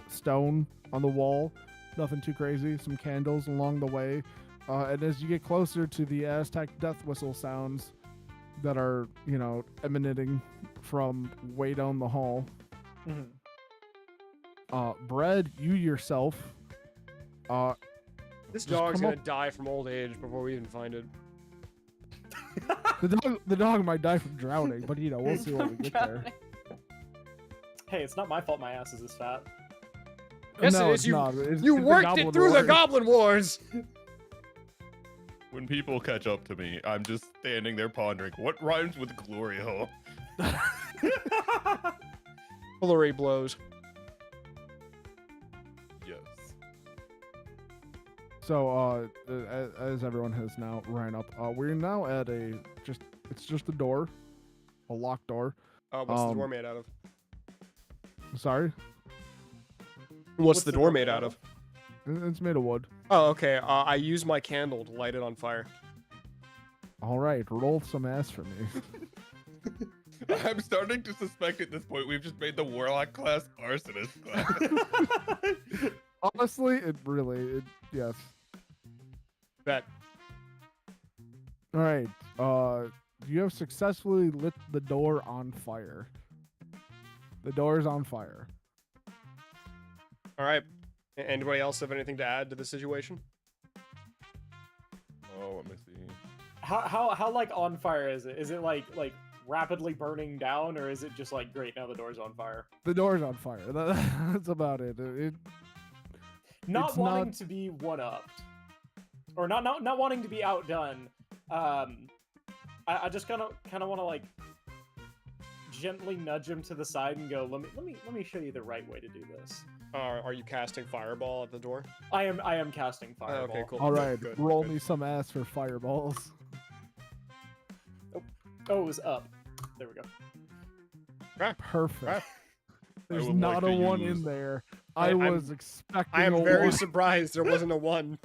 Stone on the wall, nothing too crazy. Some candles along the way, and as you get closer to the Aztec death whistle sounds that are emanating from way down the hall. Bread, you yourself. This Just dog's come gonna die from old age before we even find it. The dog might die from drowning, but we'll see when we get there. Hey, it's not my fault my ass is this fat. Yes, No, it it's is. You not. It's you the worked Goblin it through the Wars. Goblin Wars. When people catch up to me, I'm just standing there pondering, what rhymes with glory hole? Flurry blows. Yes. So, as everyone has now ran up, we're now at it's just a door, a locked door. What's the door made out of? Sorry, What's the door made out of? it's made of wood. Oh, okay. I use my candle to light it on fire. All right, roll some ass for me. I'm starting to suspect at this point we've just made the warlock class arsonist class. Honestly, yes. Bet. All right, you have successfully lit the door on fire. The door is on fire. All right. Anybody else have anything to add to the situation? Oh, let me see. How like on fire is it? Is it like rapidly burning down, or is it just like great now the door's on fire? The door's on fire. That's about it. Not It's wanting not- to be one upped, or not wanting to be outdone. I just kind of want to like gently nudge him to the side and go, let me show you the right way to do this. Are you casting fireball at the door? I am casting Oh, fireball. okay, cool. All right, Good, roll good. me some ass for fireballs. Oh, it was up. There we go. Perfect. Right. There's would not like a to one use- in there. I'm- was expecting I am a very one. surprised there wasn't a one.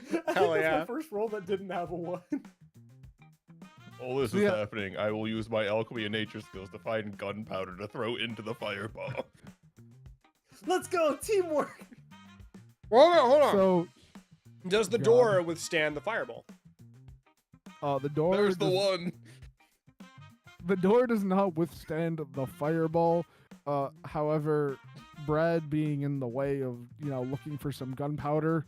Hell That's yeah. my first roll that didn't have a one. While this is Yeah. happening, I will use my alchemy and nature skills to find gunpowder to throw into the fireball. Let's go, teamwork. Hold on. So Does the God. door withstand the fireball? the door There's the does- one. the door does not withstand the fireball. However, Brad being in the way of looking for some gunpowder,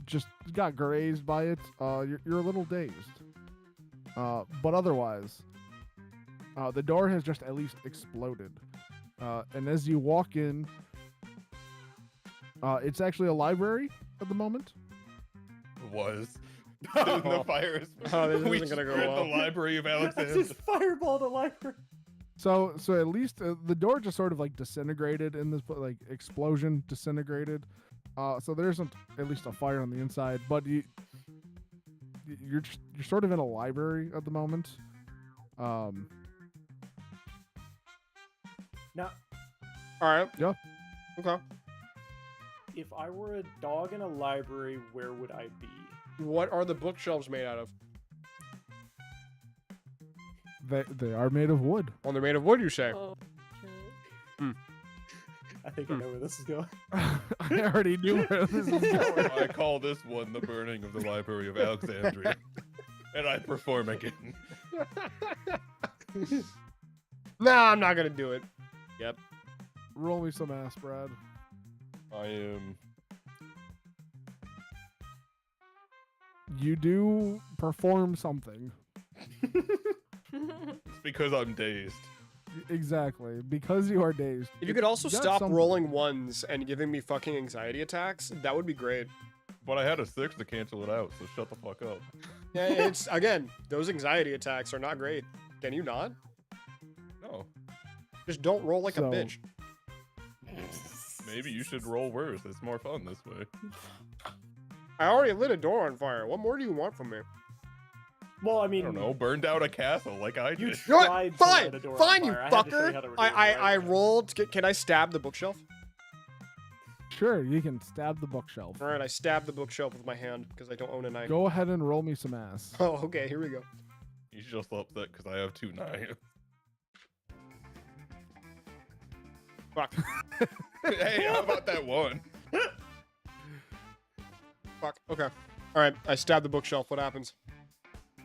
just got grazed by it. You're a little dazed. But otherwise, the door has just at least exploded. And as you walk in, it's actually a library at the moment. Was. The fire is. Oh, this we isn't gonna go destroyed well. the Library of I Alexander. just fireball the library. So at least the door just sort of like disintegrated in this like explosion disintegrated. So there isn't at least a fire on the inside, but you're sort of in a library at the moment. Now, All right. Yeah. Okay. if I were a dog in a library, where would I be? What are the bookshelves made out of? They are made of wood. Well, they're made of wood, you say. Oh, shit. I think I know where this is going. I already knew where this is going. I call this one the burning of the Library of Alexandria. And I perform again. Nah, I'm not gonna do it. Yep. Roll me some ass, Brad. I am. You do perform something. It's because I'm dazed. Exactly. Because you are dazed. If you could also got stop something. rolling ones and giving me fucking anxiety attacks, that would be great. But I had a 6 to cancel it out, so shut the fuck up. Yeah, it's again, those anxiety attacks are not great. Can you not? No. Just don't roll like a So- bitch. Maybe you should roll worse. It's more fun this way. I already lit a door on fire. What more do you want from me? Well, I I mean, don't know. Burn down a castle like I You did. You know what? tried to Fine, light a door on fine, you fire. I had to show fucker. how to redo it, I right? rolled. Can I stab the bookshelf? Sure, you can stab the bookshelf. All right, I stabbed the bookshelf with my hand because I don't own a knife. Go ahead and roll me some ass. Oh, okay. Here we go. He's just upset because I have 2 knives. Fuck. Hey, how about that one? Fuck. Okay. All right. I stabbed the bookshelf. What happens?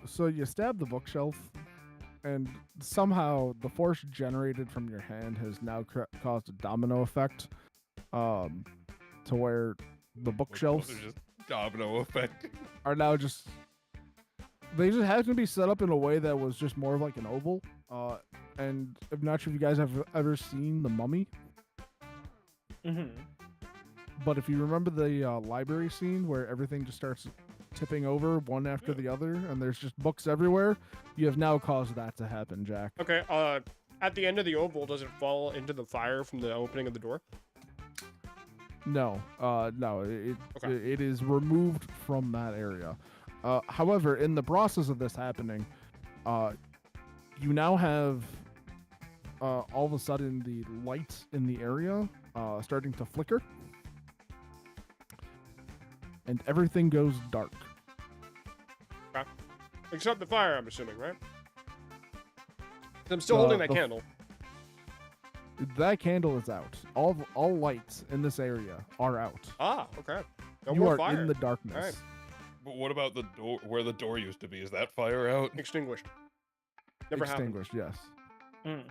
So you stab the bookshelf, and somehow the force generated from your hand has now caused a domino effect, to where the bookshelves Those are just domino effect. are now just they just happen to be set up in a way that was just more of like an oval. And I'm not sure if you guys have ever seen The Mummy, Mhm. but if you remember the library scene where everything just starts tipping over one after the other, and there's just books everywhere, you have now caused that to happen, Jack. Okay. At the end of the oval, does it fall into the fire from the opening of the door? No, no, Okay. it is removed from that area. However, in the process of this happening, you now have all of a sudden the lights in the area starting to flicker, and everything goes dark. Except the fire, I'm assuming, right? I'm still holding that the- candle. That candle is out. All lights in this area are out. Ah, okay. No you more are fire. in the darkness. Alright. But what about the door where the door used to be? Is that fire out? Extinguished. Never happened. Extinguished, yes. Mm.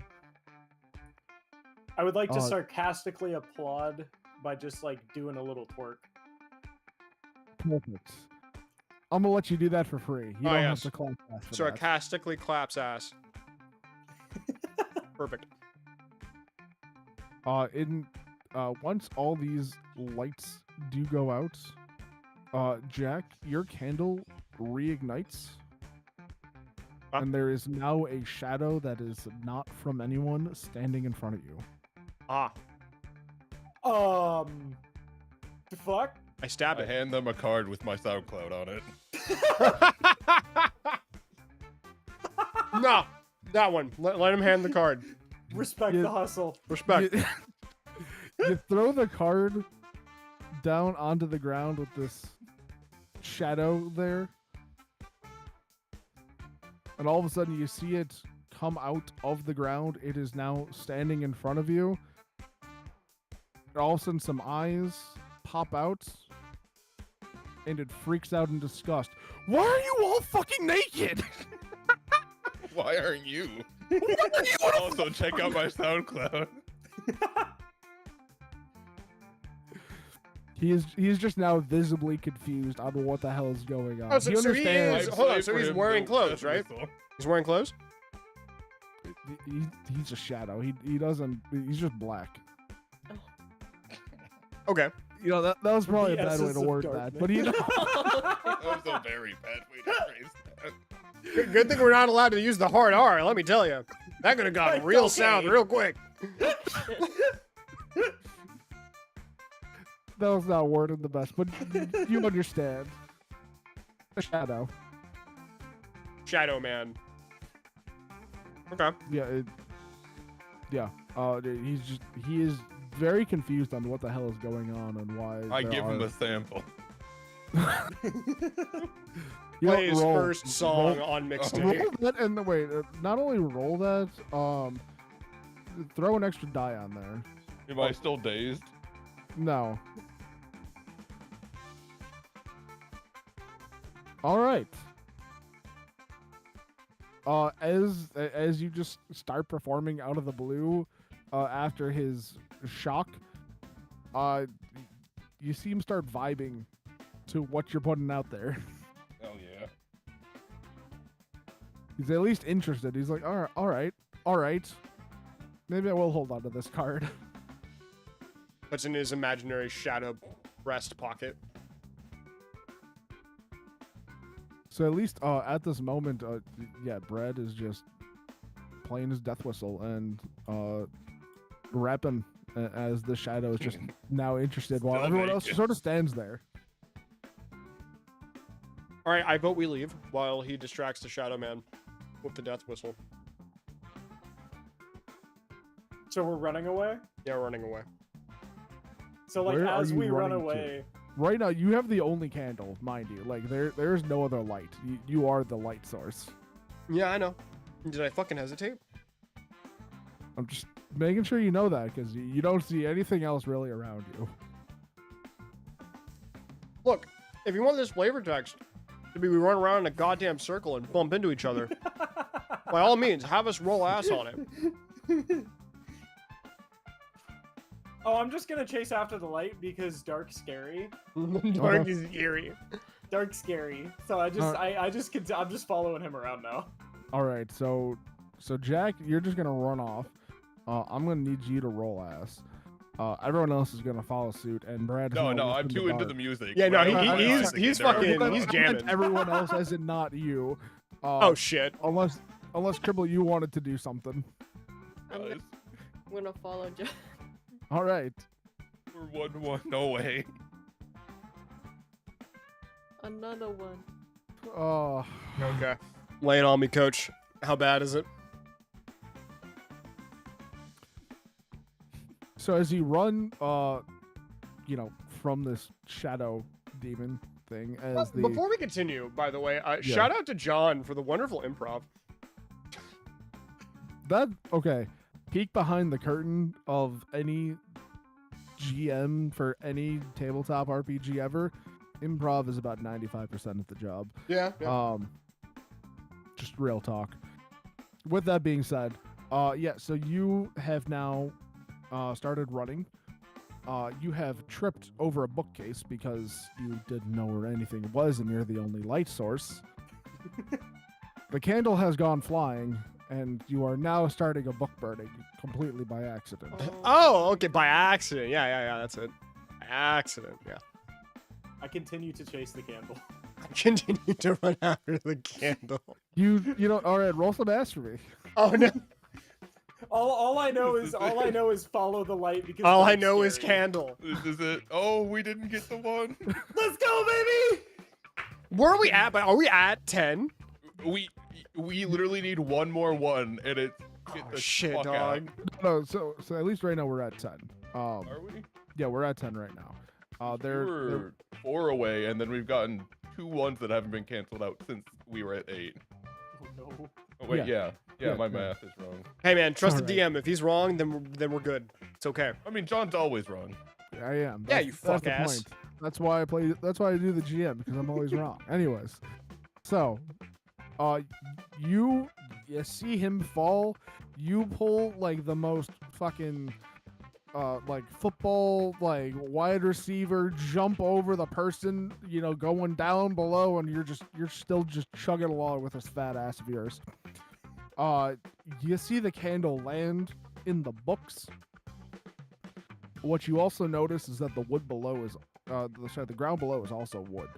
I would like to Uh, sarcastically applaud by just like doing a little twerk. Perfect. I'm gonna let you do that for free. You don't yes. have to clap ass for that. Sarcastically claps ass. Perfect. Once all these lights do go out, Jack, your candle reignites, Huh? and there is now a shadow that is not from anyone standing in front of you. Ah, The fuck? I stab I it. hand them a card with my SoundCloud on it. No, that one. Let him hand the card. Respect You- the hustle. Respect. You, you throw the card down onto the ground with this shadow there, and all of a sudden you see it come out of the ground. It is now standing in front of you. And all of a sudden some eyes pop out, and it freaks out in disgust. Why are you all fucking naked? Why aren't you? Also, check out my SoundCloud. He's just now visibly confused on what the hell is going on. Oh, so, he so he understands. is. Hold on. So he's wearing clothes, right? He's wearing clothes. He's a shadow. He doesn't. He's just black. Okay. You know that was probably a The bad way essence to of word that, but you know. That was a very bad way to phrase that. Good thing we're not allowed to use the hard R. Let me tell you, that could have gotten It's real okay. sound real quick. That was not worded the best, but you understand. A shadow. Shadow Man. Okay. Yeah. He is very confused on what the hell is going on and why. I there give him are- a sample. You know, Play his roll- first song roll- on roll mixtape. that, and wait, not only roll that, throw an extra die on there. Am I still dazed? No. All right. As you just start performing out of the blue, after his shock, you see him start vibing to what you're putting out there. Hell yeah. He's at least interested. He's like, all right. Maybe I will hold on to this card. Puts in his imaginary shadow breast pocket. So at least at this moment, Brad is just playing his death whistle and rapping as the shadow is just now interested while Still everyone else naked. sort of stands there. All right, I vote we leave while he distracts the Shadow Man with the death whistle. So we're running away. Yeah, we're running away. So like Where are as you we run running to? away, Right now, you have the only candle, mind you. Like there's no other light. You are the light source. Yeah, I know. Did I fucking hesitate? I'm just making sure you know that because you don't see anything else really around you. Look, if you want this flavor text to be we run around in a goddamn circle and bump into each other, by all means, have us roll ass on it. oh, I'm just gonna chase after the light because dark's scary. Dark is eerie. Dark's scary. So I'm just following him around now. All right, so Jack, you're just gonna run off. I'm gonna need you to roll ass. Everyone else is gonna follow suit, and Brad. is No, gonna no, lift I'm in too the into dark. the music. Yeah, no, When I was he's music, he's there are- fucking I he's meant jamming. everyone else, as in not you. Oh shit. Unless Cribble, you wanted to do something. I'm Guys, gonna follow Jack. All right. We're 1-1 away. Another one. Okay. Lay it on me, coach. How bad is it? So as you run, from this shadow demon thing, as the Before we continue, by the way, shout out to John for the wonderful improv. okay, peek behind the curtain of any GM for any tabletop RPG ever. Improv is about 95% of the job. Yeah. Just real talk. With that being said, so you have now started running. You have tripped over a bookcase because you didn't know where anything was and you're the only light source. The candle has gone flying and you are now starting a book burning completely by accident. Oh, okay, by accident. Yeah, that's it. By accident, yeah. I continue to chase the candle. I continue to run after the candle. All right, roll some ass for me. Oh no. All I know is follow the light because All I dark's know is scary. candle. This is it. Oh, we didn't get the one. Let's go, baby! Where are we at? But are we at 10? We literally need one more one, and it's get the Shit, fuck out. dog. No, so at least right now we're at 10. Are we? Yeah, we're at 10 right now. They're We're 4 away, and then we've gotten 2 ones that haven't been canceled out since we were at 8. Oh no. Oh wait, Yeah. yeah, my Yeah. math is wrong. Hey man, trust All the DM. If he's wrong, then we're good. It's okay. I mean, John's always wrong. I am. Yeah, you That's fuck the ass. point. That's why I play. That's why I do the GM because I'm always wrong. Anyways, so, you you see him fall, you pull like the most fucking like football, like wide receiver, jump over the person, you know, going down below, and you're still just chugging along with this fat ass of yours. You see the candle land in the books. What you also notice is that the wood below is the ground below is also wood.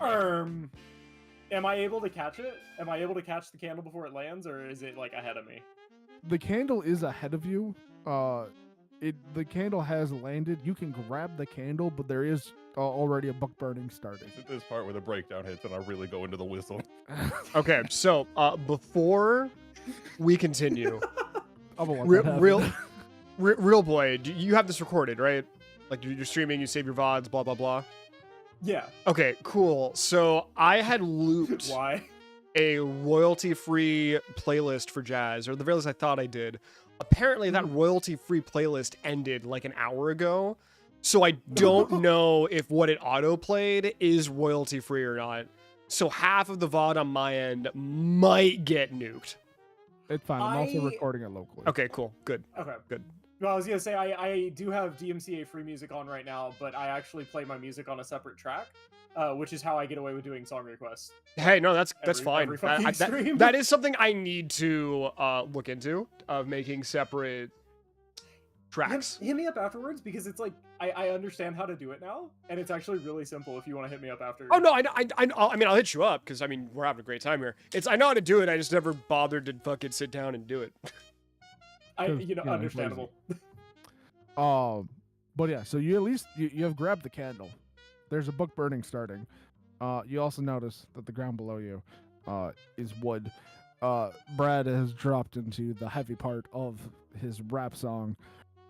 Am I able to catch it? Am I able to catch the candle before it lands, or is it like ahead of me? The candle is ahead of you. The candle has landed. You can grab the candle, but there is already a book burning started. It's at this part where the breakdown hits and I really go into the whistle. Okay, so before we continue, I'm gonna let that happen. real boy, you have this recorded, right? Like you're streaming, you save your VODs, blah blah blah. Yeah. Okay, cool. So I had looped Why? a royalty-free playlist for Jazz, or the very least I thought I did. Apparently that royalty-free playlist ended like an hour ago, so I don't know if what it auto-played is royalty-free or not. So half of the VOD on my end might get nuked. It's fine. I'm also I- recording it locally. Okay, cool, good. Okay. Good. Well, I was gonna say I do have DMCA free music on right now, but I actually play my music on a separate track, which is how I get away with doing song requests. Hey, no, that's Every fine. fucking stream. That is something I need to look into, of making separate tracks. Hit me up afterwards, because it's like I understand how to do it now, and it's actually really simple. If you want to hit me up after. Oh no, I mean I'll hit you up because I mean we're having a great time here. I know how to do it. I just never bothered to fucking sit down and do it. Understandable. But yeah, so you at least you have grabbed the candle. There's a book burning starting. You also notice that the ground below you is wood. Brad has dropped into the heavy part of his rap song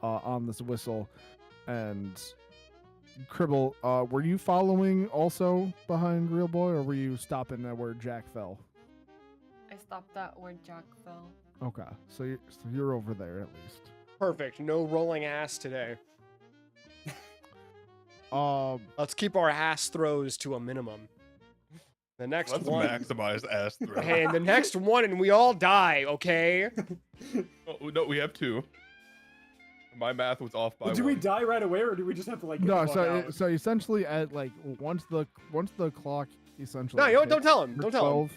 on this whistle, and Cribble, were you following also behind Real Boy, or were you stopping at where Jack fell? I stopped at where Jack fell. Okay, so you're over there at least. Perfect. No rolling ass today. Um, Let's keep our ass throws to a minimum. The next Let's one. maximize ass throw. Hey, the next one, and we all die. Okay. Oh, no, we have two. My math was off by Do one. we die right away, or do we just have to like? Get no, the fuck out? so essentially at like once the clock essentially. No, you don't hits tell him. for Don't tell him.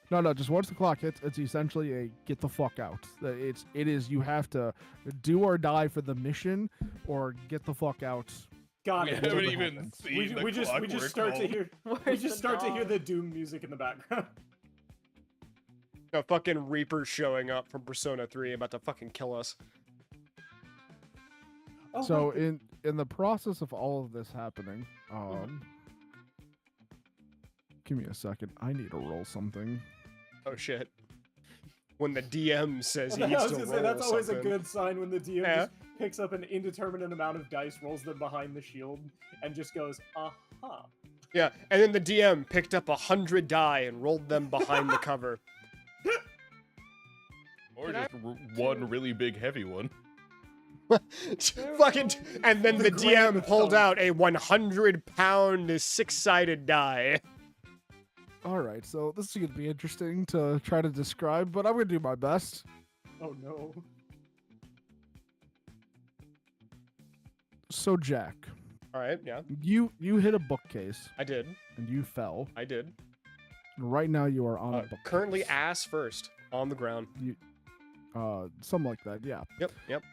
12 No, just once the clock hits, it's essentially a get the fuck out. It is you have to do or die for the mission, or get the fuck out. Got We it. haven't Whatever even happens. seen the We just Clockwork start to Vault. hear we Where's just the start to hear dog? the Doom music in the background. No fucking Reaper showing up from Persona 3 about to fucking kill us. Oh, So right, in the process of all of this happening, give me a second. I need to roll something. Oh shit. When the DM says he I needs was to gonna roll say that's always something. a good sign when the DM Yeah. just picks up an indeterminate amount of dice, rolls them behind the shield, and just goes, "Aha." Yeah, and then the DM picked up 100 die and rolled them behind the cover. Or just one really big heavy one. Fucking, and then The the grand DM pulled thumb. out a 100-pound 6-sided die. All right, so this is gonna be interesting to try to describe, but I'm gonna do my best. Oh no. So Jack, All right, yeah, you hit a bookcase I did. and you fell. I did. Right now you are on a bookcase. Currently ass first on the ground. Something like that. Yeah. Yep.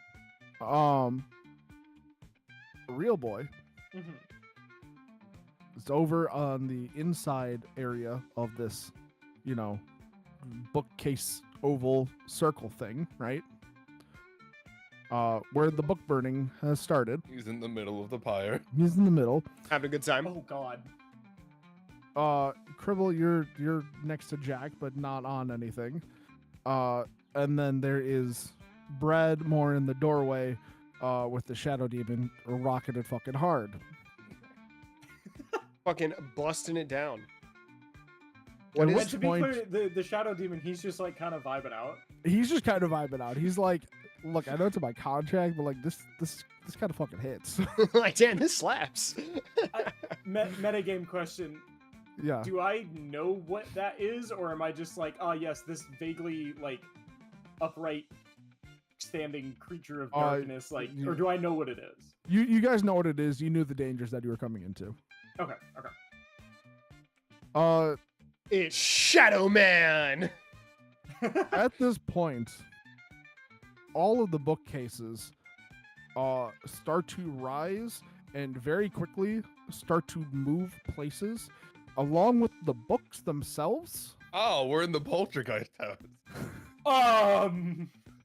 Real Boy Mhm. is over on the inside area of this, bookcase oval circle thing, right? Where the book burning has started. He's in the middle of the pyre. He's in the middle. Having a good time. Oh god. Cribble, you're next to Jack, but not on anything. And then there is Brad more in the doorway, with the Shadow Demon rocking it fucking hard. Fucking busting it down. At What which is To be point, clear, the Shadow Demon, he's just like kind of vibing out. he's just kind of vibing out. He's like, look, I know it's in my contract, but like this kind of fucking hits. like, damn, this slaps. Metagame question. Yeah. do I know what that is, or am I just like, oh yes, this vaguely like upright standing creature of darkness, like, or do I know what it is? You guys know what it is. You knew the dangers that you were coming into. Okay, okay. It's Shadow Man. At this point, all of the bookcases start to rise and very quickly start to move places along with the books themselves. Oh, we're in the poltergeist house.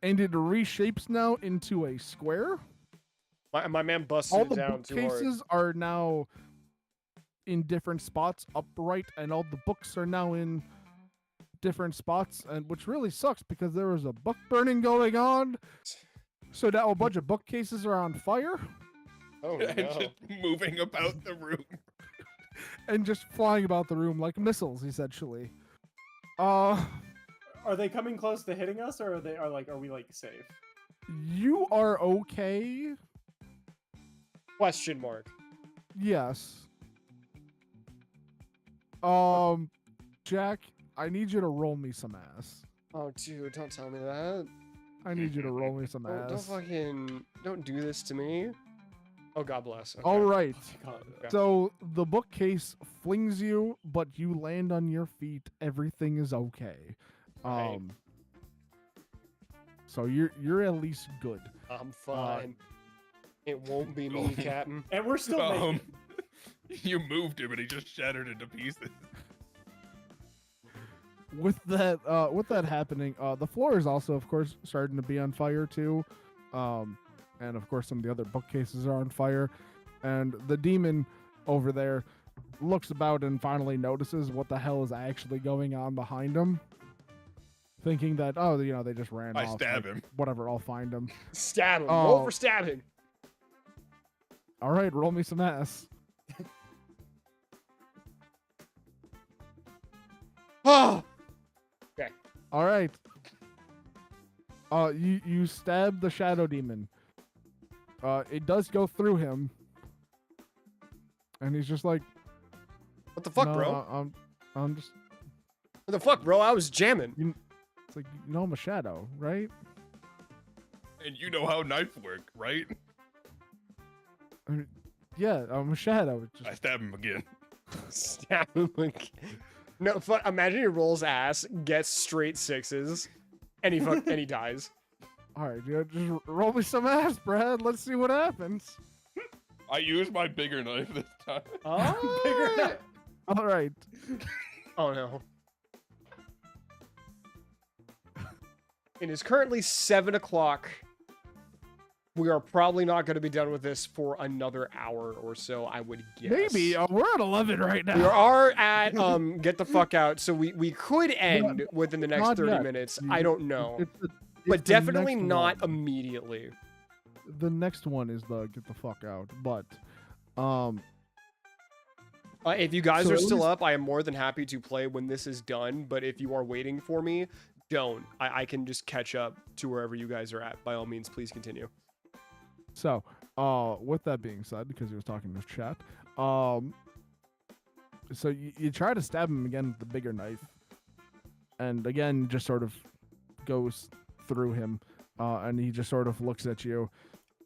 And it reshapes now into a square. My man busted All it the down too hard. bookcases are now in different spots upright, and all the books are now in different spots, and which really sucks because there was a book burning going on. So now a bunch of bookcases are on fire Oh And no. just moving about the room. and just flying about the room like missiles, essentially. Are they coming close to hitting us, or are we like safe? You are okay. Question mark. Yes. Jack, I need you to roll me some ass. Oh, dude, don't tell me that. I need you to roll me some Don't do this to me. Oh, God bless. Okay. All right. God. Okay. So the bookcase flings you, but you land on your feet. Everything is okay. Right. So you're at least good. I'm fine. It won't be me, Captain. And we're still naked. You moved him and he just shattered into pieces. With that happening, the floor is also, of course, starting to be on fire too. And of course, some of the other bookcases are on fire. And the demon over there looks about and finally notices what the hell is actually going on behind him. Thinking that, they just ran off. I stab like, him. Whatever, I'll find him. Stab him. Oh. Roll for stabbing. All right, roll me some ass. Oh. All right. You stab the shadow demon. It does go through him, and he's just like, What the fuck, "No, bro? I'm just." What the fuck, bro? I was jamming. It's like, I'm a shadow, right? And you know how knives work, right? I mean, yeah, I'm a shadow. It's I just, stab him again. Stab him again. No, imagine he rolls ass, gets straight sixes, and he dies. all right, just roll me some ass, Brad. Let's see what happens. I used my bigger knife this time. Oh, All right. Oh no. It is currently 7 o'clock. We are probably not going to be done with this for another hour or so, I would guess. Maybe we're at 11 right now. We are at get the fuck out. So we could end within the next not 30 yet. minutes. I don't know. It's But the definitely next not one. immediately. The next one is the get the fuck out. But If you guys So are at still least- up, I am more than happy to play when this is done. But if you are waiting for me, don't. I can just catch up to wherever you guys are at. By all means, please continue. So, with that being said, because he was talking to chat, so you try to stab him again with the bigger knife, and again just sort of goes through him, and he just sort of looks at you,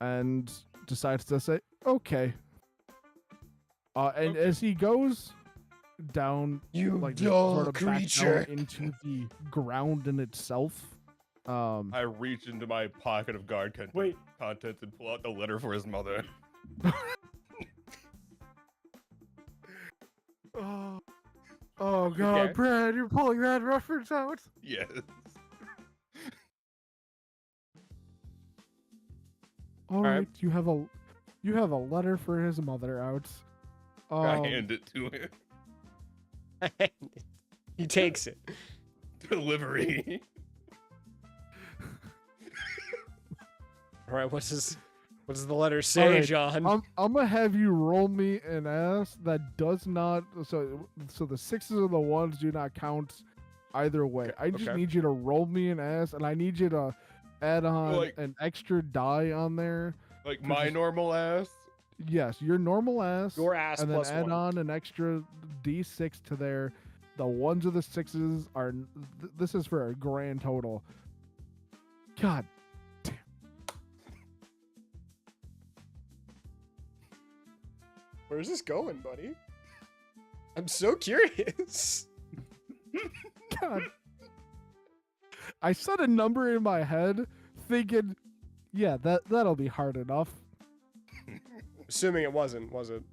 and decides to say, "Okay." And as he goes down, You like dull sort of creature. back down into the ground in itself, I reach into my pocket of guard Wait. contents and pull out the letter for his mother. Oh God, Okay. Brad, you're pulling that reference out. Yes. All right. right, you have a letter for his mother out. I hand it to him. He takes it. Delivery. All right, what does the letter say, right, John? I'm gonna have you roll me an ass that does not. So the sixes and the ones do not count either way. I just okay. need you to roll me an ass, and I need you to add on Like- an extra die on there. Like my normal ass Yes, your normal ass. Your ass and then plus add one. on an extra d6 to there. The ones or the sixes are. This is for a grand total. God damn. Where's this going, buddy? I'm so curious. God. I set a number in my head, thinking, yeah, that'll be hard enough. Assuming it wasn't, was it?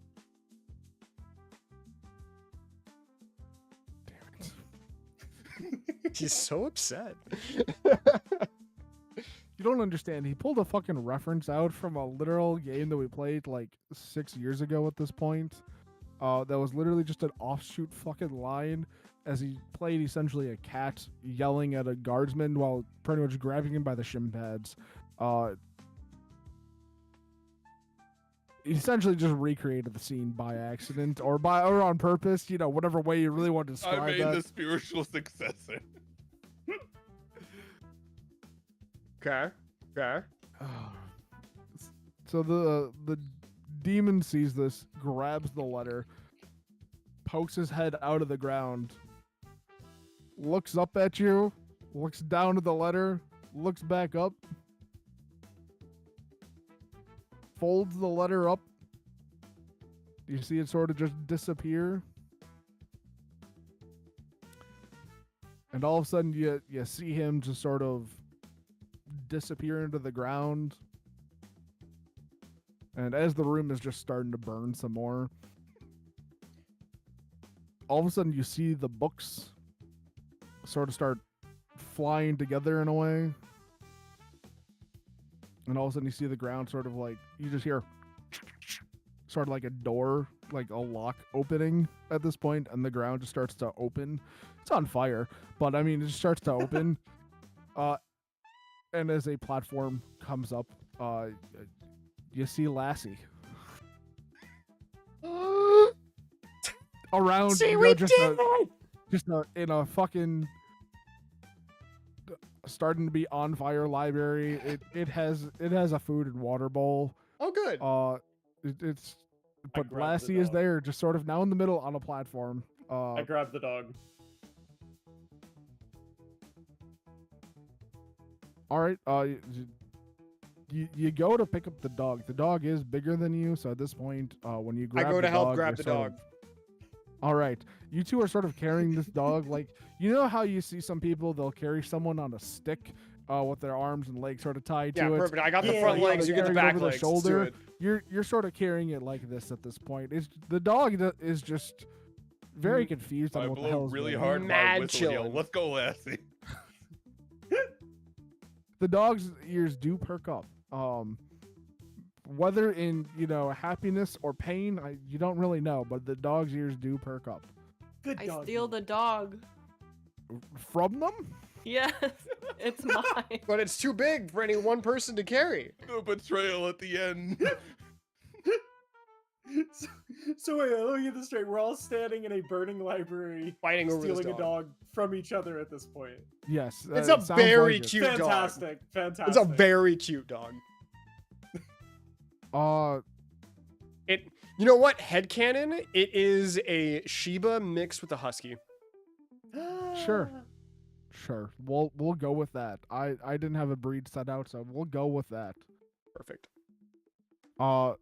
Damn it. He's so upset. You don't understand. He pulled a fucking reference out from a literal game that we played like 6 years ago at this point. That was literally just an offshoot fucking line as he played essentially a cat yelling at a guardsman while pretty much grabbing him by the shin pads. He essentially just recreated the scene by accident or on purpose, you know, whatever way you really want to describe I made that. the spiritual successor. Okay. Okay. So the demon sees this, grabs the letter, pokes his head out of the ground, looks up at you, looks down at the letter, looks back up, folds the letter up. You see it sort of just disappear. And all of a sudden you see him just sort of disappear into the ground. And as the room is just starting to burn some more, all of a sudden you see the books sort of start flying together in a way. And all of a sudden you see the ground sort of like, you just hear sort of like a door, like a lock opening at this point, and the ground just starts to open. It's on fire, but I mean, it just starts to open. And as a platform comes up, you see Lassie. Around, See, you we know, did in a fucking starting to be on fire library. It has a food and water bowl. Oh, good. It's I but grabbed the Lassie is dog. there, just sort of now in the middle on a platform. I grabbed the dog. All right. You go to pick up the dog. The dog is bigger than you, so at this point, when you grab I go the to help dog, grab you're the sort dog. of- all right, you two are sort of carrying this dog. Like, you know how you see some people, they'll carry someone on a stick with their arms and legs sort of tied Yeah, to it. perfect. I got the Yeah, front yeah, legs. You get the carrying back over legs. the Let's do shoulder. it. You're sort of carrying it like this at this point. It's the dog is just very confused I on what the blow hell is really going hard. on. Mad My whistle yell, chillin'. let's go, Lassie. The dog's ears do perk up. Whether in, you know, happiness or pain, you don't really know, but the dog's ears do perk up. Good I dog. steal the dog. From them? Yes, it's mine. But it's too big for any one person to carry. The betrayal at the end. So wait, let me get this straight. We're all standing in a burning library, Fighting over this stealing a dog. dog from each other at this point. Yes. It's it a sounds very like it. cute dog. Fantastic, fantastic. It's a very cute dog. You know what? Headcanon, it is a Shiba mixed with a Husky. Sure. Sure. We'll go with that. I didn't have a breed set out, so we'll go with that. Perfect. Uh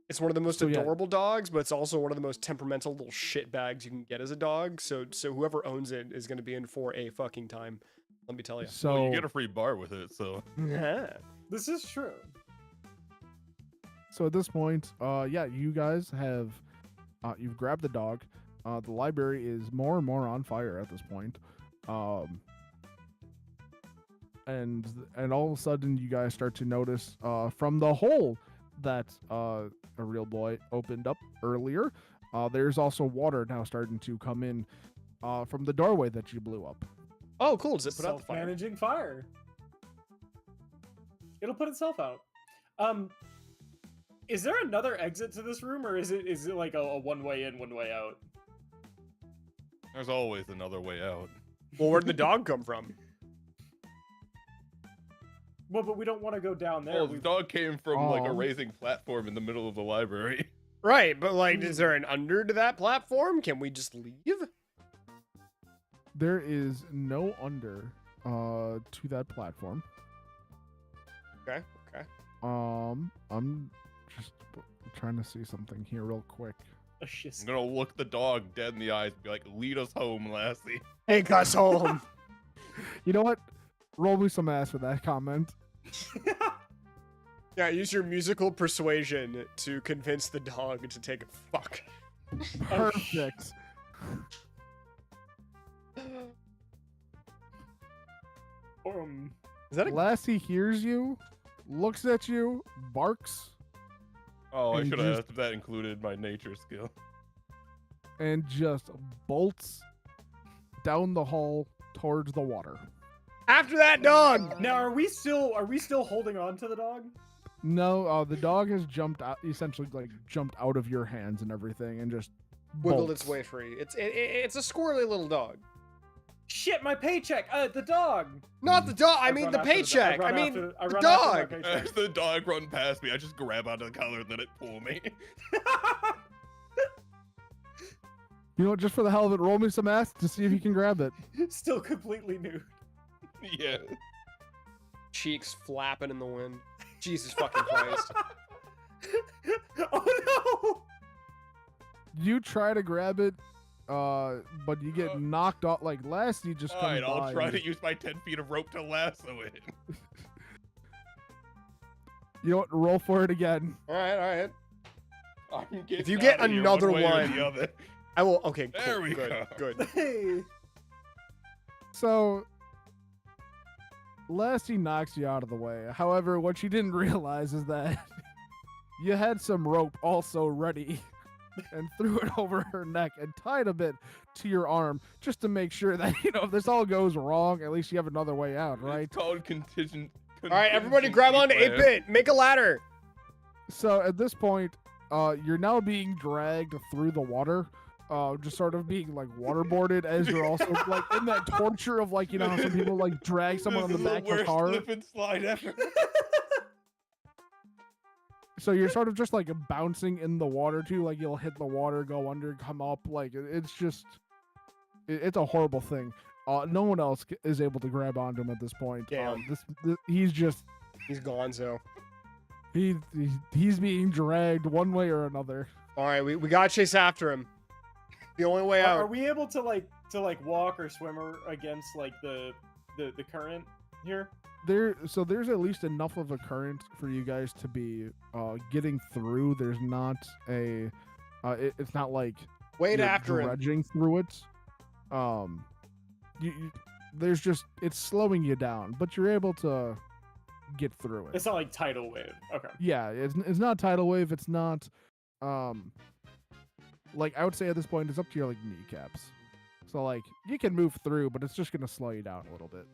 It's one of the most So, yeah. adorable dogs, but it's also one of the most temperamental little shit bags you can get as a dog. So whoever owns it is going to be in for a fucking time. Let me tell you. so Well, you get a free bar with it, so. Yeah. This is true. So at this point, yeah, you guys have you've grabbed the dog. The library is more and more on fire at this point. And all of a sudden you guys start to notice from the hole that a real boy opened up earlier, there's also water now starting to come in from the doorway that you blew up. Oh, cool. Does it put out the fire? Self-managing fire. It'll put itself out. Is there another exit to this room, or is it like a one-way in, one-way out? There's always another way out. Well, where'd the dog come from? Well, but we don't want to go down there. Oh, the dog came from like a Um, raising platform in the middle of the library. Right, but like, is there an under to that platform? Can we just leave? There is no under to that platform. Okay, okay. I'm just trying to see something here real quick. A shit. I'm gonna look the dog dead in the eyes and be like, lead us home, Lassie. Take us home. You know what? Roll me some ass for that comment. Yeah, use your musical persuasion to convince the dog to take a fuck. Perfect. Is that a Lassie hears you, looks at you, barks, Oh, I And should have just- asked if that included my nature skill. and just bolts down the hall towards the water. after that dog? Now, are we still holding on to the dog? No, the dog has jumped out, essentially like jumped out of your hands and everything, and just Wiggled bolts. its way free. It's a squirrely little dog. Shit, my paycheck. The dog. Not the dog. I mean run the after the- paycheck. run I mean after- I the run after my dog. paycheck. As the dog run past me, I just grab onto the collar and let it pull me. You know, just for the hell of it, roll me some ass to see if you can grab it. Still completely new. Yeah. Cheeks flapping in the wind. Jesus fucking Christ. Oh You try to grab it, but you get knocked off. Like Lassie just comes Alright, I'll by try and to use my 10 feet of rope to lasso it. You know what? Roll for it again. Alright. I'm If getting you get outta here another way or one- the other. I will. Okay, cool. There we good, go. Good. no! Hey. So Lassie knocks you out of the way. However, what she didn't realize is that you had some rope also ready and threw it over her neck and tied a bit to your arm just to make sure that, you know, if this all goes wrong, at least you have another way out, right? It's called contingent. Alright, everybody grab onto contingency 8-bit. Make a ladder. So at this point, you're now being dragged through the water. Just sort of being like waterboarded as you're also like in that torture of like, you know how some people like drag someone on the This is back of a worst car. slip and slide ever. So you're sort of just like bouncing in the water too, like you'll hit the water, go under, come up. Like it's just, it's a horrible thing. No one else is able to grab onto him at this point. Damn. He's just He's gonzo. he's being dragged one way or another. Alright, we gotta chase after him. The only way Are out. we able to walk or swim against like the current here? So there's at least enough of a current for you guys to be getting through. There's not a it's not like Wait you're after him. dredging through it. There's just, it's slowing you down, but you're able to get through it. It's not like tidal wave. Okay. Yeah, it's not tidal wave. It's not like I would say at this point it's up to your like kneecaps. So like you can move through, but it's just gonna slow you down a little bit.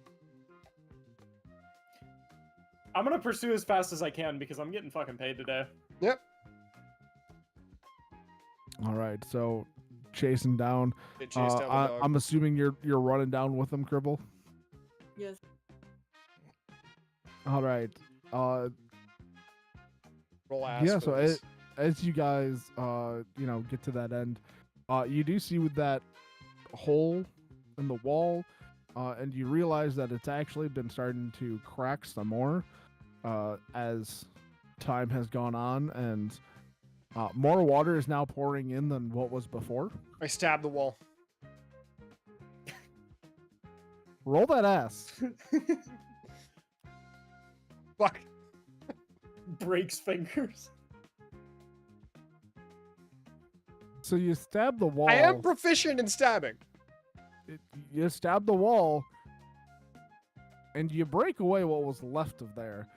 I'm gonna pursue as fast as I can because I'm getting fucking paid today. Yep. All right, so chasing down. Get chased down the dog. I'm assuming you're running down with them, Cribble. Yes. All right. Roll ass. Yeah. for So this. as you guys get to that end, you do see with that hole in the wall, and you realize that it's actually been starting to crack some more as time has gone on, and more water is now pouring in than what was before. I stabbed the wall. Roll that ass. Fuck. Breaks fingers. So you stab the wall. I am proficient in stabbing. You stab the wall, and you break away what was left of there.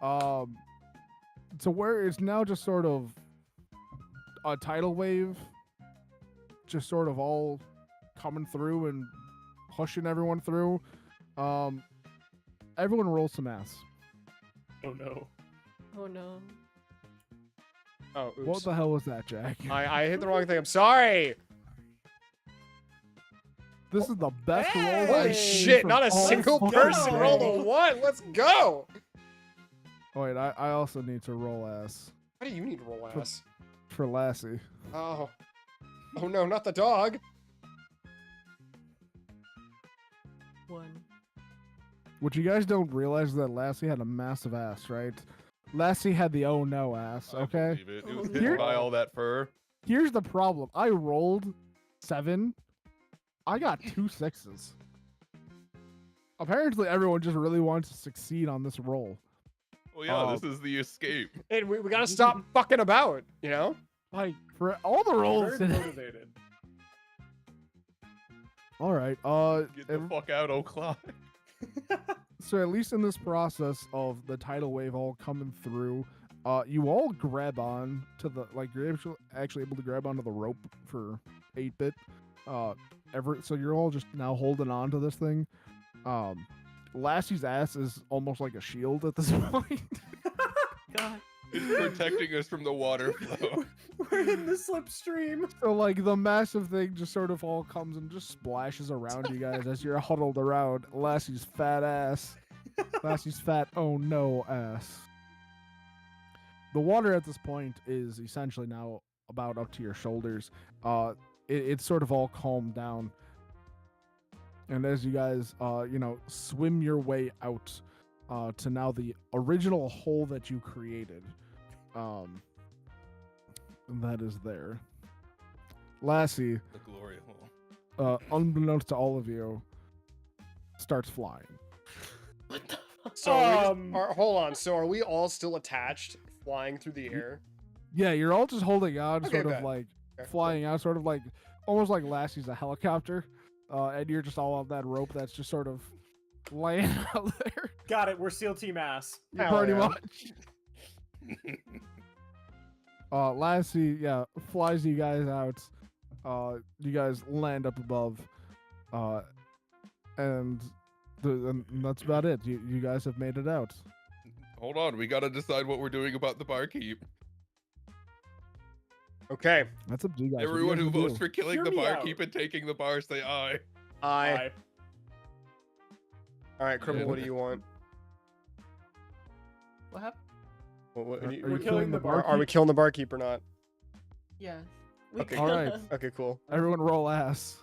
To where it's now just sort of a tidal wave, just sort of all coming through and pushing everyone through. Everyone roll some ass. Oh no. Oh no. Oh, oops. What the hell was that, Jack? I hit the wrong thing. I'm sorry. This is the best roll. Holy I've seen shit, from not a all single fucking person day. rolled a 1. Let's go. Oh wait, I also need to roll ass Why do you need to roll ass? for Lassie. Oh. Oh no, not the dog. 1. What you guys don't realize is that Lassie had a massive ass, right? Lassie had the oh no ass, I okay? believe it. It Oh, was no. hidden by all that fur. Here's the problem. I rolled 7. I got 2 6s. Apparently everyone just really wants to succeed on this roll. Well, yeah, Oh. this is the escape. And we gotta stop fucking about, you know? Like for all the rolls Very today. motivated. All right. Get the fuck out, O'Clock. So at least in this process of the tidal wave all coming through, you all grab on to the you're actually able to grab onto the rope for 8-bit. So you're all just now holding on to this thing. Lassie's ass is almost like a shield at this point. God. It's protecting us from the water flow. We're in the slipstream. So like the massive thing just sort of all comes and just splashes around you guys as you're huddled around Lassie's fat ass. Lassie's fat oh no ass. The water at this point is essentially now about up to your shoulders. It's sort of all calmed down. And as you guys swim your way out to now the original hole that you created. That is there. Lassie, The glory hole. unbeknownst to all of you, starts flying. So hold on. So are we all still attached, flying through the air? Yeah, you're all just holding on, Okay, sort of bet. like Okay, flying out, sort of like almost like Lassie's a helicopter, and you're just all on that rope that's just sort of laying out there. Got it. We're SEAL Team Ass. Hell Pretty yeah. much. Lassie, yeah, flies you guys out. You guys land up above, and that's about it. You guys have made it out. Hold on, we gotta decide what we're doing about the barkeep. Okay. That's up to you guys. What do you Everyone guys who wanna votes do? for killing Hear the me out. barkeep and taking the bar say aye. All right, Criminal, Yeah. what do you want? What happened? What Are do you- you killing the are we barkeep? killing the barkeep or not? Yes. We Okay. All right. Okay, cool. Everyone roll ass.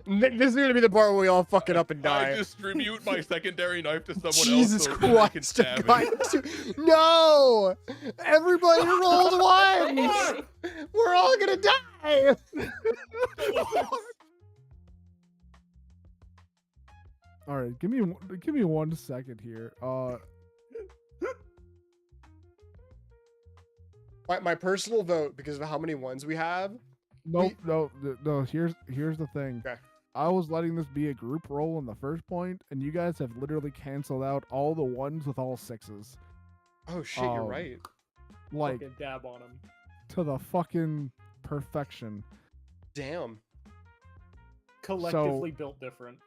This is gonna be the part where we all fuck it up and die. I distribute my secondary knife to someone Jesus else so that they can Christ! stab guys. it. No! Everybody rolled ones! We're all gonna die! All right, give me 1 second here. My personal vote, because of how many ones we have. No. Here's the thing. Okay. I was letting this be a group roll in the first point, and you guys have literally canceled out all the ones with all 6s. Oh shit, you're right. Like Fucking dab on him. to the fucking perfection. Damn. Collectively built different.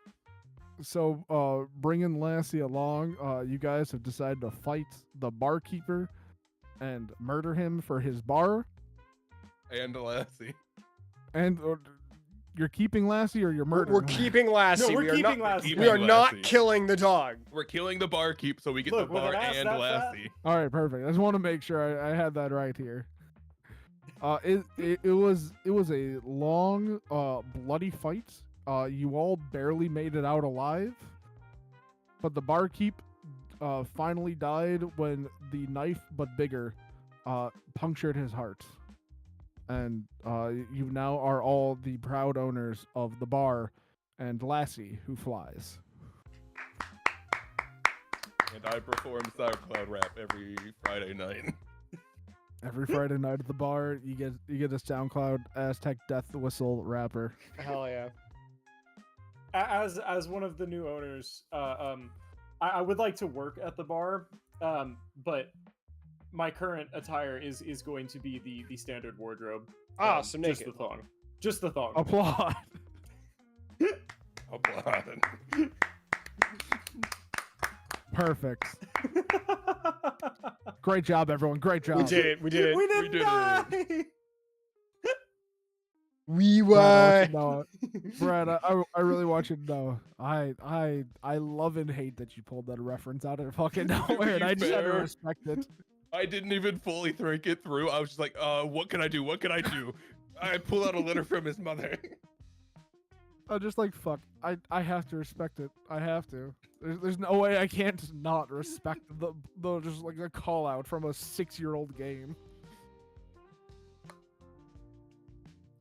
So, bringing Lassie along, you guys have decided to fight the barkeeper and murder him for his bar. And Lassie. And you're keeping Lassie, or you're murdering? We're her? keeping Lassie. No, we're we are keeping not, Lassie. We are Keeping not Lassie. killing the dog. We're killing the barkeep so we get Look, the with an bar ass and that fat? Lassie. All right, perfect. I just want to make sure I had that right here. It was a long, bloody fight. You all barely made it out alive, but the barkeep finally died when the knife, but bigger, punctured his heart. And you now are all the proud owners of the bar and Lassie, who flies. And I perform SoundCloud rap every Friday night. Every Friday night at the bar, you get a SoundCloud Aztec Death Whistle rapper. Hell yeah. As one of the new owners, I would like to work at the bar, but my current attire is going to be the standard wardrobe. So just naked. the thong. Just the thong. Applaud. Applaud. Perfect. Great job, everyone. Great job. We did it. We did it. We didn't did it. die. We Shout won. out to Noah. Brad, I really want you to know, I love and hate that you pulled that reference out of fucking nowhere, and I just had to fair. respect it. I didn't even fully think it through. I was just like, what can I do? What can I do? I pull out a letter from his mother. I'm just like, fuck, I have to respect it. I have to. There's no way I can't not respect the just like a call out from a 6-year-old game.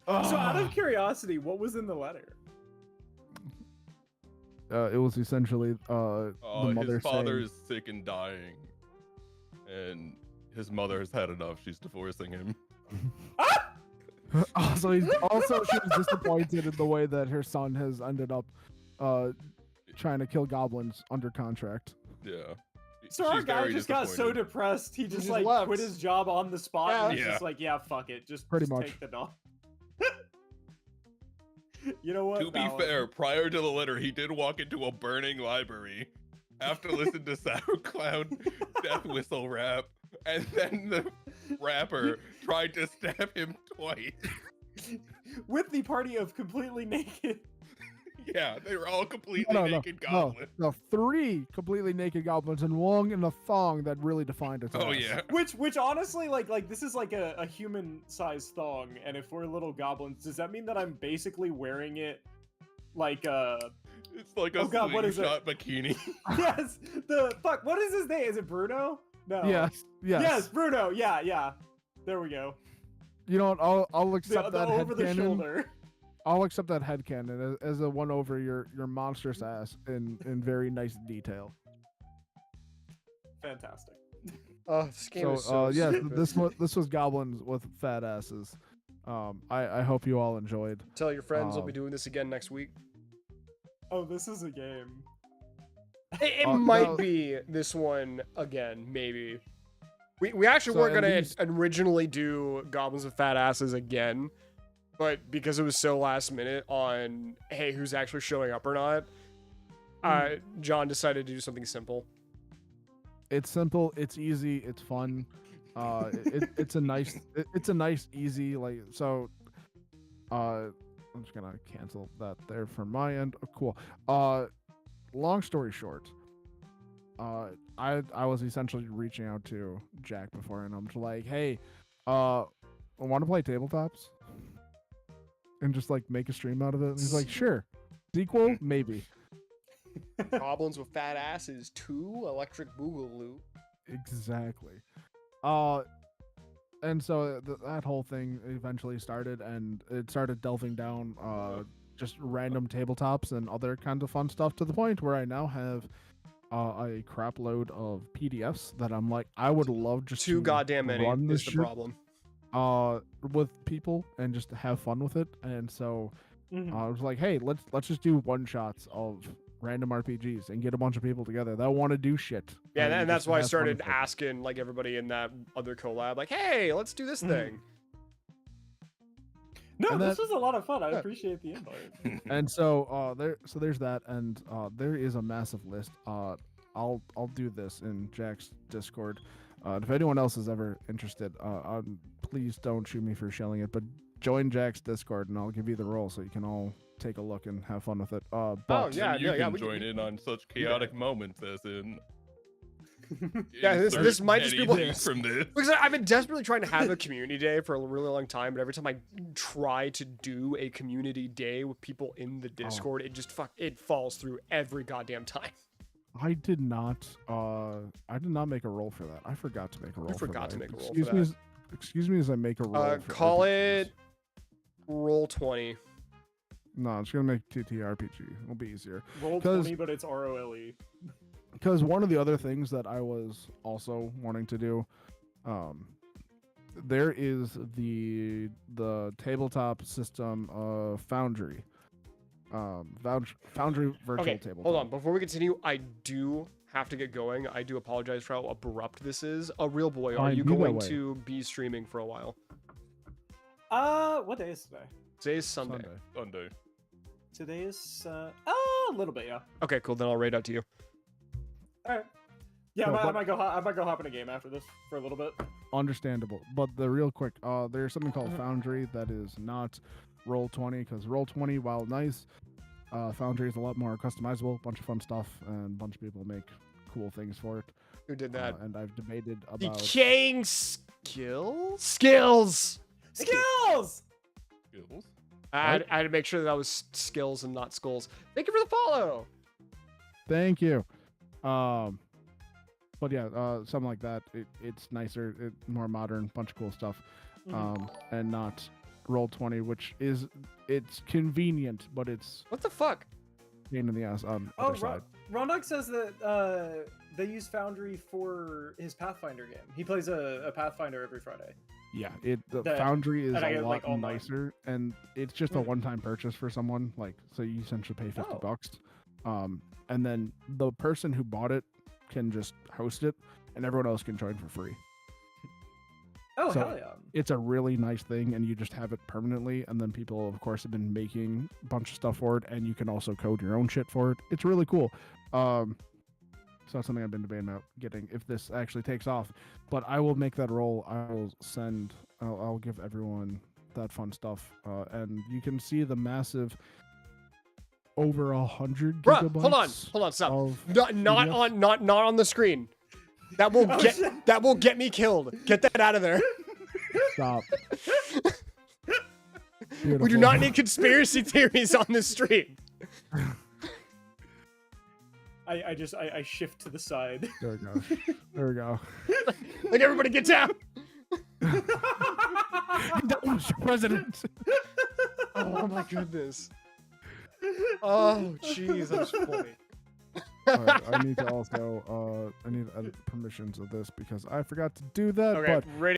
So out Ah. of curiosity, what was in the letter? It was essentially the mother His father saying, is sick and dying, and his mother has had enough. She's divorcing him. also she was disappointed in the way that her son has ended up trying to kill goblins under contract. Yeah. So our She's guy very just got so disappointed. depressed, he just just like left. quit his job on the spot. And was Yeah. just like, yeah, fuck it, just Pretty just much. take the dog. You know what? To be Valid. fair, prior to the letter, he did walk into a burning library after listening to SoundCloud Death Whistle rap, and then the rapper tried to stab him twice. with the party of completely naked. Yeah, they were all completely No, naked goblins. no, 3 completely naked goblins and one in a thong that really defined its Oh ass. yeah. Which honestly, like this is like a human-sized thong, and if we're little goblins, does that mean that I'm basically wearing it like It's like a Oh God, what is it? slingshot bikini. yes, the fuck, what is his name? Is it Bruno? No. Yes. Yes, Bruno. Yeah. There we go. You know what? I'll accept The that over the headcanon. shoulder. I'll accept that headcanon as a one over your monstrous ass in very nice detail. Fantastic. Oh, this game is so yeah, stupid. this was goblins with fat asses. I hope you all enjoyed. Tell your friends we'll be doing this again next week. Oh, this is a game. It no. might be this one again, maybe. We actually So weren't at gonna least- originally do Goblins with Fat Asses again, but because it was so last minute on, hey, who's actually showing up or not, John decided to do something simple. It's simple, it's easy, it's fun. It's a nice easy like so. I'm just gonna cancel that there from my end. Oh, cool. Long story short, I was essentially reaching out to Jack before, and I'm just like, hey, I want to play tabletops, and just like make a stream out of it. And he's like, sure. Sequel, maybe. Goblins with Fat Asses 2 Electric Boogaloo. Exactly. And so that whole thing eventually started, and it started delving down just random tabletops and other kinds of fun stuff, to the point where I now have a crap load of PDFs that I'm like, I would love just Too to goddamn many run this is the shit, problem. with people and just have fun with it. And so Mhm. I was like, hey, let's just do one shots of random RPGs and get a bunch of people together that want to do shit. Yeah, and just that's why I have fun started with it. asking like everybody in that other collab, like, hey, let's do this Mhm. thing. No, And this that- was a lot of fun. I yeah. appreciate the invite. And so there's that, and there is a massive list. I'll do this in Jack's Discord. If anyone else is ever interested, please don't shoot me for shelling it, but join Jack's Discord and I'll give you the role so you can all take a look and have fun with it. But yeah, And you can we join in on such chaotic moments as in. Yeah, this insert might just be anything what- from this. Because I've been desperately trying to have a community day for a really long time, but every time I try to do a community day with people in the Discord, it just it falls through every goddamn time. I did not make a roll for that. I forgot to make a roll. forgot for to that. make a roll Excuse for me that. excuse me as I make a roll. For Call RPGs. it roll 20. No, I'm just gonna make TTRPG. It'll be easier. Roll 'Cause- 20, but it's ROLE. Because one of the other things that I was also wanting to do, there is the tabletop system of Foundry, Foundry virtual Okay, tabletop. hold on. Before we continue, I do have to get going. I do apologize for how abrupt this is. A real boy, are Fine, you be that going way. to be streaming for a while? What day is today? Today is Sunday. Sunday. Today is a little bit, yeah. Okay, cool. Then I'll raid out to you. All right. Yeah, No, I might go hop in a game after this for a little bit. Understandable, but the real quick, there's something called Foundry that is not Roll20 because Roll20, while nice, Foundry is a lot more customizable. Bunch of fun stuff, and a bunch of people make cool things for it. Who did that? And I've debated about Decaying skills. Skills. Skills. Skills. I had to make sure that was skills and not skulls. Thank you for the follow. Thank you. But yeah, something like that. It's nicer, more modern, bunch of cool stuff, and not Roll20, which it's convenient, but it's What the fuck? pain in the ass on Oh, other side. Rondok says that they use Foundry for his Pathfinder game. He plays a Pathfinder every Friday. Yeah, the That- Foundry is and I a get, lot like, all mine. nicer, and it's just a one-time purchase for someone. Like, so you essentially pay $50, and then the person who bought it can just host it, and everyone else can join for free. Oh, So- hell yeah. It's a really nice thing, and you just have it permanently. And then people, of course, have been making a bunch of stuff for it, and you can also code your own shit for it. It's really cool. So that's something I've been debating about getting if this actually takes off. But I will make that roll. I'll give everyone that fun stuff, and you can see the massive over 100 Bruh, gigabytes. hold on, stop. of Not PDF. not on the screen. That will get me killed. Get that out of there. Stop. We do Beautiful. not need conspiracy theories on this stream. I shift to the side. There we go. There we go. Like everybody get down. That was your president. Oh my goodness. Oh jeez, that's funny. All right, I need to also I need to edit permissions of this because I forgot to do that. Okay, But ready.